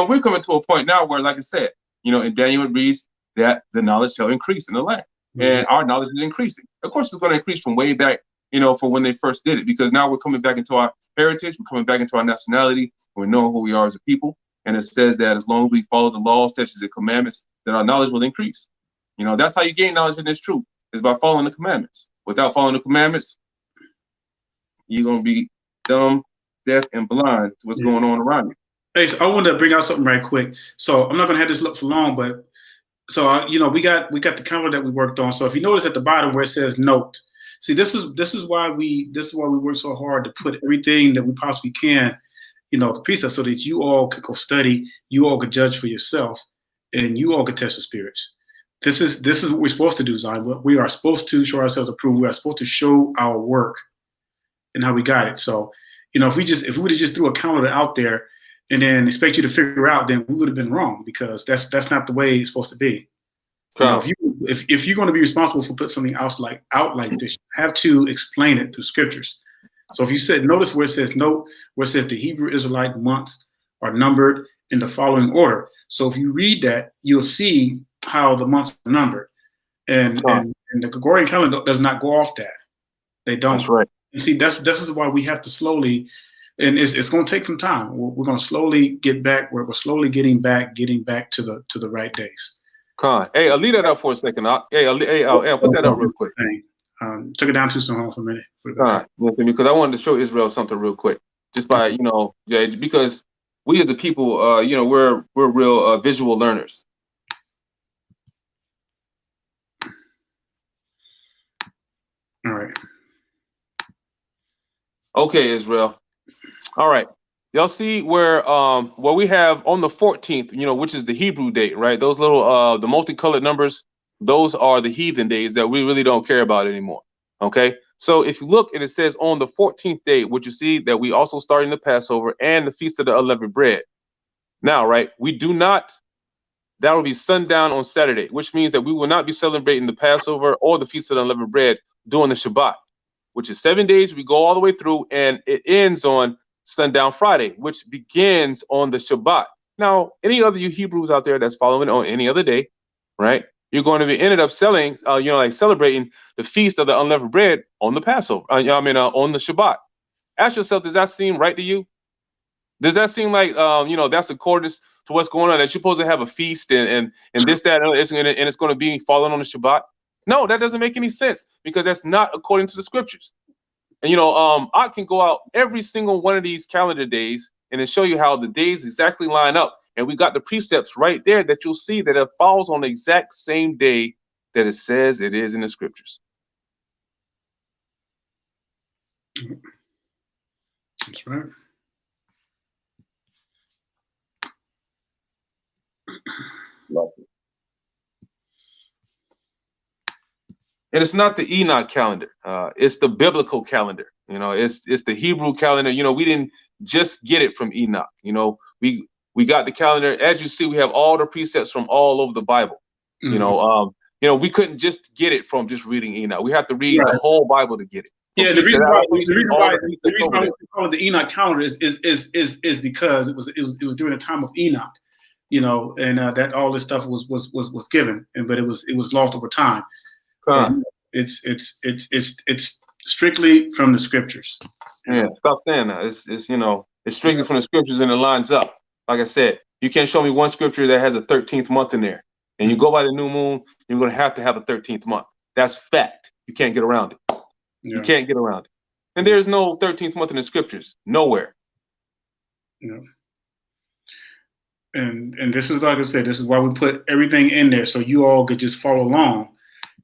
we're coming to a point now where, like I said, in Daniel it reads that the knowledge shall increase in the land. And our knowledge is increasing. Of course, it's going to increase from way back, from when they first did it, because now we're coming back into our heritage, we're coming back into our nationality, we know who we are as a people. And it says that as long as we follow the laws, statutes, and commandments, that our knowledge will increase. That's how you gain knowledge in this truth, is by following the commandments. Without following the commandments, you're going to be dumb, deaf, and blind to what's going on around you. Hey, so I wanted to bring out something right quick. So I'm not going to have this look for long, but so we got the calendar that we worked on. So if you notice at the bottom where it says note, see, this is why we work so hard to put everything that we possibly can, the precepts, so that you all could go study, you all could judge for yourself, and you all could test the spirits. This is what we're supposed to do, Zion. We are supposed to show ourselves approved. We are supposed to show our work and how we got it. So, if we would have just threw a calendar out there and then expect you to figure out, then we would have been wrong, because that's not the way it's supposed to be. If you're going to be responsible for putting something out like this, you have to explain it through scriptures. So if you said, notice where it says note, where it says the Hebrew Israelite months are numbered in the following order. So if you read that, you'll see how the months are numbered, and the Gregorian calendar does not go off that. They don't. That's right. And see, this is why we have to slowly. And it's going to take some time. We're going to slowly get back. We're slowly getting back to the right days. Hey, I'll leave that up for a second. I'll put that up real quick. Took it down too soon for a minute. Because I wanted to show Israel something real quick, just by because we as a people, we're real visual learners. All right. Okay, Israel. All right. Y'all see where we have on the 14th, which is the Hebrew date, right? Those little the multicolored numbers, those are the heathen days that we really don't care about anymore. Okay. So if you look and it says on the 14th day, what you see that we also starting the Passover and the Feast of the Unleavened Bread. Now, right, we do not, that will be sundown on Saturday, which means that we will not be celebrating the Passover or the Feast of the Unleavened Bread during the Shabbat, which is 7 days. We go all the way through and it ends on sundown Friday, which begins on the Shabbat. Now, any other you Hebrews out there that's following on any other day, right? You're going to be ended up selling, celebrating the Feast of the Unleavened Bread on the Passover. On the Shabbat. Ask yourself, does that seem right to you? Does that seem like that's accordance to what's going on? That you're supposed to have a feast and this, that, and it's going to be falling on the Shabbat? No, that doesn't make any sense because that's not according to the scriptures. And I can go out every single one of these calendar days and then show you how the days exactly line up. And we got the precepts right there that you'll see that it falls on the exact same day that it says it is in the scriptures. That's right. Love it. And it's not the Enoch calendar. It's the biblical calendar. It's the Hebrew calendar. We didn't just get it from Enoch. We got the calendar. As you see, we have all the precepts from all over the Bible. Mm-hmm. We couldn't just get it from just reading Enoch. We have to read the whole Bible to get it. Yeah, the reason why we call it the Enoch calendar is because it was during the time of Enoch, and that all this stuff was given, but it was lost over time. It's strictly from the scriptures. Yeah, stop saying that. It's strictly from the scriptures and it lines up. Like I said, you can't show me one scripture that has a 13th month in there. And you go by the new moon, you're going to have a 13th month. That's fact. You can't get around it. Yeah. You can't get around it. And there's no 13th month in the scriptures. Nowhere. Yeah. And this is, like I said, this is why we put everything in there so you all could just follow along,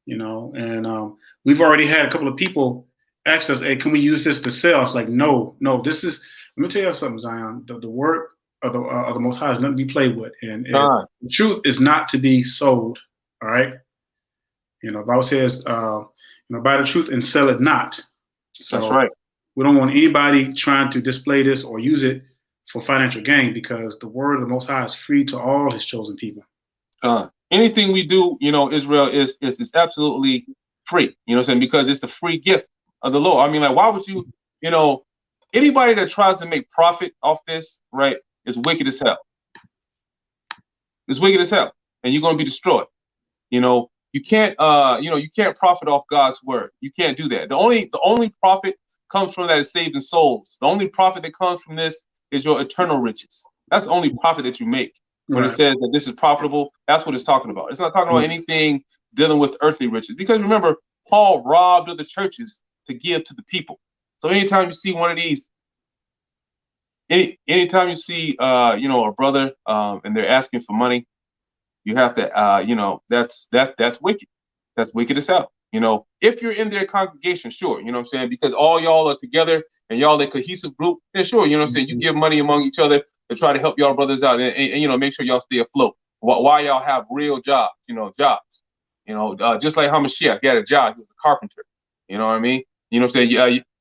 and we've already had a couple of people ask us, hey, can we use this to sell? It's like, no, this is, let me tell you something, Zion, the word of the Most High is nothing to be played with. And the truth is not to be sold. All right. The Bible says, buy the truth and sell it not. So that's right. We don't want anybody trying to display this or use it for financial gain, because the word of the Most High is free to all his chosen people. Anything we do, Israel, is absolutely free. You know what I'm saying? Because it's the free gift of the Lord. I mean, like, why would you, anybody that tries to make profit off this, right, is wicked as hell. It's wicked as hell. And you're going to be destroyed. You can't, you can't profit off God's word. You can't do that. The only profit comes from that is saving souls. The only profit that comes from this is your eternal riches. That's the only profit that you make. When it says that this is profitable, that's what it's talking about. It's not talking about anything dealing with earthly riches. Because remember, Paul robbed of the churches to give to the people. So anytime you see one of these, anytime you see, a brother and they're asking for money, you have to, that's wicked. That's wicked as hell. If you're in their congregation, sure, what I'm saying? Because all y'all are together and y'all a cohesive group, then sure, what I'm saying? You give money among each other to try to help y'all brothers out and make sure y'all stay afloat while y'all have real jobs, jobs. Just like Hamashiach, he had a job, he was a carpenter. You know what I mean? What I'm saying?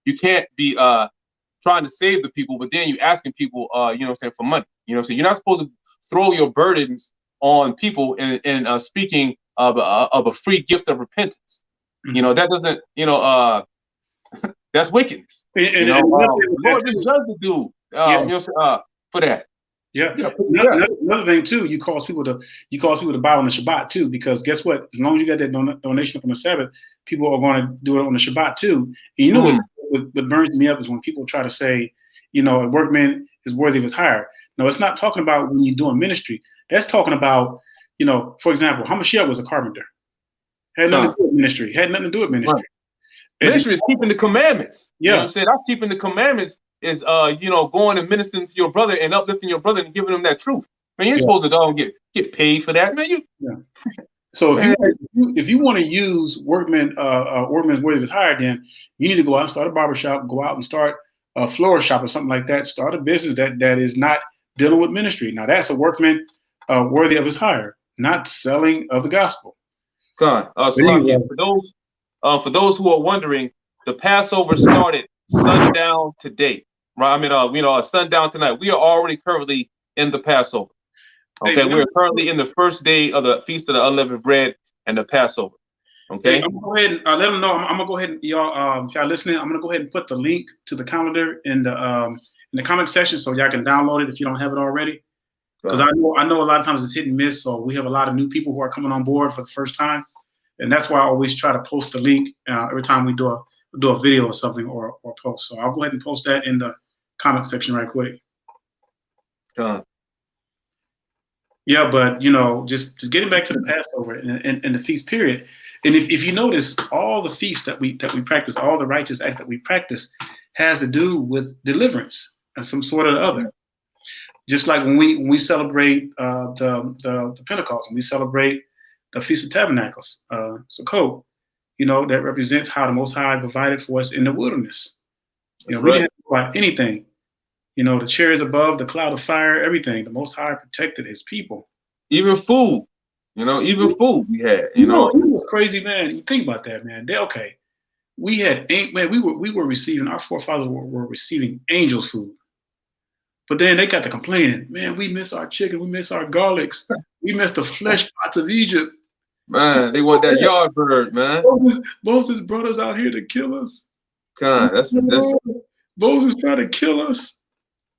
You can't be trying to save the people, but then you asking people, for money. You're not supposed to throw your burdens on people and speaking of a free gift of repentance. That doesn't, that's wickedness. Lord just judge the dude, for that. Yeah. Another thing too, you cause people to buy on the Shabbat too, because guess what? As long as you got that donation from the Sabbath, people are going to do it on the Shabbat too. And what burns me up is when people try to say, a workman is worthy of his hire. No, it's not talking about when you're doing ministry. That's talking about, for example, Hamashiach was a carpenter. Had nothing to do with ministry. Right. Ministry is keeping the commandments. Yeah. You know what I'm saying? That's keeping the commandments is going and ministering to your brother and uplifting your brother and giving him that truth. Man, you're supposed to get paid for that, man. So if you want to use workman's worthy of his hire, then you need to go out and start a barbershop, go out and start a floral shop or something like that. Start a business that is not dealing with ministry. Now that's a workman worthy of his hire, not selling of the gospel. God, But anyway, Salakia, for those who are wondering, the Passover started sundown today, right? I mean, sundown tonight. We are already currently in the Passover. Okay, hey, we are currently in the first day of the Feast of the Unleavened Bread and the Passover. Okay. hey, I'm gonna go ahead and let them know. I'm gonna go ahead and y'all, if y'all listening, I'm gonna go ahead and put the link to the calendar in the comment section so y'all can download it if you don't have it already. Because I know a lot of times it's hit and miss. So we have a lot of new people who are coming on board for the first time, and that's why I always try to post the link every time we do a video or something or post. So I'll go ahead and post that in the comment section right quick. Yeah, but just getting back to the Passover and the feast period, and if you notice, all the feasts that we practice, all the righteous acts that we practice, has to do with deliverance and some sort or other. Just like when we celebrate the Pentecost, and we celebrate the Feast of Tabernacles, Sukkot, that represents how the Most High provided for us in the wilderness. We didn't have to provide anything. The chariots above, the cloud of fire, everything. The Most High protected His people. Even food, even food we had. It was crazy, man. You think about that, man. We had we were receiving, our forefathers were receiving angels' food. But then they got to complaining, man, we miss our chicken, we miss our garlics, we miss the flesh pots of Egypt. Man, they want that yard bird, man. Moses brought us out here to kill us. God, that's Moses tried to kill us.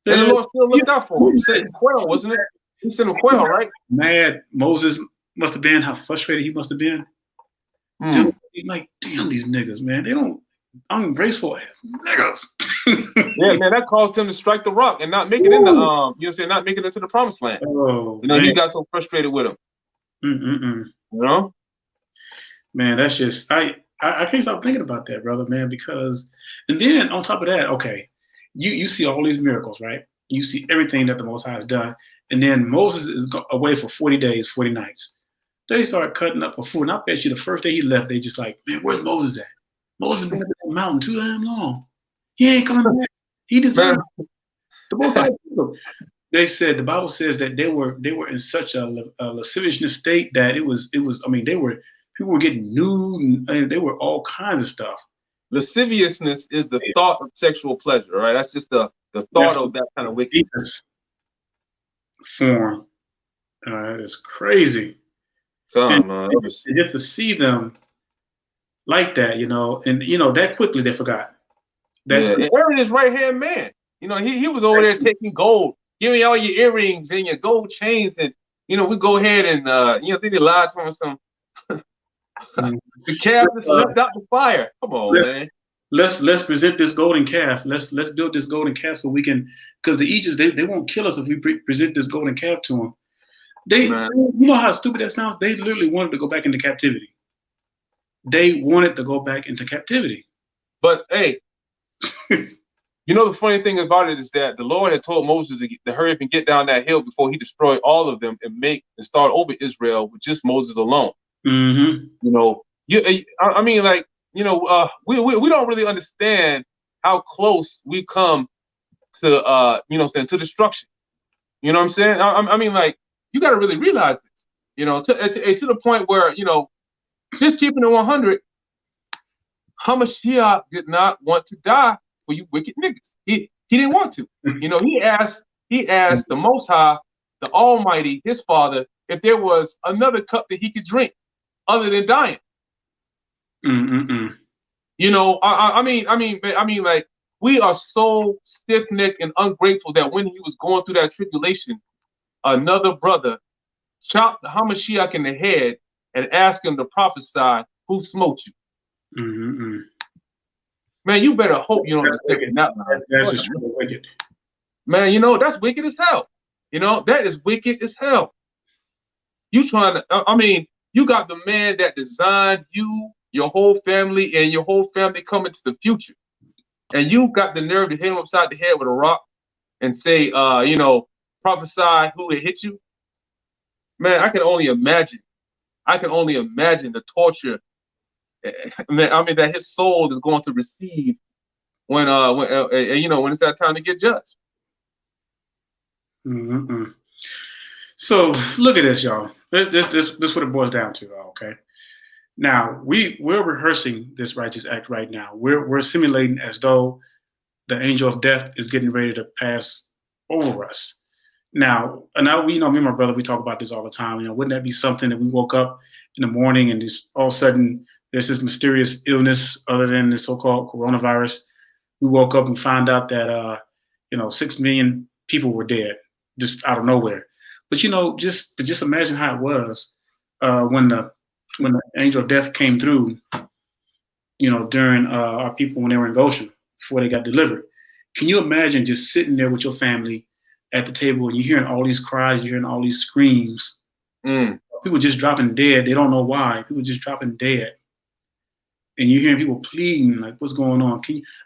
And the Lord still looked out for him. He sent quail, wasn't it? He sent him quail, right? Mad Moses must have been, how frustrated he must have been. Dude, like, damn, these niggas, man, they don't ungraceful ass niggas. Yeah, man, that caused him to strike the rock and not make it into not make it into the promised land. Oh, he got so frustrated with him. Man, that's just I can't stop thinking about that, brother, man, because and then on top of that, okay, you see all these miracles, right? You see everything that the Most High has done, and then Moses is away for 40 days, 40 nights. They start cutting up a food, and I bet you the first day he left, they just like, man, where's Moses at? Moses has been up that mountain too damn long. He ain't coming back. He deserves the Most High. They said, the Bible says that they were in such a lasciviousness state that it was. I mean, people were getting nude, and they were all kinds of stuff. Lasciviousness is the thought of sexual pleasure, right? That's just the thought of that kind of wickedness form. That is crazy. Just to see them like that, and that quickly they forgot. And Aaron is right hand man. He was over there taking gold. Give me all your earrings and your gold chains, and we go ahead and they lied to him some. The calf just left out the fire. Come on, man. Let's present this golden calf. Let's build this golden calf so we can, because the Egyptians they won't kill us if we present this golden calf to them. You know how stupid that sounds? They literally wanted to go back into captivity. They wanted to go back into captivity. But hey, the funny thing about it is that the Lord had told Moses to hurry up and get down that hill before He destroyed all of them and start over Israel with just Moses alone. Mm-hmm. We don't really understand how close we come to to destruction. You know what I'm saying? I mean, like, you got to really realize this. To the point where just keeping it 100. Hamashiach did not want to die for you wicked niggas. He didn't want to. He asked the Most High, the Almighty, His Father, if there was another cup that He could drink other than dying. Mm-mm-mm. I mean, like, we are so stiff-necked and ungrateful that when He was going through that tribulation, another brother chopped the Hamashiach in the head and asked him to prophesy, who smote you? Mm-mm. Man, you better hope you don't take it out. That's just wicked. Man, that's wicked as hell. That is wicked as hell. You trying to, you got the man that designed you, your whole family, and your whole family coming to the future. And you got the nerve to hit him upside the head with a rock and say, prophesy who it hit you. Man, I can only imagine the torture that his soul is going to receive when when it's that time to get judged. Mm-mm. So look at this, y'all. This what it boils down to. Okay. Now we're rehearsing this righteous act right now. We're simulating as though the angel of death is getting ready to pass over us. Now, me and my brother, we talk about this all the time. Wouldn't that be something that we woke up in the morning and just all of a sudden there's this mysterious illness other than the so-called coronavirus? We woke up and found out that 6 million people were dead just out of nowhere. But just imagine how it was when the angel of death came through. During our people when they were in Goshen before they got delivered. Can you imagine just sitting there with your family at the table and you're hearing all these cries, you're hearing all these screams, people just dropping dead. They don't know why. People just dropping dead. And you're hearing people pleading, like, what's going on?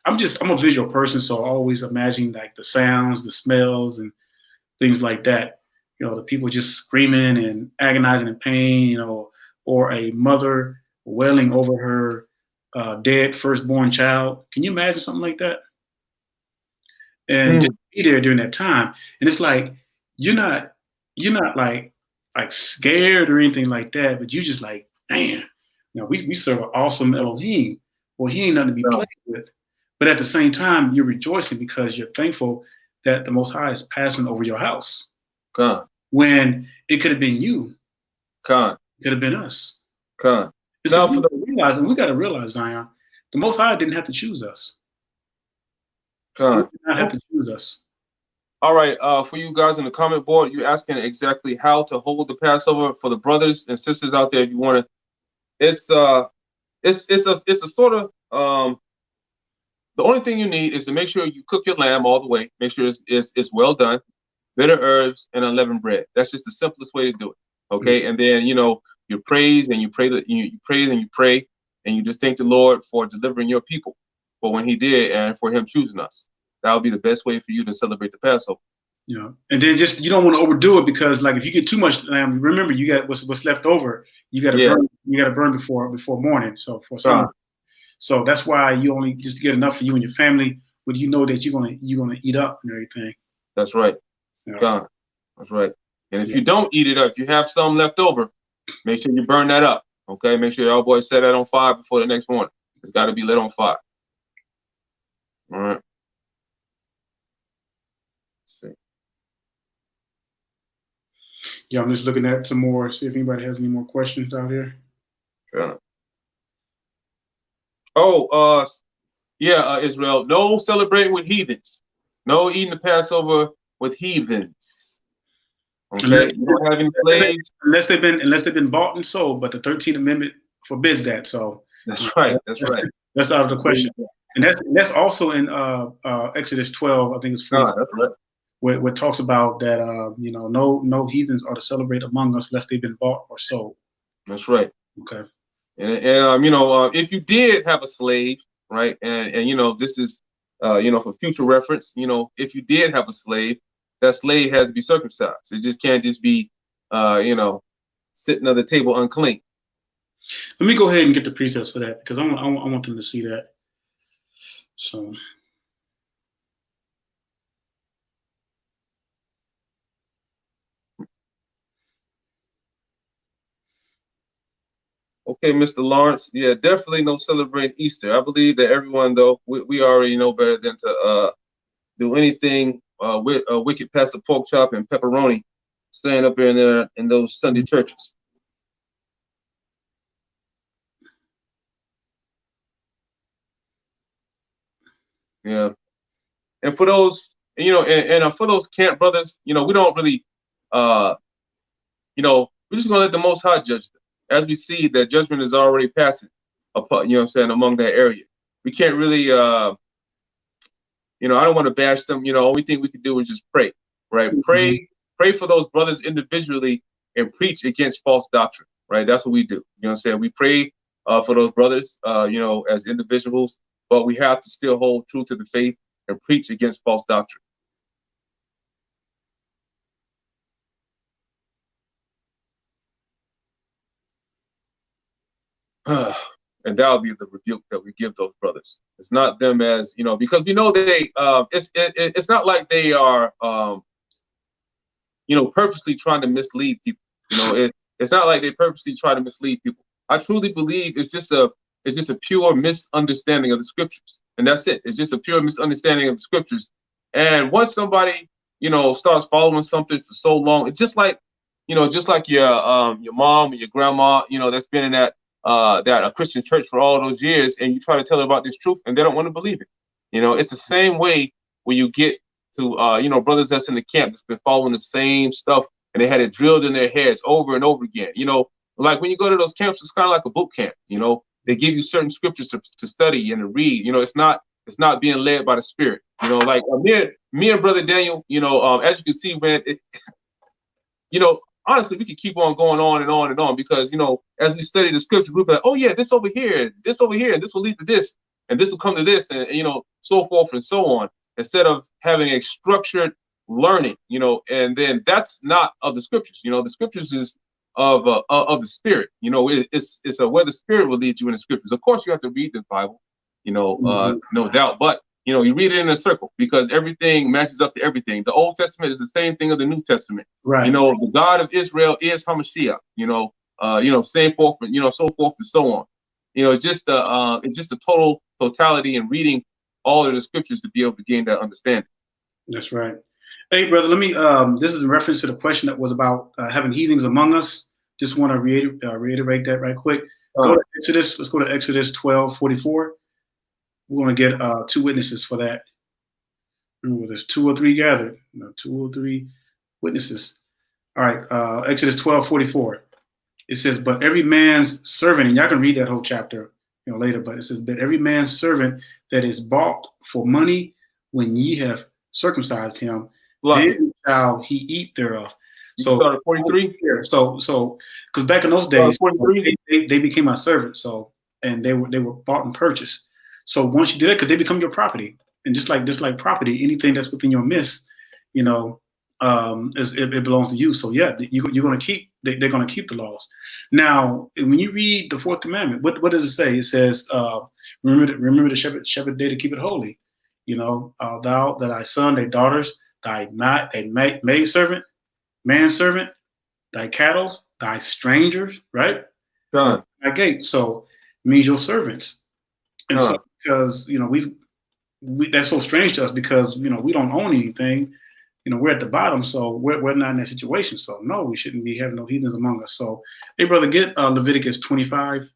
I'm a visual person, so I always imagine like the sounds, the smells, and things like that. The people just screaming and agonizing in pain, or a mother wailing over her dead firstborn child. Can you imagine something like that? And just be there during that time. And it's like you're not like scared or anything like that, but you just like, man, we serve an awesome Elohim. Well, he ain't nothing to be played with. But at the same time, you're rejoicing because you're thankful that the Most High is passing over your house. When it could have been you. It could have been us. So we got to realize, Zion, the Most High didn't have to choose us. He did not have to choose us. All right, for you guys in the comment board, you're asking exactly how to hold the Passover. For the brothers and sisters out there, if you want to, it's a sort of the only thing you need is to make sure you cook your lamb all the way. Make sure it's well done, bitter herbs and unleavened bread. That's just the simplest way to do it. Okay, and then you praise and you pray that you praise and you pray and you just thank the Lord for delivering your people for when He did and for Him choosing us. That would be the best way for you to celebrate the Passover. And then just you don't want to overdo it because like if you get too much lamb, remember you got what's left over. You got to burn. You got to burn before morning. So for some, so that's why you only just get enough for you and your family, but you know that you're gonna eat up and everything. That's right. That's right. And if you don't eat it up, if you have some left over, make sure you burn that up. Okay, make sure y'all boys set that on fire before the next morning. It's got to be lit on fire. All right. Let's see. Yeah, I'm just looking at some more. See if anybody has any more questions out here. Israel. No celebrating with heathens. No eating the Passover with heathens. Okay, you don't have any slaves unless they've been bought and sold. But the 13th Amendment forbids that. So that's right. That's out of the question. And that's also in Exodus 12. I think it's 4. That's right. Where it talks about that no heathens are to celebrate among us unless they've been bought or sold. That's right. Okay. And if you did have a slave, right, and this is for future reference, if you did have a slave, that slave has to be circumcised. It just can't just be sitting at the table unclean. Let me go ahead and get the precepts for that because I want them to see that. So. Okay, Mr. Lawrence. Yeah, definitely no celebrating Easter. I believe that everyone, though, we already know better than to do anything with a wicked pastor pork chop and pepperoni staying up there in those Sunday churches. Yeah, and for those, for those camp brothers, we don't really, we're just gonna let the Most High judge them, as we see that judgment is already passing, among that area. We can't really, I don't want to bash them. Only thing we can do is just pray, right? Pray for those brothers individually and preach against false doctrine, right? That's what we do. We pray for those brothers, as individuals, but we have to still hold true to the faith and preach against false doctrine. and that will be the rebuke that we give those brothers. It's not them as, because we know they, it's not like they are, purposely trying to mislead people. It's not like they purposely try to mislead people. I truly believe it's just a pure misunderstanding of the scriptures, and that's it. It's just a pure misunderstanding of the scriptures. And once somebody, starts following something for so long, it's just like your mom or your grandma, that's been in that a Christian church for all those years, and you try to tell her about this truth, and they don't want to believe it. It's the same way when you get to brothers that's in the camp that's been following the same stuff, and they had it drilled in their heads over and over again. Like when you go to those camps, it's kind of like a boot camp. They give you certain scriptures to study and to read. It's not being led by the Spirit. Like me and Brother Daniel, as you can see, man, honestly, we could keep on going on and on and on, because, as we study the scripture, we'll be like, oh yeah, this over here, and this will lead to this, and this will come to this, and so forth and so on, instead of having a structured learning, and then that's not of the scriptures. The scriptures is of the Spirit. It's where the Spirit will lead you in the scriptures. Of course, you have to read the Bible, no doubt, but you read it in a circle, because everything matches up to everything. The Old Testament is the same thing of the New Testament. Right. The God of Israel is Hamashiach. Same forth, so forth and so on. It's just a total totality in reading all of the scriptures to be able to gain that understanding. That's right. Hey, brother, let me. This is in reference to the question that was about having heathens among us. Just want to reiterate that right quick. Go to Exodus. Let's go to Exodus 12:44. We're going to get 2 witnesses for that. Remember, there's 2 or 3 gathered. 2 or 3 witnesses. All right. Exodus 12:44. It says, "But every man's servant," and y'all can read that whole chapter, later. But it says, "But every man's servant that is bought for money, when ye have circumcised him, then shall he eat thereof." So 43. So because back in those days, they became our servants. So, and they were bought and purchased. So once you do that, because they become your property, and just like property, anything that's within your midst, it belongs to you. So yeah, you're going to keep. They're going to keep the laws. Now, when you read the 4th commandment, what does it say? It says, "Remember the Shabbat day to keep it holy. Thou, thy son, thy daughters, thy maid servant, manservant, thy cattle, thy strangers," right? Thy gate. So it means your servants. And so, because we that's so strange to us, because we don't own anything. We're at the bottom, so we're not in that situation. So no, we shouldn't be having no heathens among us. So, hey, brother, get Leviticus 25.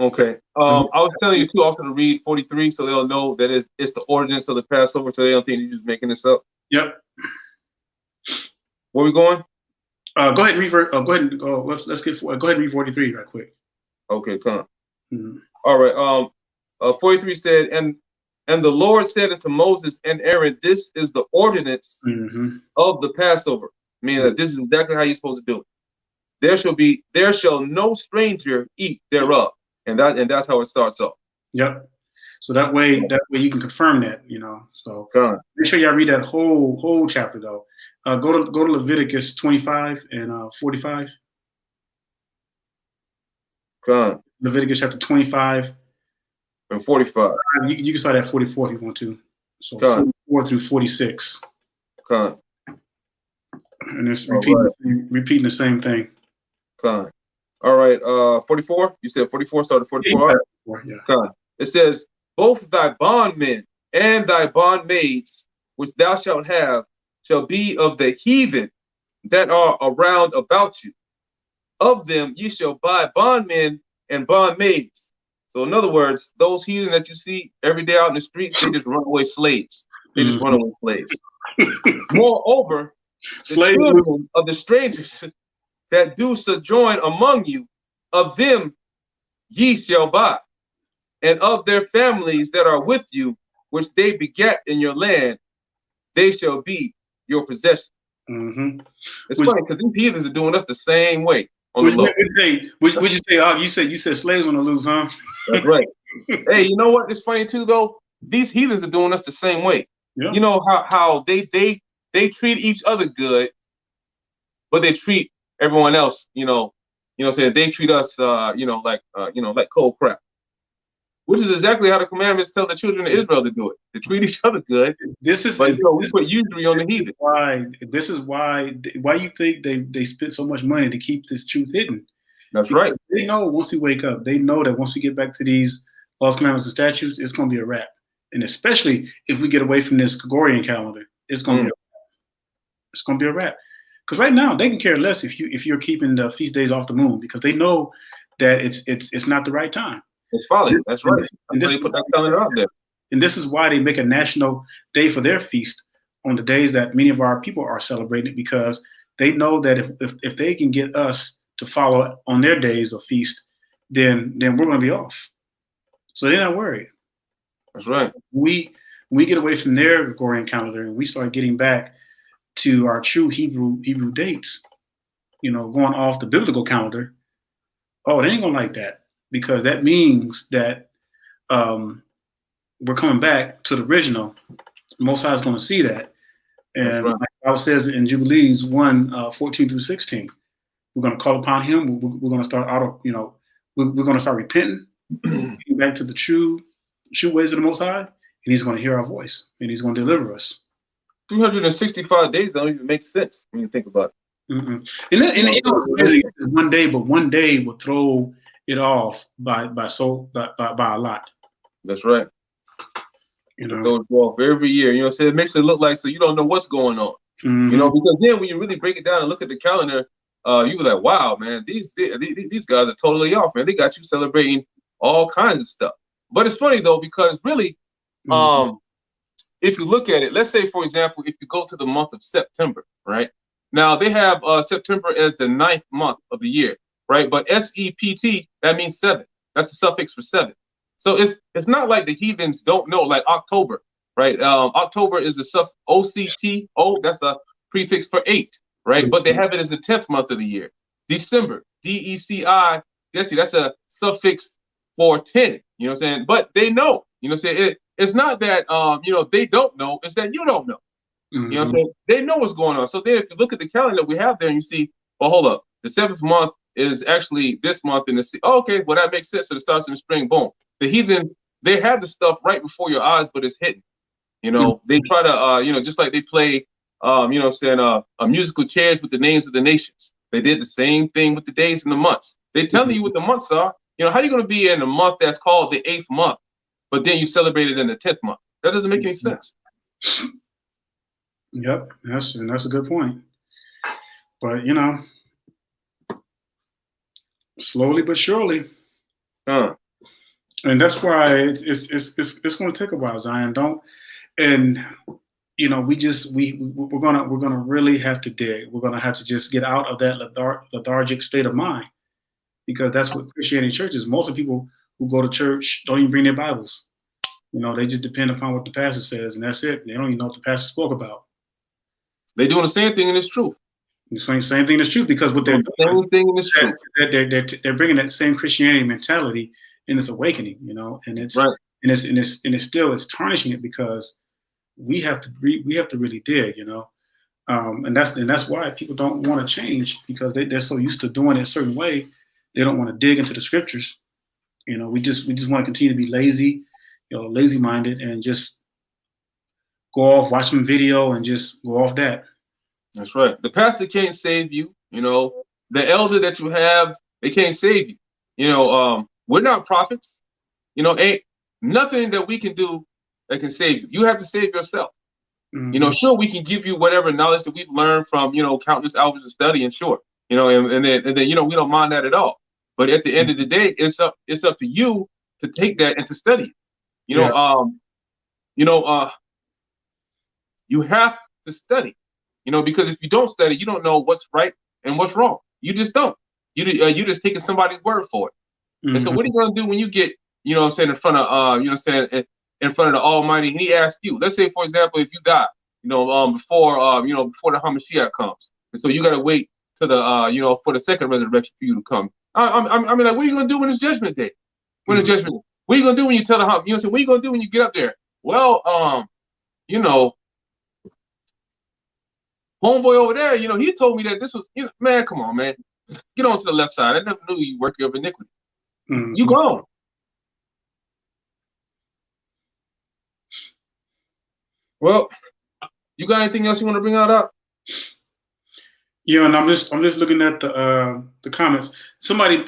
Okay. I was telling you too also to read 43, so they'll know that it's the ordinance of the Passover, so they don't think you're just making this up. Yep. Where we going? Go ahead and read. Go ahead and go. Let's get. Go ahead and read 43 right quick. Okay, come on. Mm-hmm. All right. 43 said, and the Lord said unto Moses and Aaron, "This is the ordinance of the Passover," meaning that this is exactly how you're supposed to do it. There shall no stranger eat thereof, and that's how it starts off. Yep. So that way you can confirm that, So make sure y'all read that whole chapter though. Go to Leviticus 25 and 45. Leviticus chapter 25 and 45. You can start at 44 if you want to. So 44 through 46. And it's repeating the same thing. All right. 44. You said 44. Started 44. Yeah. It says, "Both thy bondmen and thy bondmaids, which thou shalt have, shall be of the heathen that are around about you. Of them ye shall buy bondmen and bondmaids." So in other words, those heathen that you see every day out in the streets, they just runaway slaves. They just runaway slaves. Moreover, the children of the strangers that do sojourn among you, of them ye shall buy, and of their families that are with you, which they begat in your land, they shall be your possession. It's funny because these heathens are doing us the same way. Would you say? You said slaves on the loose, huh? That's right. Hey, you know what? It's funny too, though. These heathens are doing us the same way. Yeah. You know how they treat each other good, but they treat everyone else. Saying they treat us, like cold crap. which is exactly how the commandments tell the children of Israel to do it, to treat each other good. This is But we put usury on the heathen. Why you think they spent so much money to keep this truth hidden. That's because right. they know once we wake up, they know that once we get back to these laws, commandments, and statutes, it's going to be a wrap. And especially if we get away from this Gregorian calendar, it's going to be a wrap. It's going to be a wrap. Because right now they can care less if you're keeping the feast days off the moon, because they know that it's not the right time. It's folly. That's right. And they put that calendar out there. And this is why they make a national day for their feast on the days that many of our people are celebrating, because they know that if they can get us to follow on their days of feast, then we're going to be off. So they're not worried. That's right. We get away from their Gregorian calendar and we start getting back to our true Hebrew dates, going off the biblical calendar. Oh, they ain't gonna like that, because that means that we're coming back to the original. Most High is going to see that, and right. Like the Bible says in Jubilees 1:14 through 16, we're going to call upon Him. We're going to start we're going to start repenting, getting back to the true ways of the Most High, and He's going to hear our voice, and He's going to deliver us. 365 days don't even make sense when you think about it. Mm-mm. And one day, but one day will throw it off by a lot. That's right. It throws you off every year. So it makes it look like so you don't know what's going on. Mm-hmm. Because then when you really break it down and look at the calendar, you were like, wow, man, these guys are totally off, man. They got you celebrating all kinds of stuff. But it's funny though, because really, if you look at it, let's say, for example, if you go to the month of September, right? Now, they have September as the 9th month of the year, right? But SEPT, that means 7. That's the suffix for 7. So it's not like the heathens don't know, like October, right? October is the suffix OCTO, that's the prefix for 8, right? But they have it as the 10th month of the year. December, DECI, that's a suffix for 10, you know what I'm saying? But they know, you know what I'm saying? It's not that, they don't know, it's that you don't know. You know what I'm saying? They know what's going on. So then if you look at the calendar we have there and you see, well, hold up, the 7th month is actually this month in the okay, well, that makes sense. So it starts in the spring, boom. The heathen, they have the stuff right before your eyes, but it's hidden. They try to, just like they play, musical chairs with the names of the nations. They did the same thing with the days and the months. They're telling you what the months are. How are you going to be in a month that's called the 8th month, but then you celebrate it in the 10th month? That doesn't make any sense. Yep, that's a good point. But slowly but surely, and that's why it's going to take a while, Zion. We're gonna really have to dig. We're gonna have to just get out of that lethargic state of mind, because that's what Christianity church is. Most of the people who go to church don't even bring their Bibles. They just depend upon what the pastor says, and that's it. They don't even know what the pastor spoke about. They're doing the same thing in this truth. Same thing in this truth, because what they're doing, they're bringing that same Christianity mentality in this awakening, and it's right. and it's tarnishing it, because we have to really dig, and that's why people don't want to change, because they're so used to doing it a certain way, they don't want to dig into the scriptures. We just want to continue to be lazy, lazy minded, and just go off, watch some video, and just go off that. That's right. The pastor can't save you. The elder that you have, they can't save you. We're not prophets. Ain't nothing that we can do that can save you. You have to save yourself. Mm-hmm. Sure, we can give you whatever knowledge that we've learned from, countless hours of study, and sure, and then we don't mind that at all. But at the end of the day, it's up to you to take that and to study it. You have to study, because if you don't study, you don't know what's right and what's wrong. You just don't. You just taking somebody's word for it. Mm-hmm. And so what are you going to do when you get, in front of, in front of the Almighty, and He asks you, let's say, for example, if you die, before the Hamashiach comes, and so you got to wait to the, for the second resurrection for you to come. I mean, like, what are you going to do when it's Judgment Day? When it's Judgment Day? What are you going to do when you tell the what are you going to do when you get up there? Well, homeboy over there, he told me that this was, man, come on, man. Get on to the left side. I never knew you work of iniquity. Mm-hmm. You gone. Well, you got anything else you want to bring out? Yeah, and I'm just looking at the comments. Somebody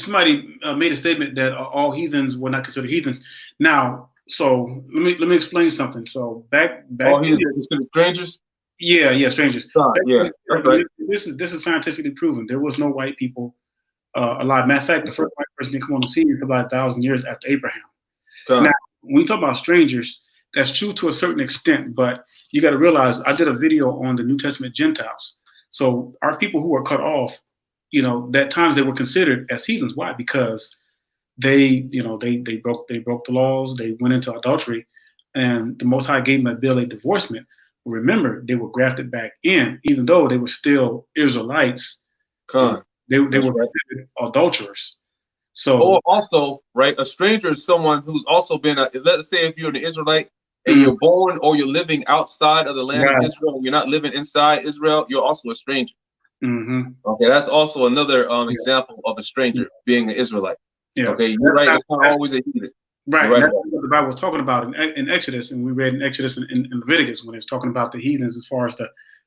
made a statement that all heathens were not considered heathens. Now, so let me explain something. So back All heathens are considered strangers. yeah, strangers. Yeah, that's right. This is scientifically proven. There was no white people alive. Matter of fact, the first white person to come on the scene for about 1,000 years after Abraham. Now, when we talk about strangers, that's true to a certain extent, but you got to realize I did a video on the New Testament Gentiles. So our people who were cut off, that times they were considered as heathens. Why? Because they broke the laws. They went into adultery, and the Most High gave them a bill of divorcement. Remember, they were grafted back in, even though they were still Israelites. They were considered adulterers. So, or also, right, a stranger is someone who's also been. Let's say if you're an Israelite and you're born or you're living outside of the land of Israel, you're not living inside Israel, you're also a stranger. Okay, that's also another example of a stranger being an Israelite. Yeah. Okay, you're right. It's not always a heathen. Right. That's what the Bible was talking about in Exodus, and we read in Exodus and in Leviticus when it was talking about the heathens as far as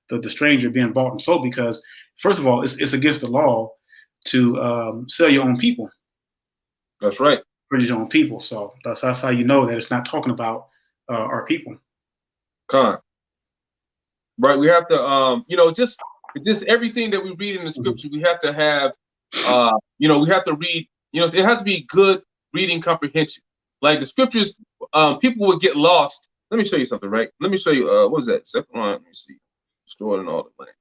the stranger being bought and sold. Because first of all, it's against the law to sell your own people. That's right. Purchase your own people. So that's how you know that it's not talking about our people. Right. We have to, just everything that we read in the scripture, we have to have, we have to read, it has to be good reading comprehension. Like the scriptures, people would get lost. Let me show you something, right? Let me show you, what is that? Second one, let me see. Destroyed and all the land.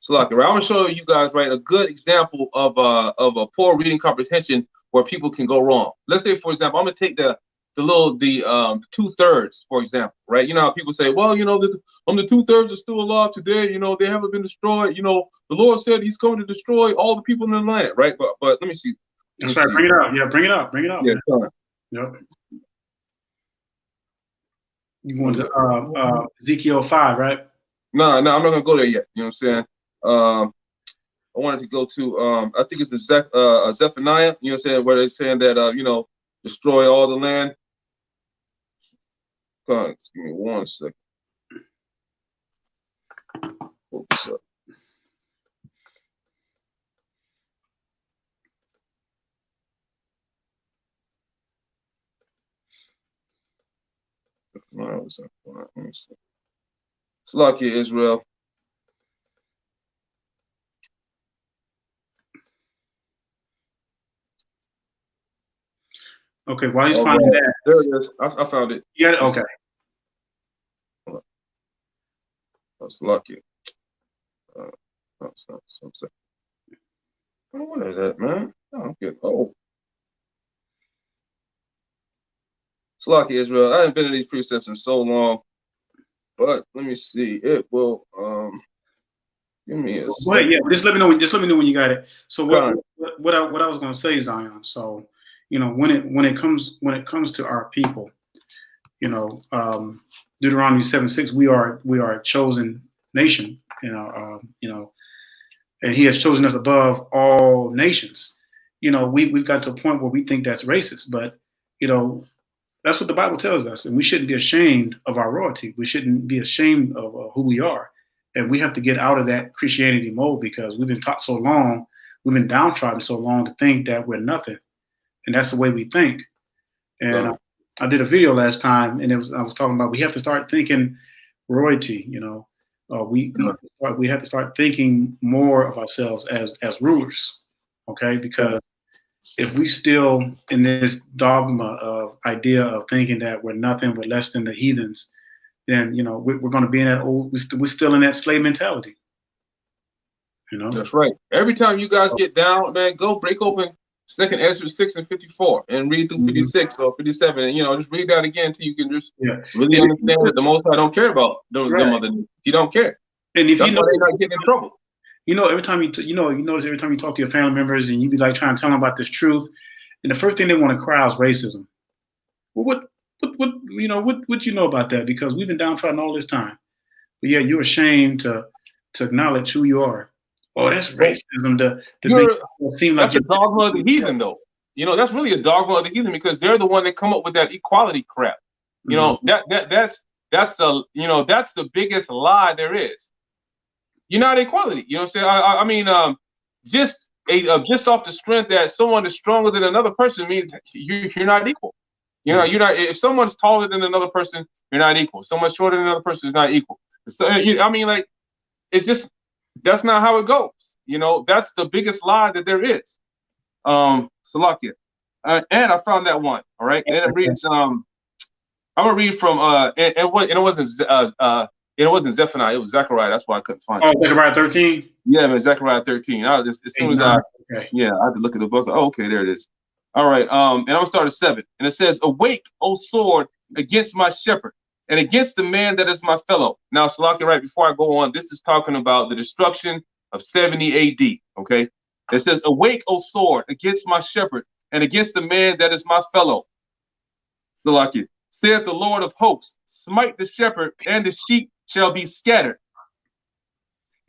So like, right, I'm gonna show you guys, right, a good example of a poor reading comprehension where people can go wrong. Let's say, for example, I'm gonna take the 2/3, for example, right? You know how people say, well, the 2/3 are still alive today. They haven't been destroyed. The Lord said He's coming to destroy all the people in the land, right? But let me see. That's right. Bring it up. Yeah, bring it up. Yeah. Yep. You want to Ezekiel 5, right? No, I'm not gonna go there yet. You know what I'm saying? I wanted to go to I think it's the Zephaniah. You know what I'm saying? Where they're saying that destroy all the land. Give me 1 second. What's up? Slakia, Israel. Okay, while he's finding that. There it is. I found it. Yeah, okay. That's lucky. What is that, man? I don't get Slakia, Israel. I haven't been in these precepts in so long, but let me see. It will give me a second. Yeah, just let me know when you got it. So what I was going to say, Zion. So when it comes to our people, Deuteronomy 7:6, we are a chosen nation, and He has chosen us above all nations. We've got to a point where we think that's racist, but that's what the Bible tells us, and we shouldn't be ashamed of our royalty. We shouldn't be ashamed of who we are, and we have to get out of that Christianity mode because we've been taught so long, we've been downtrodden so long to think that we're nothing, and that's the way we think. And I did a video last time, and I was talking about we have to start thinking royalty. We have to start thinking more of ourselves as rulers, okay? Because if we still in this dogma of idea of thinking that we're nothing, we're less than the heathens, then we're going to be in that we're still in that slave mentality. That's right. Every time you guys get down, man, go break open 2nd Ezra 6 and 54 and read through 56 or 57, and just read that again until you can just really understand that the Most High don't care about them other. He don't care. And if that's why they're not getting in trouble. Every time you notice every time you talk to your family members and you be like trying to tell them about this truth, and the first thing they want to cry is racism. Well, what you know about that? Because we've been downtrodden all this time, but yeah, you're ashamed to acknowledge who you are. Oh, that's racism. To make it seem like that's a dogma of the heathen, though. That's really a dogma of the heathen because they're the one that come up with that equality crap. That's that's the biggest lie there is. You're not equality. You know what I'm saying? I mean, just off the strength that someone is stronger than another person means you're not equal. You're not. If someone's taller than another person, you're not equal. If someone's shorter than another person is not equal. So I mean, like, it's just that's not how it goes. That's the biggest lie that there is. Salakia. And I found that one. All right. And it reads. I'm gonna read from it wasn't Zephaniah. It was Zechariah. That's why I couldn't find it. Oh, Zechariah 13. Yeah, man, Zechariah 13. I just as soon as I had to look at the bus. Oh, okay, there it is. All right. And I'm gonna start at 7. And it says, "Awake, O sword, against my shepherd, and against the man that is my fellow." Now, Salakia, right before I go on, this is talking about the destruction of 70 AD. Okay. It says, "Awake, O sword, against my shepherd, and against the man that is my fellow." Salakia, saith the Lord of hosts, "Smite the shepherd, and the sheep shall be scattered.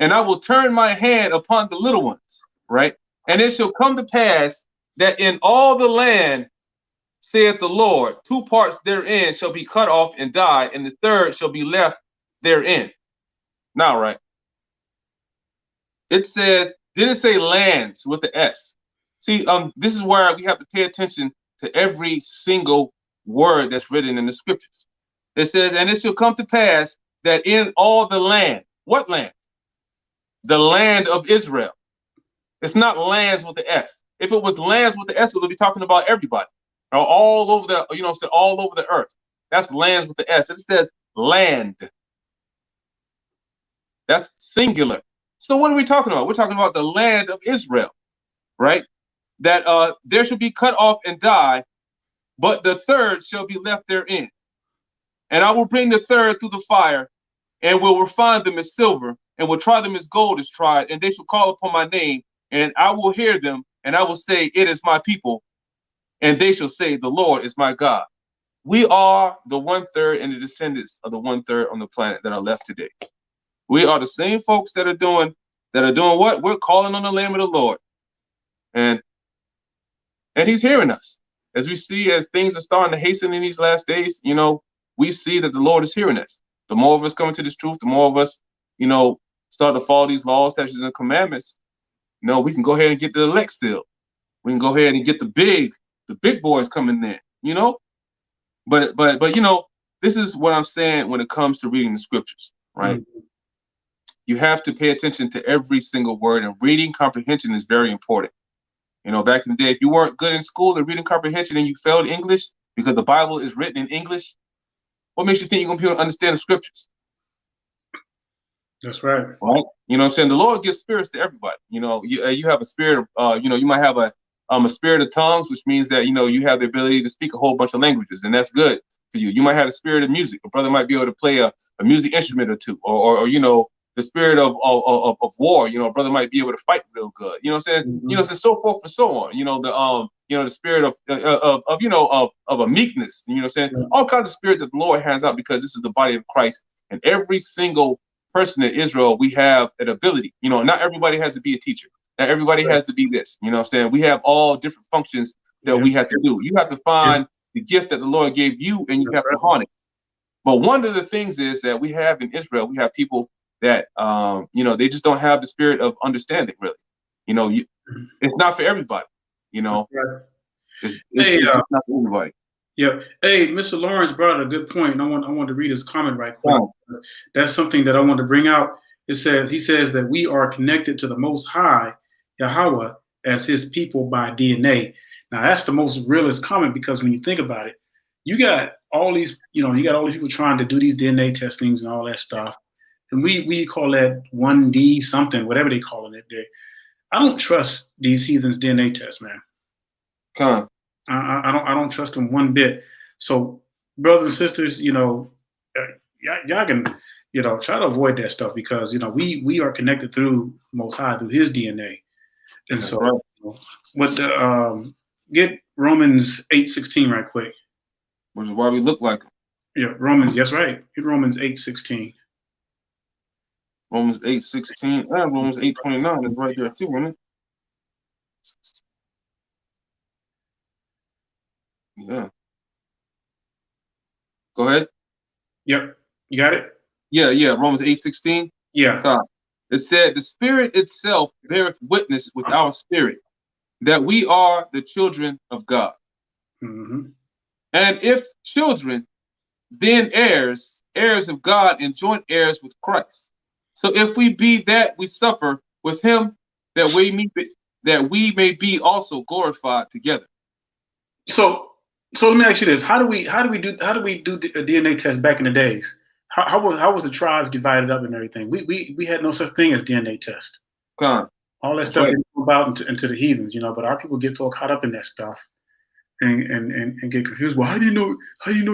And I will turn my hand upon the little ones," right? "And it shall come to pass that in all the land, saith the Lord, 2 parts therein shall be cut off and die, and the third shall be left therein." Now, right? It says, didn't say lands with the S. See, this is where we have to pay attention to every single word that's written in the scriptures. It says, "And it shall come to pass that in all the land," what land? The land of Israel. It's not lands with the S. If it was lands with the S, we'll be talking about everybody, or all over all over the earth. That's lands with the S. It says land. That's singular. So what are we talking about? We're talking about the land of Israel, right? That there shall be cut off and die, but the third shall be left therein. "And I will bring the third through the fire, and will refine them as silver, and will try them as gold is tried, and they shall call upon my name, and I will hear them, and I will say, it is my people, and they shall say, the Lord is my God." We are the 1/3 and the descendants of the 1/3 on the planet that are left today. We are the same folks that are doing what? We're calling on the name of the Lord. And he's hearing us. As we see, as things are starting to hasten in these last days, we see that the Lord is hearing us. The more of us come into this truth, the more of us, start to follow these laws, statutes, and commandments, we can go ahead and get the elect seal. We can go ahead and get the big boys coming in, But this is what I'm saying when it comes to reading the scriptures, right? Mm-hmm. You have to pay attention to every single word, and reading comprehension is very important. Back in the day, if you weren't good in school at reading comprehension and you failed English because the Bible is written in English, what makes you think you're going to be able to understand the scriptures? That's right. Right? You know what I'm saying? The Lord gives spirits to everybody. You have a spirit of, you might have a spirit of tongues, which means that, you have the ability to speak a whole bunch of languages, and that's good for you. You might have a spirit of music. A brother might be able to play a music instrument or two, or the spirit of war. A brother might be able to fight real good. You know what I'm saying? Mm-hmm. So so forth and so on. The spirit of a meekness. You know what I'm saying? Yeah. All kinds of spirit that the Lord has out, because this is the body of Christ, and every single person in Israel, we have an ability. Not everybody has to be a teacher. Not everybody has to be this. You know what I'm saying? We have all different functions that we have to do. You have to find the gift that the Lord gave you, and you have to hone it. But one of the things is that we have in Israel, we have people that, they just don't have the spirit of understanding, really. It's not for everybody, It's just not for everybody. Yeah. Hey, Mr. Lawrence brought a good point. I want to read his comment right quick. Yeah. That's something that I want to bring out. He says that we are connected to the Most High, Yahweh, as his people by DNA. Now, that's the most realist comment, because when you think about it, you got all these people trying to do these DNA testings and all that stuff. And we call that 1D something, whatever they call it. I don't trust these heathens' DNA tests, man. Come. I don't trust them one bit. So, brothers and sisters, y'all can, try to avoid that stuff, because we are connected through Most High, through His DNA, and so. Right. Get Romans 8:16 right quick. Which is why we look like them. Yeah, Romans. That's right. Get Romans 8:16. Romans 8:16 and Romans 8:29 is right there too, isn't it? Yeah. Go ahead. Yep. You got it? Yeah. Romans 8:16. Yeah. It said, the Spirit itself beareth witness with our spirit that we are the children of God. Mm-hmm. And if children, then heirs, heirs of God, and joint heirs with Christ. So if we be that, we suffer with him, that we may be also glorified together. So let me ask you this: How do we do a DNA test back in the days? How was the tribes divided up and everything? We had no such thing as DNA test. All that stuff right. they know about into the heathens, but our people get so caught up in that stuff and get confused. Well, how do you know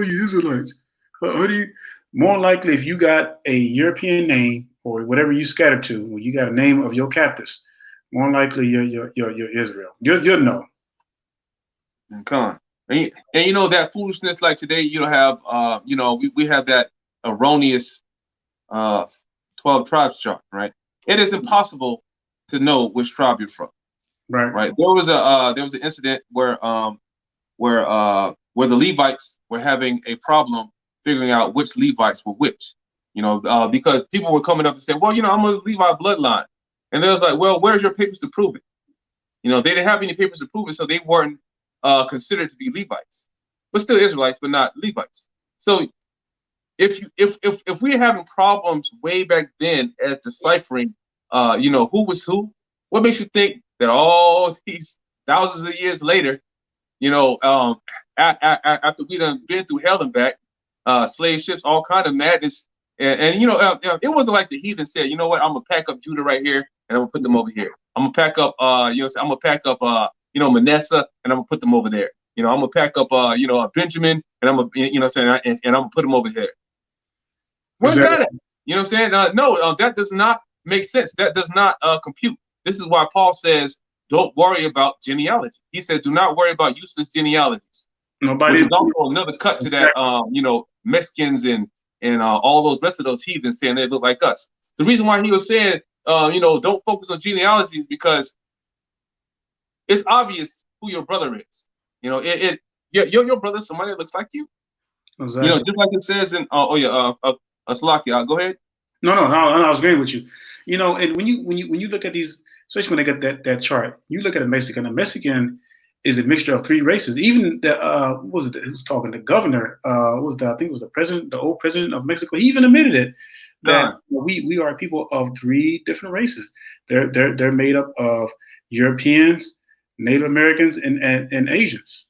you Israelites? How do you more likely if you got a European name or whatever you scattered to, or you got a name of your captors, more likely you're Israel. You'll know. And that foolishness like today, you don't have we have that erroneous 12 tribes chart, right? It is impossible to know which tribe you're from. Right. There was an incident where the Levites were having a problem figuring out which Levites were which, because people were coming up and saying, well, I'm a Levi bloodline. And they was like, well, where's your papers to prove it? They didn't have any papers to prove it, so they weren't considered to be Levites, but still Israelites, but not Levites. So if we're having problems way back then at deciphering, who was who, what makes you think that all these thousands of years later, after we done been through hell and back, slave ships, all kind of madness, and it wasn't like the heathen said, you know what, I'm gonna pack up Judah right here and I'm gonna put them over here. I'm gonna pack up, I'm gonna pack up, Manasseh and I'm gonna put them over there. I'm gonna pack up, Benjamin and I'm gonna, and I'm gonna put them over there. Where's that at? You know what I'm saying? No, that does not make sense. That does not compute. This is why Paul says, don't worry about genealogy. He says, do not worry about useless genealogies. Which is also another cut to that, Mexicans and all those rest of those heathens saying they look like us. The reason why he was saying, don't focus on genealogy is because it's obvious who your brother is. Your brother's somebody that looks like you. Exactly. Just like it says in Salakia. Go ahead. No, I was agreeing with you. And when you look at these, especially when they get that chart, you look at a Mexican. A Mexican is a mixture of three races. Even the what was it? Who was talking? The governor I think it was the president, the old president of Mexico. He even admitted it that we are people of three different races. They're made up of Europeans, Native Americans, and Asians.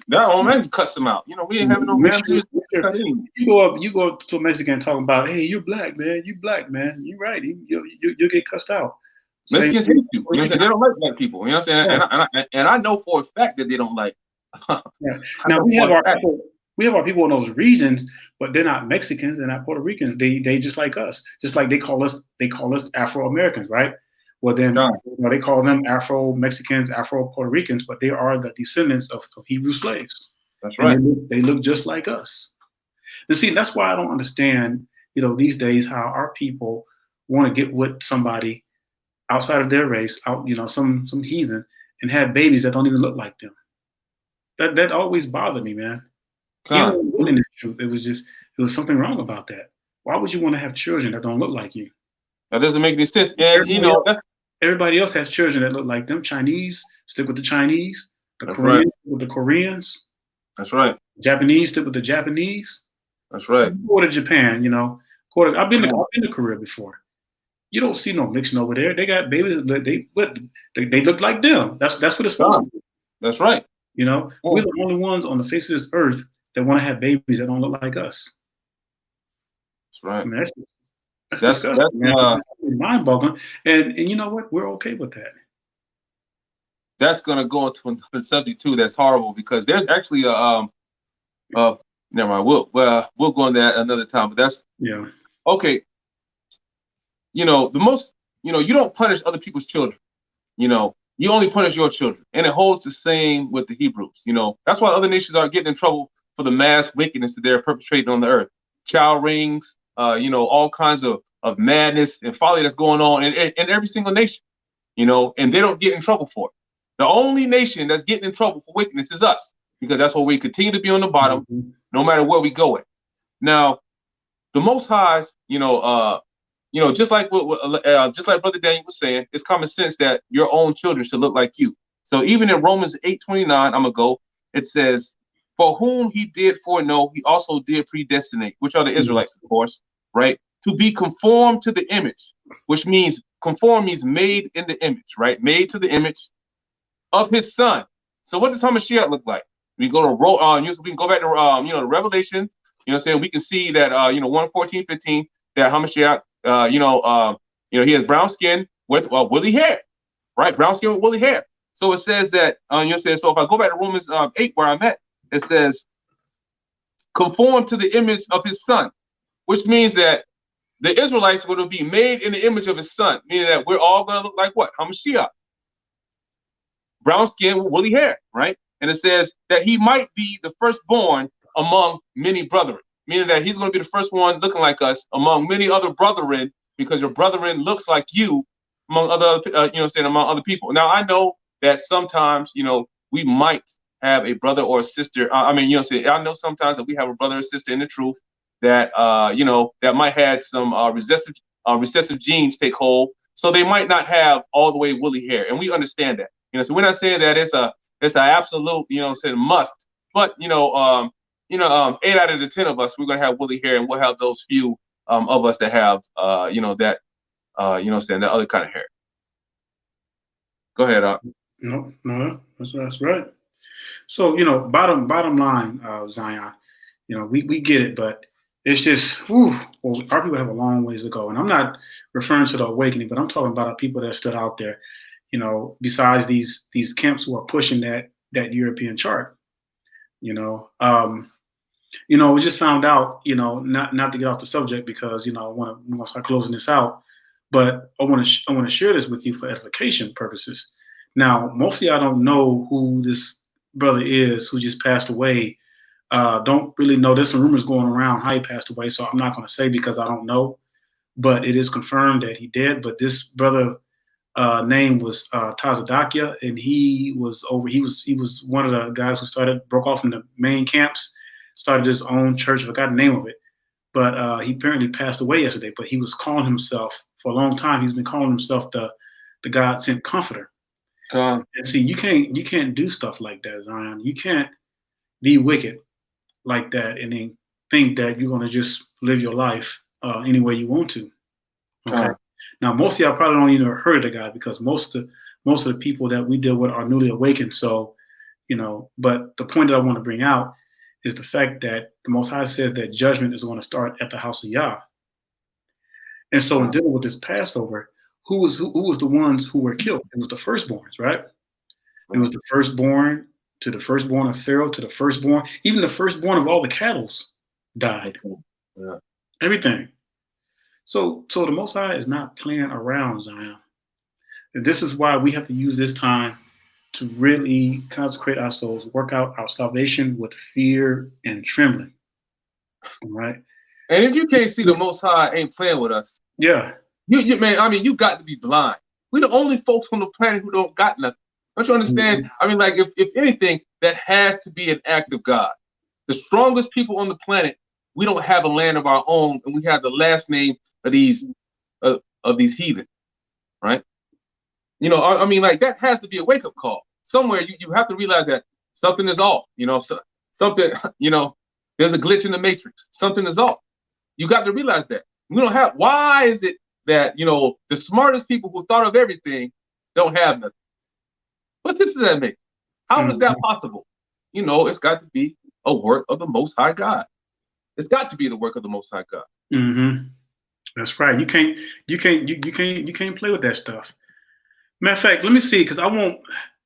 That already cuts them out. We ain't having no mixture. You go up to a Mexican talking about, hey, you're black, man. You black, man. You're right. You'll get cussed out. Mexicans hate you. They don't like black people. You know what I'm saying? Yeah. And I know for a fact that they don't like. Yeah. Now we have our people in those regions, but they're not Mexicans. They're not Puerto Ricans. They just like us. Just like they call us Afro Americans, right? Well, then they call them Afro Mexicans, Afro Puerto Ricans, but they are the descendants of Hebrew slaves. That's right. And they look just like us. And see, that's why I don't understand, these days how our people want to get with somebody outside of their race, some heathen, and have babies that don't even look like them. That always bothered me, man. In the truth, it was something wrong about that. Why would you want to have children that don't look like you? That doesn't make any sense. And everybody else has children that look like them. Chinese stick with the Chinese. The Koreans with the Koreans. That's right. Japanese stick with the Japanese. That's right. Go to Japan, I've been to Korea before. You don't see no mixing over there. They got babies. They look like them. That's what it's supposed to be. That's right. We're the only ones on the face of this earth that want to have babies that don't look like us. That's right. I mean, that's disgusting, man. Mind-boggling. And you know what? We're okay with that. That's gonna go into another subject too. That's horrible because there's actually never mind. We'll go on that another time. But that's okay. The most you don't punish other people's children. You only punish your children, and it holds the same with the Hebrews. That's why other nations are getting in trouble for the mass wickedness that they're perpetrating on the earth. Child rings, all kinds of madness and folly that's going on in every single nation. And they don't get in trouble for it. The only nation that's getting in trouble for wickedness is us, because that's why we continue to be on the bottom, no matter where we go at. Now, the Most High's, just like just like Brother Daniel was saying, it's common sense that your own children should look like you. So even in Romans 8:29, I'm gonna go. It says, "For whom he did foreknow, he also did predestinate," which are the Israelites, of course, right? To be conformed to the image, which means conform means made in the image, right? Made to the image of his son. So what does Hamashiach look like? We go to we can go back to the Revelation. You know what I'm saying? We can see that 1:14-15 that Hamashiach he has brown skin with woolly hair, right? Brown skin with woolly hair. So it says that so if I go back to Romans 8 where I'm at, it says conform to the image of his son, which means that the Israelites are going to be made in the image of his son, meaning that we're all going to look like what? Hamashiach. Brown skin with woolly hair, right? And it says that he might be the firstborn among many brethren, meaning that he's going to be the first one looking like us among many other brethren, because your brethren looks like you among other, among other people. Now I know that sometimes, we might have a brother or a sister. I know sometimes that we have a brother or sister in the truth that, that might have some recessive genes take hold, so they might not have all the way woolly hair, and we understand that. So we're not saying that it's an absolute, must, but 8 out of the 10 of us, we're gonna have woolly hair, and we'll have those few of us that have that other kind of hair. Go ahead, No, that's right. So bottom line, Zion, we get it, but it's just, our people have a long ways to go, and I'm not referring to the awakening, but I'm talking about people that stood out there. Besides these camps who are pushing that European chart, we just found out, not to get off the subject because, I want to start closing this out, but I want to share this with you for edification purposes. Now, most of y'all don't know who this brother is who just passed away. Don't really know. There's some rumors going around how he passed away, so I'm not going to say because I don't know, but it is confirmed that he did. But this brother, name was Tazadakia, and he was one of the guys who broke off from the main camps, started his own church. I forgot the name of it, but he apparently passed away yesterday. But he was calling himself for a long time. He's been calling himself the God sent comforter. And see, you can't do stuff like that, Zion. You can't be wicked like that and then think that you're going to just live your life any way you want to. Okay. Now, most of y'all probably don't even heard of the guy because most of the people that we deal with are newly awakened. So, but the point that I want to bring out is the fact that the Most High says that judgment is going to start at the house of Yah. And so, in dealing with this Passover, who was the ones who were killed? It was the firstborns, right? It was the firstborn to the firstborn of Pharaoh to the firstborn, even the firstborn of all the cattle died. Yeah. Everything. So the Most High is not playing around, Zion. And this is why we have to use this time to really consecrate our souls, work out our salvation with fear and trembling. All right. And if you can't see the Most High ain't playing with us, yeah, you got to be blind. We're the only folks on the planet who don't got nothing. Don't you understand? Mm-hmm. If anything, that has to be an act of God. The strongest people on the planet, we don't have a land of our own, and we have the last name of these heathen, right? That has to be a wake up call. Somewhere you have to realize that something is off. Something. There's a glitch in the matrix. Something is off. You got to realize that. Why is it that the smartest people who thought of everything don't have nothing? What sense does that make? How is that possible? It's got to be a work of the Most High God. It's got to be the work of the Most High God. Mm-hmm. That's right. You can't play with that stuff. Matter of fact, let me see, because I won't.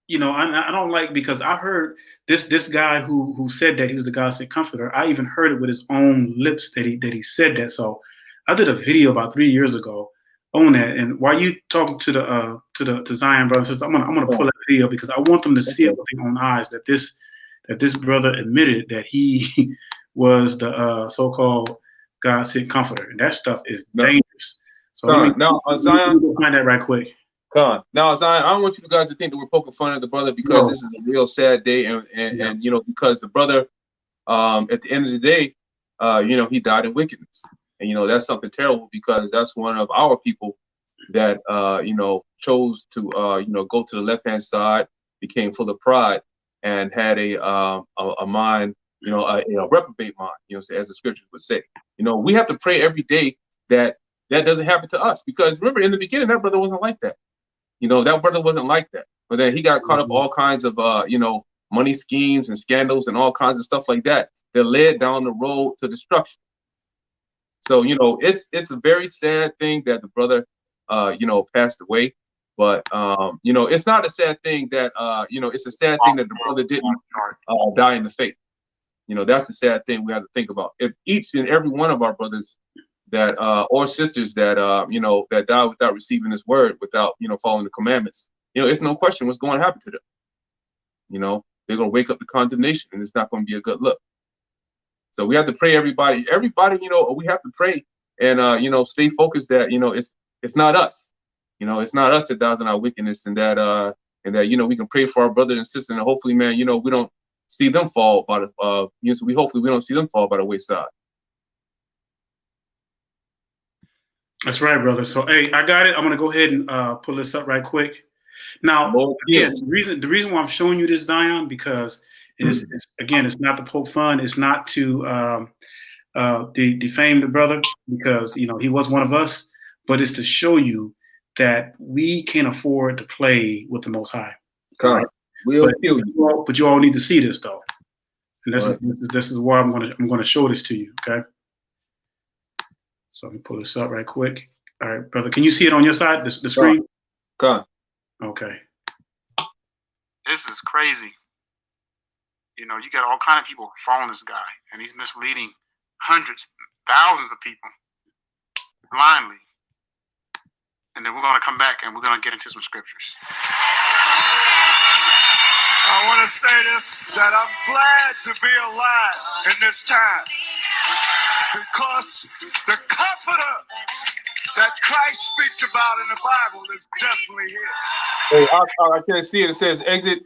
I don't like, because I heard this guy who said that he was the God sent comforter. I even heard it with his own lips that he said that. So I did a video about 3 years ago on that. And while you talking to Zion brothers and sisters, I'm gonna pull that video because I want them to see it with their own eyes that this brother admitted that he was the so-called God sent comforter, and that stuff is dangerous. So let me find that right quick. Now, Zion, I don't want you guys to think that we're poking fun at the brother because this is a real sad day, and because the brother, at the end of the day, he died in wickedness, And, you know, that's something terrible because that's one of our people that, you know, chose to, you know, go to the left-hand side, became full of pride, and had a mind, you know, a reprobate mind, you know, as the scriptures would say. You know, we have to pray every day that that doesn't happen to us, because remember, in the beginning, that brother wasn't like that. You know, that brother wasn't like that. But then he got caught up all kinds of, you know, money schemes and scandals and all kinds of stuff like that that led down the road to destruction. So, you know, it's a very sad thing that the brother, you know, passed away. But, you know, it's not a sad thing that, you know, it's a sad thing that the brother didn't die in the faith. You know, that's the sad thing we have to think about. If each and every one of our brothers that, or sisters that, you know, that die without receiving this word, without, you know, following the commandments, you know, it's no question what's going to happen to them. You know, they're going to wake up to condemnation, and it's not going to be a good look. So we have to pray, everybody, you know, we have to pray and, you know, stay focused that, you know, it's not us, you know, it's not us that dies in our wickedness, and that, you know, we can pray for our brothers and sisters, and hopefully, man, you know, we don't see them fall by the, you know, hopefully we don't see them fall by the wayside. That's right, brother. So, hey, I got it. I'm gonna go ahead and pull this up right quick. Now, again, the reason why I'm showing you this, Zion, because it's not the Pope Fund. It's not to defame the brother, because, you know, he was one of us, but it's to show you that we can't afford to play with the Most High. Right? But you all need to see this, though. And this is why I'm gonna show this to you. Okay. So let me pull this up right quick. All right, brother. Can you see it on your side, the screen? Okay. This is crazy. You know, you got all kind of people following this guy, and he's misleading hundreds, thousands of people blindly. And then we're going to come back and we're going to get into some scriptures. I want to say this, that I'm glad to be alive in this time, because the comforter that Christ speaks about in the Bible is definitely here. Hey, I can't see it. It says exit.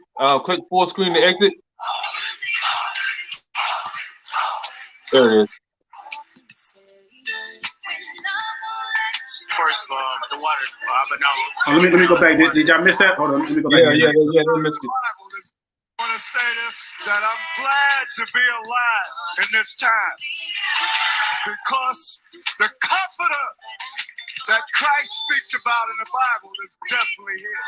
Click full screen to exit. There it is. First, the water, but now. Let me go back. Did y'all miss that? Hold on. Let me go back. Yeah, they missed it. I want to say this, that I'm glad to be alive in this time, because the comforter that Christ speaks about in the Bible is definitely here.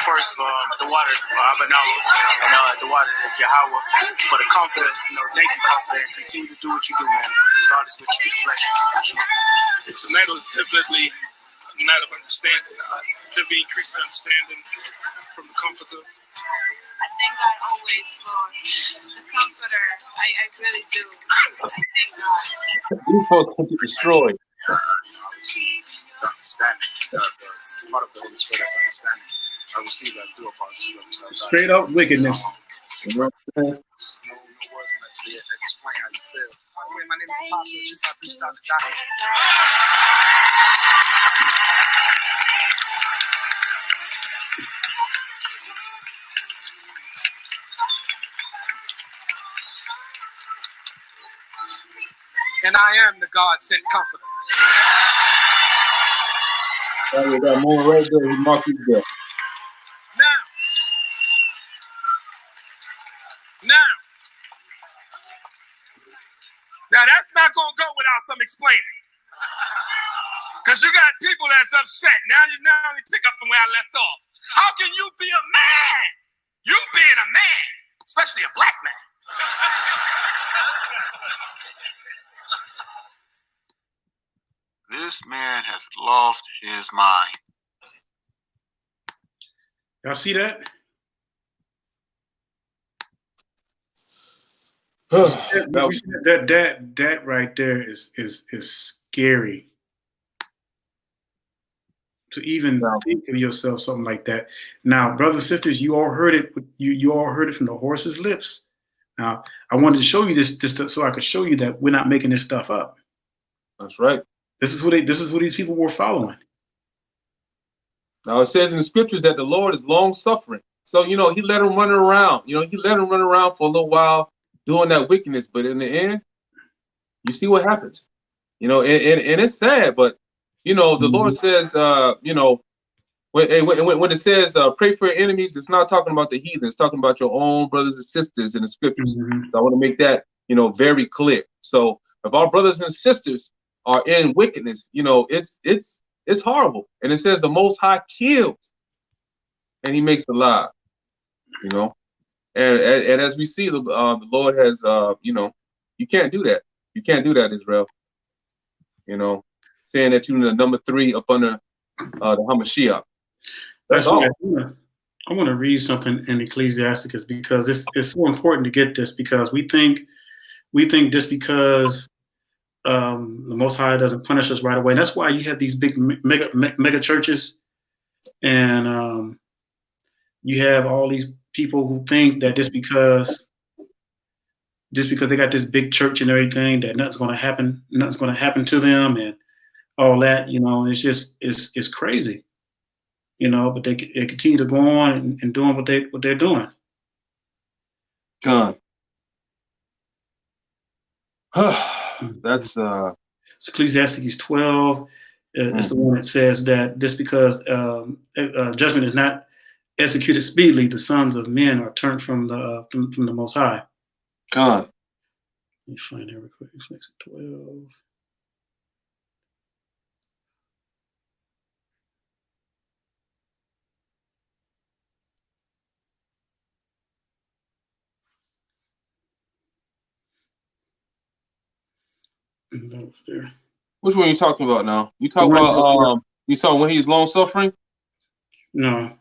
First, the water, the water that Yahweh, for the comfort, you know, thank you, comfort, and continue to do what you do, man. Regardless of what you bless you. It's a matter of definitely not of understanding, to be increased understanding from the comforter. I thank God always for the comforter. I really do. I thank God. These folks can get destroyed. The understanding, the part of the Holy Spirit is understanding. I receive that through Apostle. Straight up wickedness. No words can actually explain how you feel. My name is Apostle. She's my priest, Doctor. And I am the God-sent comforter. That moment right there, he marked you there. Now that's not gonna go without some explaining, because you got people that's upset. Now you pick up from where I left off. How can you be a man? You being a man, especially a black man. This man has lost his mind. Y'all see that? that right there is scary. To even think of yourself something like that. Now, brothers and sisters, you all heard it. You all heard it from the horse's lips. Now, I wanted to show you this so I could show you that we're not making this stuff up. That's right. This is what these people were following. Now it says in the scriptures that the Lord is long suffering. So, you know, he let him run around. You know, he let him run around for a little while doing that wickedness. But in the end, you see what happens. You know, and it's sad, but, you know, the Lord says, you know, when it says pray for your enemies, it's not talking about the heathen. It's talking about your own brothers and sisters in the scriptures. So I want to make that, you know, very clear. So if our brothers and sisters are in wickedness, you know, it's horrible. And it says the Most High kills and he makes alive, you know. And as we see, the Lord has, you know, you can't do that. You can't do that, Israel. You know, saying that you're the number 3 up under the Hamashiach. That's why I want to read something in Ecclesiasticus, because it's so important to get this, because we think just because the Most High doesn't punish us right away. And that's why you have these big mega churches, and you have all these people who think that just because they got this big church and everything, that nothing's going to happen to them and all that. You know, it's crazy. You know, but they continue to go on and doing what they're doing. God. That's It's Ecclesiastes 12 is the one that says that just because judgment is not executed speedily, the sons of men are turned from the Most High. God. Let me find that real quick. It's 12. That was there. Which one are you talking about now? You talk about you saw when he's long suffering? No.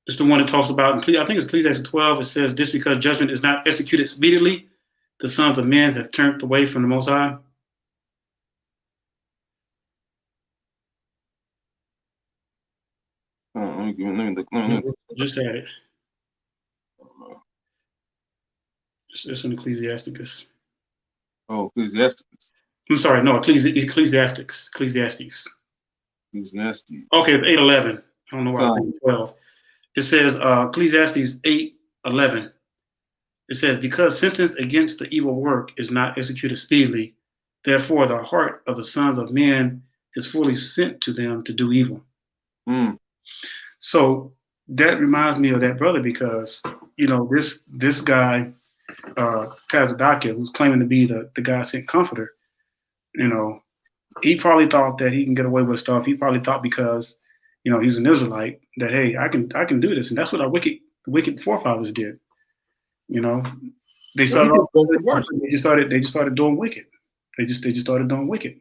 It's the one that talks about, I think it's Ecclesiastes 12. It says, "This because judgment is not executed speedily, the sons of men have turned away from the Most High." Let me look. Just had it. It's in Ecclesiasticus. Oh, Ecclesiastes. I'm sorry, no, Ecclesiastes. Ecclesiastes. Okay, it's 8:11. I don't know why I was thinking 12. It says Ecclesiastes 8:11. It says, "Because sentence against the evil work is not executed speedily, therefore the heart of the sons of men is fully sent to them to do evil." So that reminds me of that brother, because you know this guy Tazadakia, who's claiming to be the God sent comforter, you know, he probably thought that he can get away with stuff. He probably thought because, you know, he's an Israelite that, hey, I can do this, and that's what our wicked forefathers did. You know, they started off worse. They just started doing wicked. They just started doing wicked.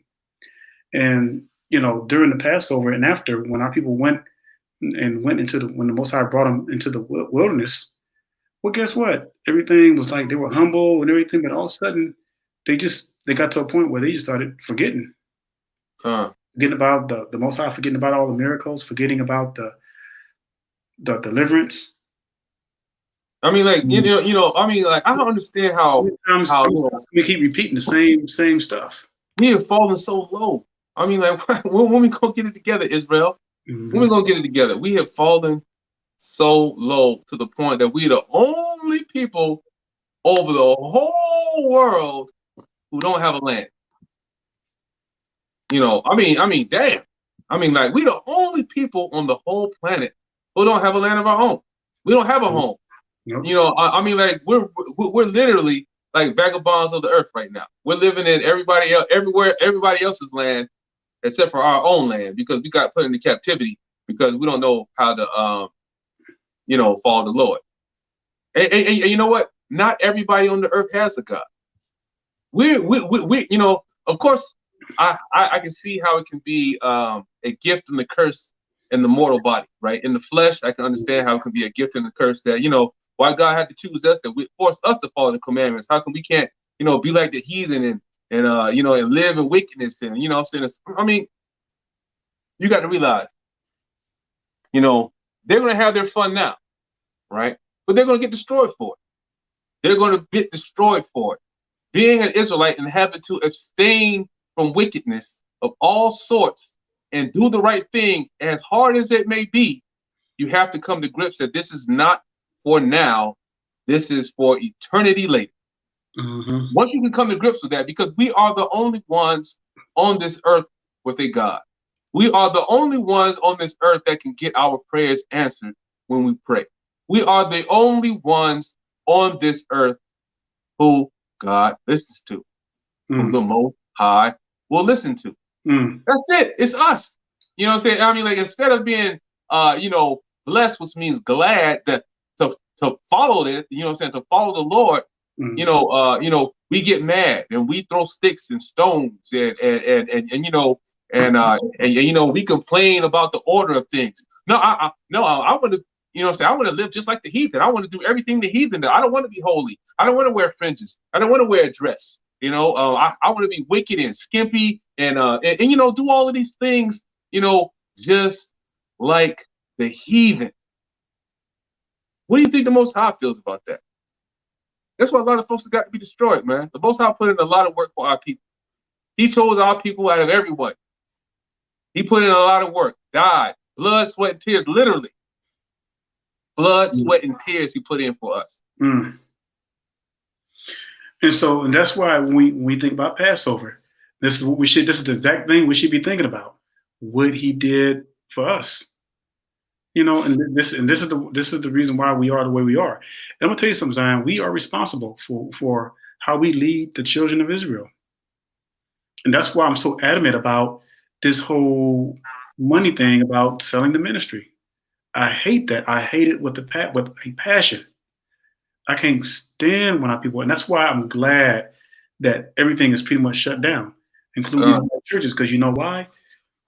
And you know, during the Passover and after, when our people went into when the Most High brought them into the wilderness, well, guess what? Everything was like they were humble and everything, but all of a sudden, they got to a point where they just started forgetting. Forgetting about the Most High, forgetting about all the miracles, forgetting about the deliverance. I mean, like you know. I mean, like I don't understand how we keep repeating the same stuff. We have fallen so low. I mean, like when we gonna get it together, Israel? When we gonna get it together? We have fallen so low to the point that we're the only people over the whole world who don't have a land. You know, I mean, damn. I mean, like, we the only people on the whole planet who don't have a land of our own. We don't have a home. You know, I mean, like, we're literally like vagabonds of the earth right now. We're living in everybody else's land except for our own land, because we got put into captivity because we don't know how to, you know, follow the Lord. And you know what? Not everybody on the earth has a God. We you know, of course, I can see how it can be a gift and a curse in the mortal body, right? In the flesh, I can understand how it can be a gift and a curse, that, you know, why God had to choose us, that we force us to follow the commandments. How come we can't, you know, be like the heathen and you know, and live in wickedness, and, you know what I'm saying? I mean, you got to realize, you know, they're going to have their fun now, right? But they're going to get destroyed for it. They're going to get destroyed for it. being an Israelite and having to abstain from wickedness of all sorts and do the right thing, as hard as it may be, you have to come to grips that this is not for now. This is for eternity later. Mm-hmm. Once you can come to grips with that, because we are the only ones on this earth with a God. We are the only ones on this earth that can get our prayers answered when we pray. We are the only ones on this earth who God listens to, who the Most High will listen to. That's it. It's us. You know what I'm saying? I mean, like, instead of being, blessed, which means glad, that to follow it, you know what I'm saying, to follow the Lord, we get mad and we throw sticks and stones and we complain about the order of things. No, I want to, you know what I'm saying, I want to live just like the heathen. I want to do everything the heathen does. I don't want to be holy. I don't want to wear fringes. I don't want to wear a dress. I want to be wicked and skimpy and do all of these things, just like the heathen. What do you think the Most High feels about that? That's why a lot of folks have got to be destroyed, man. The Most High put in a lot of work for our people. He chose our people out of everyone. He put in a lot of work, died, blood, sweat, and tears, literally. Blood, sweat, and tears he put in for us. And that's why when we think about Passover, this is the exact thing we should be thinking about. What he did for us. And this is the reason why we are the way we are. And I'm gonna tell you something, Zion. We are responsible for how we lead the children of Israel. And that's why I'm so adamant about this whole money thing about selling the ministry. I hate that. I hate it with a passion. I can't stand when our people, and that's why I'm glad that everything is pretty much shut down, including these churches. Because you know why?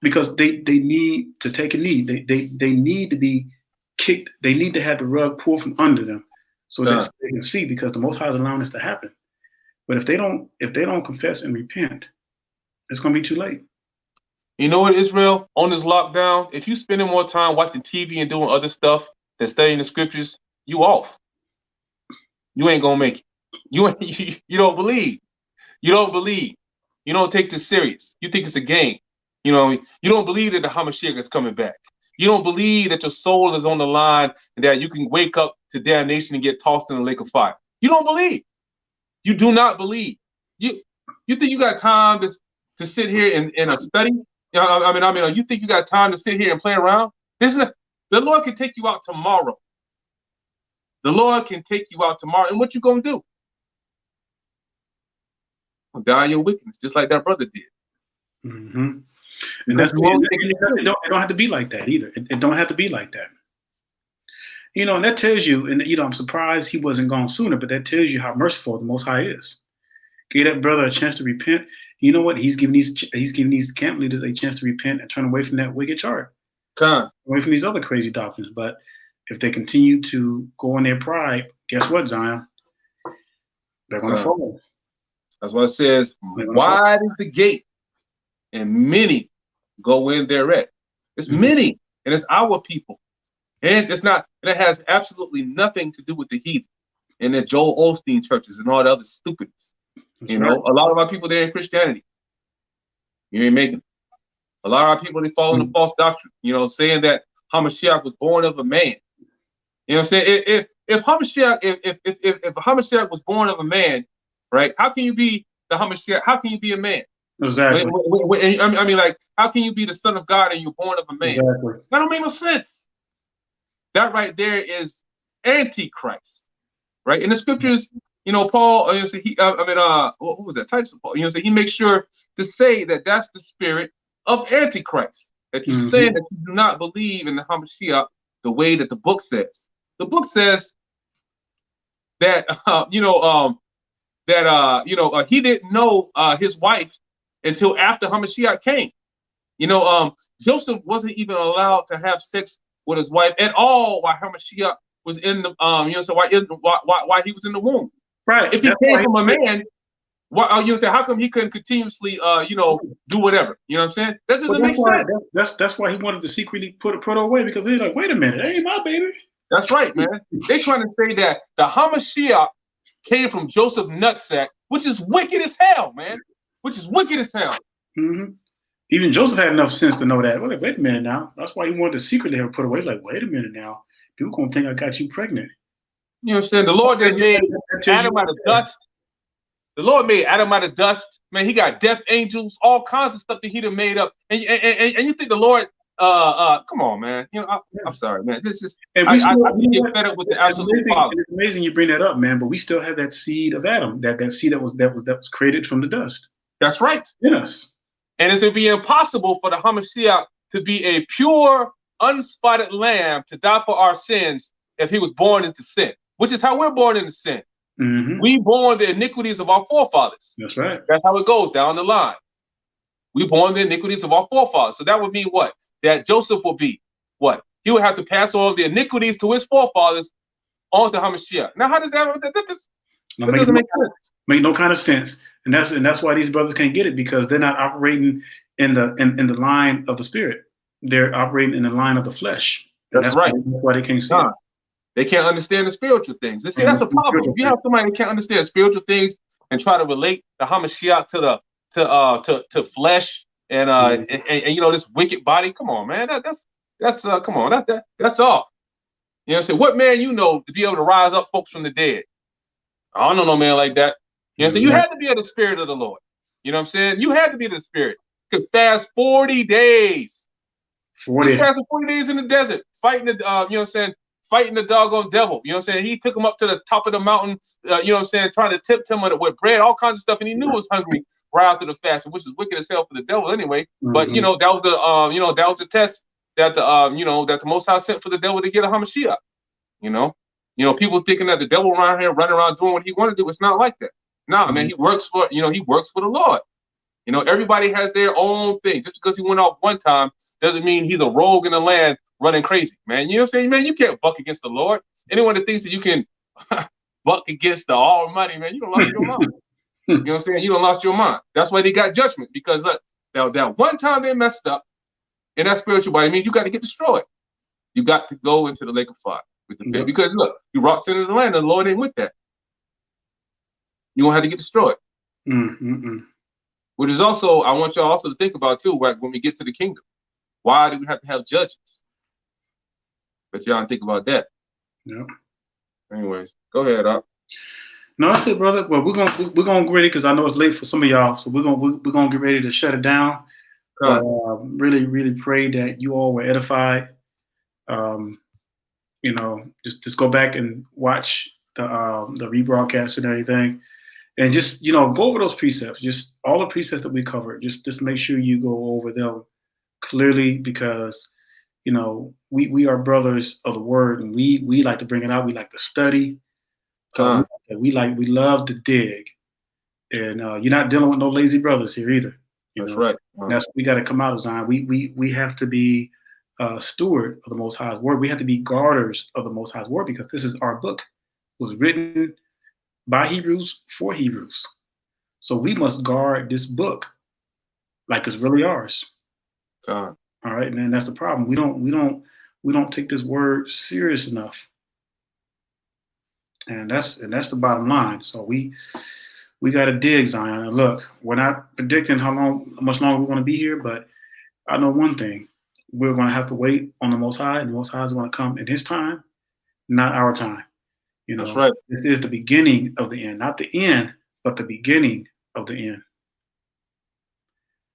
Because they need to take a knee. They need to be kicked. They need to have the rug pulled from under them so that they can see, because the Most High is allowing this to happen. But if they don't confess and repent, it's going to be too late. You know what, Israel, on this lockdown, if you spending more time watching TV and doing other stuff than studying the scriptures, you off. You ain't going to make it. You don't believe. You don't believe. You don't take this serious. You think it's a game. You know what I mean? You don't believe that the Hamashiach is coming back. You don't believe that your soul is on the line and that you can wake up to damnation and get tossed in the lake of fire. You don't believe. You do not believe. You think you got time to sit here in a study? You think you got time to sit here and play around? The Lord can take you out tomorrow. The Lord can take you out tomorrow. And what you going to do? You'll die in your wickedness, just like that brother did. Mm-hmm. And that's it don't have to be like that either. It don't have to be like that. And that tells you, and I'm surprised he wasn't gone sooner, but that tells you how merciful the Most High is. Give that brother a chance to repent. You know what? He's giving these camp leaders a chance to repent and turn away from that wicked chart. Away from these other crazy doctrines. But if they continue to go in their pride, guess what, Zion? They're going to fall. That's what it says. Wide is the gate, and many go in thereat. It's many, and it's our people. And it's not, and it has absolutely nothing to do with the heathen and the Joel Osteen churches and all the other stupidness. A lot of our people, they're in Christianity. You ain't making it. A lot of our people, they fall into false doctrine, saying that Hamashiach was born of a man. You know what I'm saying? If Hamashiach was born of a man, right? How can you be the Hamashiach? How can you be a man? Exactly. How can you be the Son of God and you're born of a man? Exactly. That don't make no sense. That right there is Antichrist, right? In the scriptures, Paul, what was that? Titus of Paul, he makes sure to say that that's the spirit of Antichrist. That you're saying that you do not believe in the Hamashiach the way that the book says. The book says that he didn't know his wife until after Hamashiach came. Joseph wasn't even allowed to have sex with his wife at all while Hamashiach was in the why he was in the womb. Right. If he came from a man, how come he couldn't continuously do whatever? You know what I'm saying? That doesn't make sense. That's why he wanted to secretly put her away, because they're like, wait a minute, that ain't my baby. That's right, man. They're trying to say that the Hamashiach came from Joseph Nutsack which is wicked as hell, man. Which is wicked as hell. Mm-hmm. Even Joseph had enough sense to know that. Well, like, wait a minute now. That's why he wanted the secret to have put away. Like, wait a minute now. People gonna think I got you pregnant. You know what I'm saying? The Lord that made Adam out of dust. The Lord made Adam out of dust. Man, he got death angels, all kinds of stuff that he done made up. And you think the Lord, come on, man. You know, I'm sorry, man. This is I get fed up with the absolute Father. It's amazing you bring that up, man. But we still have that seed of Adam, that seed that was created from the dust. That's right. Yes. And it's going to be impossible for the Hamashiach to be a pure, unspotted lamb to die for our sins if he was born into sin, which is how we're born into sin. Mm-hmm. We born the iniquities of our forefathers. That's right. That's how it goes down the line. We born the iniquities of our forefathers. So that would mean what? That Joseph will be what? He would have to pass on the iniquities to his forefathers on to Hamashiach. Now, how does that doesn't make sense. Make no kind of sense. And that's why these brothers can't get it, because they're not operating in the line of the spirit. They're operating in the line of the flesh. That's right. That's why they can't see it. They can't understand the spiritual things. See, that's a problem. If you have somebody that can't understand spiritual things and try to relate the Hamashiach to flesh and you know, this wicked body, come on, man. That's come on, that's all. You know what I'm saying? What man you know to be able to rise up folks from the dead? I don't know no man like that. You know what I'm saying? You had to be in the spirit of the Lord. You know what I'm saying? You had to be in the spirit. You could fast 40 days. 40. He's fasting 40 days in the desert, fighting the you know what I'm saying? Fighting the doggone devil. You know what I'm saying? He took him up to the top of the mountain, you know what I'm saying, trying to tempt him with bread, all kinds of stuff, and he knew he was hungry right after the fasting, which was wicked as hell for the devil anyway. Mm-hmm. But you know, that was the you know, that was the test that the you know, that the Most High sent for the devil to get a Hamashiach. You know, people thinking that the devil around here running around doing what he want to do. It's not like that. Nah, man, he works for the Lord. You know, everybody has their own thing. Just because he went off one time doesn't mean he's a rogue in the land running crazy, man. You know what I'm saying? Man, you can't buck against the Lord. Anyone that thinks that you can buck against the Almighty, man, you done lost your mind. You know what I'm saying? You done lost your mind. That's why they got judgment, because look, that one time they messed up in that spiritual body means you got to get destroyed. You got to go into the lake of fire with the pit. Because look, you brought sin into the land, and the Lord ain't with that. You're going to have to get destroyed. Which is also, I want y'all also to think about too, right, when we get to the kingdom. Why do we have to have judges? But y'all think about that. Yeah. Anyways, go ahead, Up. No, that's it, brother. Well, we're gonna get ready, because I know it's late for some of y'all, so we're gonna get ready to shut it down. But really, really pray that you all were edified. You know, just go back and watch the rebroadcast and everything. And just, you know, go over those precepts, just all the precepts that we covered. Just make sure you go over them clearly, because, you know, we are brothers of the word, and we like to bring it out. We like to study. We love to dig. And you're not dealing with no lazy brothers here either. That's right. That's we got to come out of Zion. We have to be steward of the Most High's word. We have to be guarders of the Most High's word, because this is our book. It was written by Hebrews for Hebrews. So we must guard this book like it's really ours. All right, and then that's the problem. We don't take this word serious enough. And that's the bottom line. So we got to dig, Zion. And look, we're not predicting how much longer we're going to be here, but I know one thing: we're going to have to wait on the Most High, and the Most High is going to come in His time, not our time. You know, that's right. This is the beginning of the end, not the end, but the beginning of the end.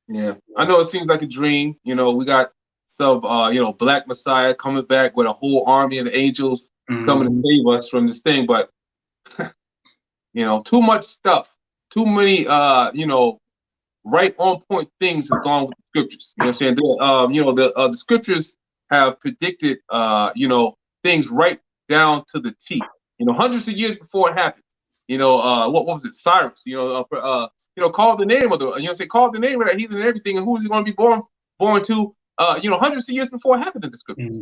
Yeah, I know it seems like a dream. You know, we got some, you know, Black Messiah coming back with a whole army of angels coming to save us from this thing, but you know, too much stuff, too many, you know, right on point things have gone with the scriptures. You know what I'm saying? You know, the scriptures have predicted, you know, things right down to the T. You know, hundreds of years before it happened. You know, what was it? Cyrus. You know, called the name of the. You know, say called the name of that heathen and everything, and who is he going to be born to? You know, hundreds of years before it happened in the scriptures.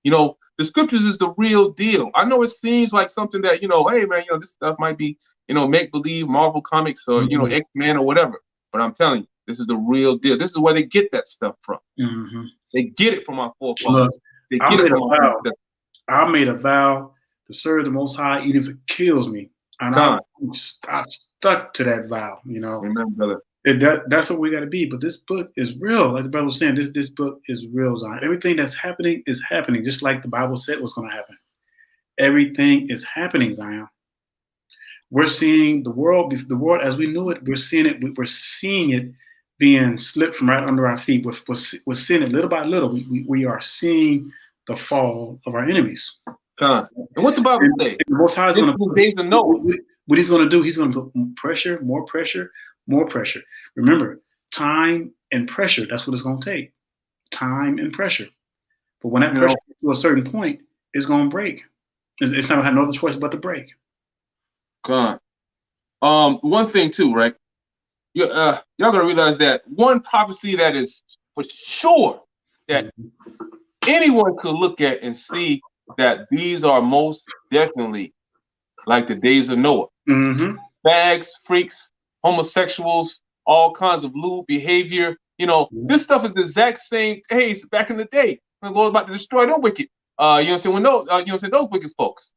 You know, the scriptures is the real deal. I know it seems like something that, you know, hey man, you know, this stuff might be, you know, make believe, Marvel comics, or you know, X-Men or whatever. But I'm telling you, this is the real deal. This is where they get that stuff from. They get it from our forefathers. They get it from our forefathers. I made a vow to serve the Most High, even if it kills me. And I'm stuck to that vow, you know. Amen, brother. That's what we got to be. But this book is real. Like the brother was saying, this book is real, Zion. Everything that's happening is happening, just like the Bible said was going to happen. Everything is happening, Zion. We're seeing the world as we knew it. We're seeing it. We're seeing it being slipped from right under our feet. We're seeing it little by little. We are seeing the fall of our enemies. And what the Bible say? The Most High is going to days of Noah. What he's going to do? He's going to put pressure, more pressure, more pressure. Remember, time and pressure. That's what it's going to take. Time and pressure. But when that pressure gets to a certain point, it's going to break. It's not going to have no other choice but to break. God. One thing too, right? Y'all gotta realize that one prophecy that is for sure that anyone could look at and see that these are most definitely like the days of Noah. Mm-hmm. Fags, freaks, homosexuals, all kinds of lewd behavior. You know, this stuff is the exact same days back in the day when the Lord was about to destroy the wicked. You know what I'm saying? When those, those wicked folks,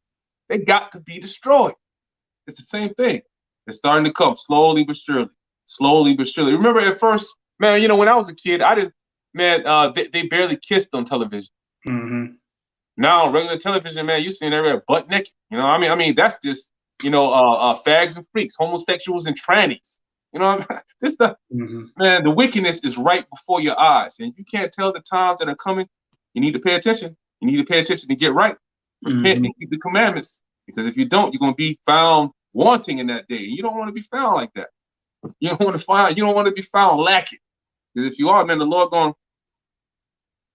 they got to be destroyed. It's the same thing. It's starting to come slowly but surely. Slowly but surely. Remember at first, man, you know, when I was a kid, they barely kissed on television. Mm-hmm. Now, regular television, man, you seeing everybody butt naked. You know, I mean, that's just, fags and freaks, homosexuals and trannies. You know, this stuff, man, the wickedness is right before your eyes. And you can't tell the times that are coming. You need to pay attention. You need to pay attention to get right. Repent and keep the commandments. Because if you don't, you're going to be found wanting in that day. You don't want to be found like that. You don't want to be found lacking. Because if you are, man, the Lord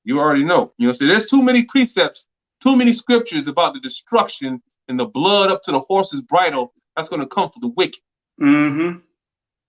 you already know. You know, so there's too many precepts, too many scriptures about the destruction and the blood up to the horse's bridle that's going to come for the wicked. Mm-hmm.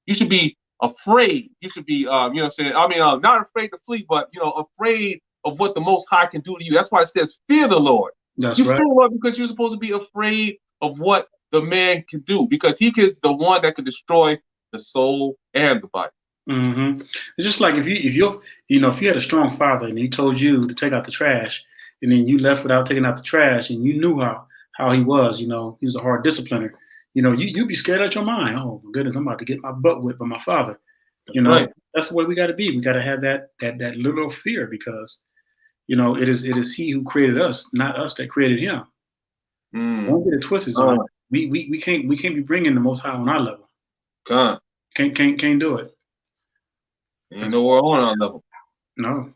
You should be afraid. You should be, not afraid to flee, but, afraid of what the Most High can do to you. That's why it says, fear the Lord. That's you right. fear the Lord because you're supposed to be afraid of what the man can do, because he is the one that can destroy the soul and the body. Mm-hmm. It's just like if you had a strong father and he told you to take out the trash, and then you left without taking out the trash, and you knew how he was, he was a hard discipliner. You'd be scared out your mind. Oh my goodness, I'm about to get my butt whipped by my father. Right. That's the way we got to be. We got to have that little fear, because it is he who created us, not us that created him. Don't get it twisted. We can't be bringing the Most High on our level. Can't do it. Ain't nowhere on our level. No.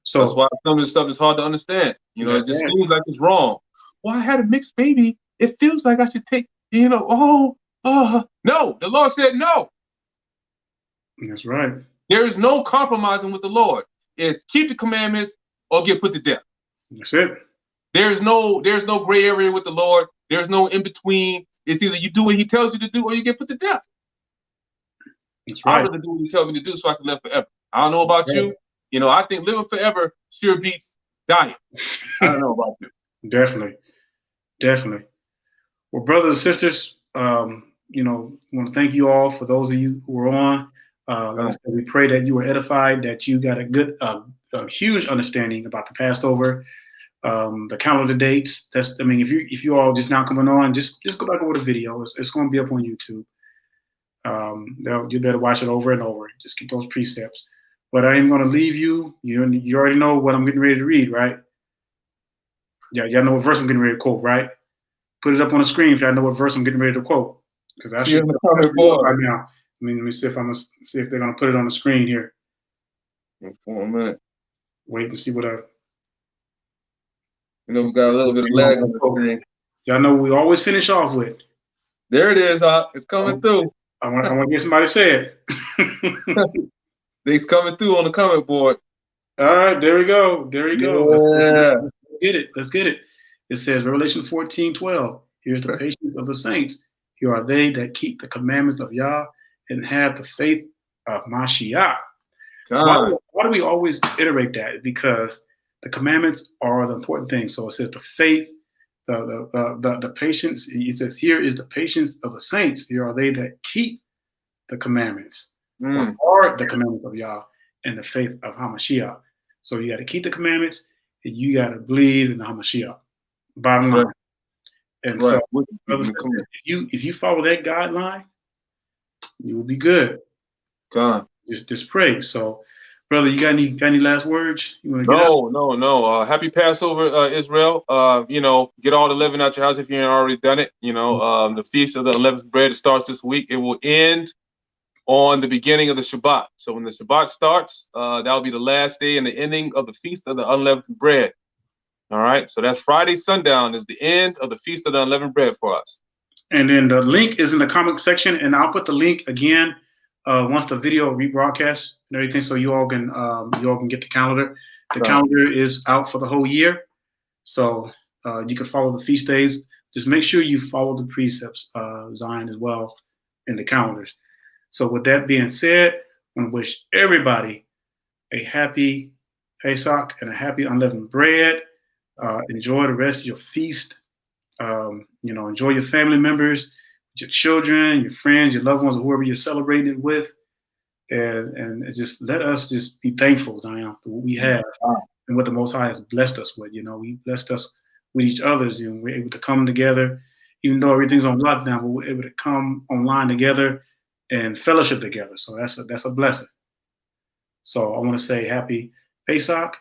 So that's why some of this stuff is hard to understand. It just seems like it's wrong. Well, I had a mixed baby. It feels like I should take. No. The Lord said no. That's right. There is no compromising with the Lord. It's keep the commandments or get put to death. That's it. There's no gray area with the Lord. There's no in between. It's either you do what he tells you to do or you get put to death. That's right. I'd rather do what he tells me to do so I can live forever. I don't know about you. I think living forever sure beats dying. I don't know about you. Definitely. Well, brothers and sisters, want to thank you all for those of you who are on. Like I said, we pray that you were edified, that you got a huge understanding about the Passover, the calendar dates. If you all just now coming on, just go back over the video. It's going to be up on YouTube. You better watch it over and over. Just keep those precepts. But I am going to leave you. You already know what I'm getting ready to read, right? Yeah, y'all know what verse I'm getting ready to quote, right? Put it up on the screen if y'all know what verse I'm getting ready to quote. Because I see it right now. Let me see if they're going to put it on the screen here. For a minute. Wait and see what we got a little bit of lag on the screen. Y'all know we always finish off with. There it is. It's coming through. I want to hear somebody say it. It's coming through on the comment board. All right, there we go. Yeah. Let's get it. It says, Revelation 14:12. Here's the patience of the saints. Here are they that keep the commandments of Yah and have the faith of Mashiach. Why do we always iterate that? Because the commandments are the important thing. So it says the faith, the patience. He says, here is the patience of the saints. Here are they that keep the commandments, or the commandments of Yah and the faith of Hamashiach. So you got to keep the commandments and you got to believe in the Hamashiach. Bottom line. And Right. so, brother, if you follow that guideline, you will be good. God. Just pray. So, brother, you got any last words you want to get out? No. Happy Passover, Israel. Get all the leaven out your house if you ain't already done it. The Feast of the Unleavened Bread starts this week. It will end on the beginning of the Shabbat. So when the Shabbat starts, that'll be the last day and the ending of the Feast of the Unleavened Bread. All right. So that's Friday sundown is the end of the Feast of the Unleavened Bread for us. And then the link is in the comment section, and I'll put the link again once the video rebroadcasts and everything, so you all can get the calendar. The calendar is out for the whole year, so you can follow the feast days. Just make sure you follow the precepts, Zion, as well in the calendars. So with that being said, I want to wish everybody a happy Pesach and a happy unleavened bread. Enjoy the rest of your feast. Enjoy your family members, your children, your friends, your loved ones, or whoever you're celebrating it with, and just let us just be thankful, Zion, for what we have and what the Most High has blessed us with. He blessed us with each other's. We're able to come together, even though everything's on lockdown, but we're able to come online together and fellowship together. So that's a blessing. So I want to say happy Pesach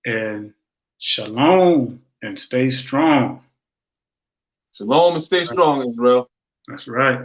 and shalom and stay strong. Shalom and stay strong, Israel. That's right.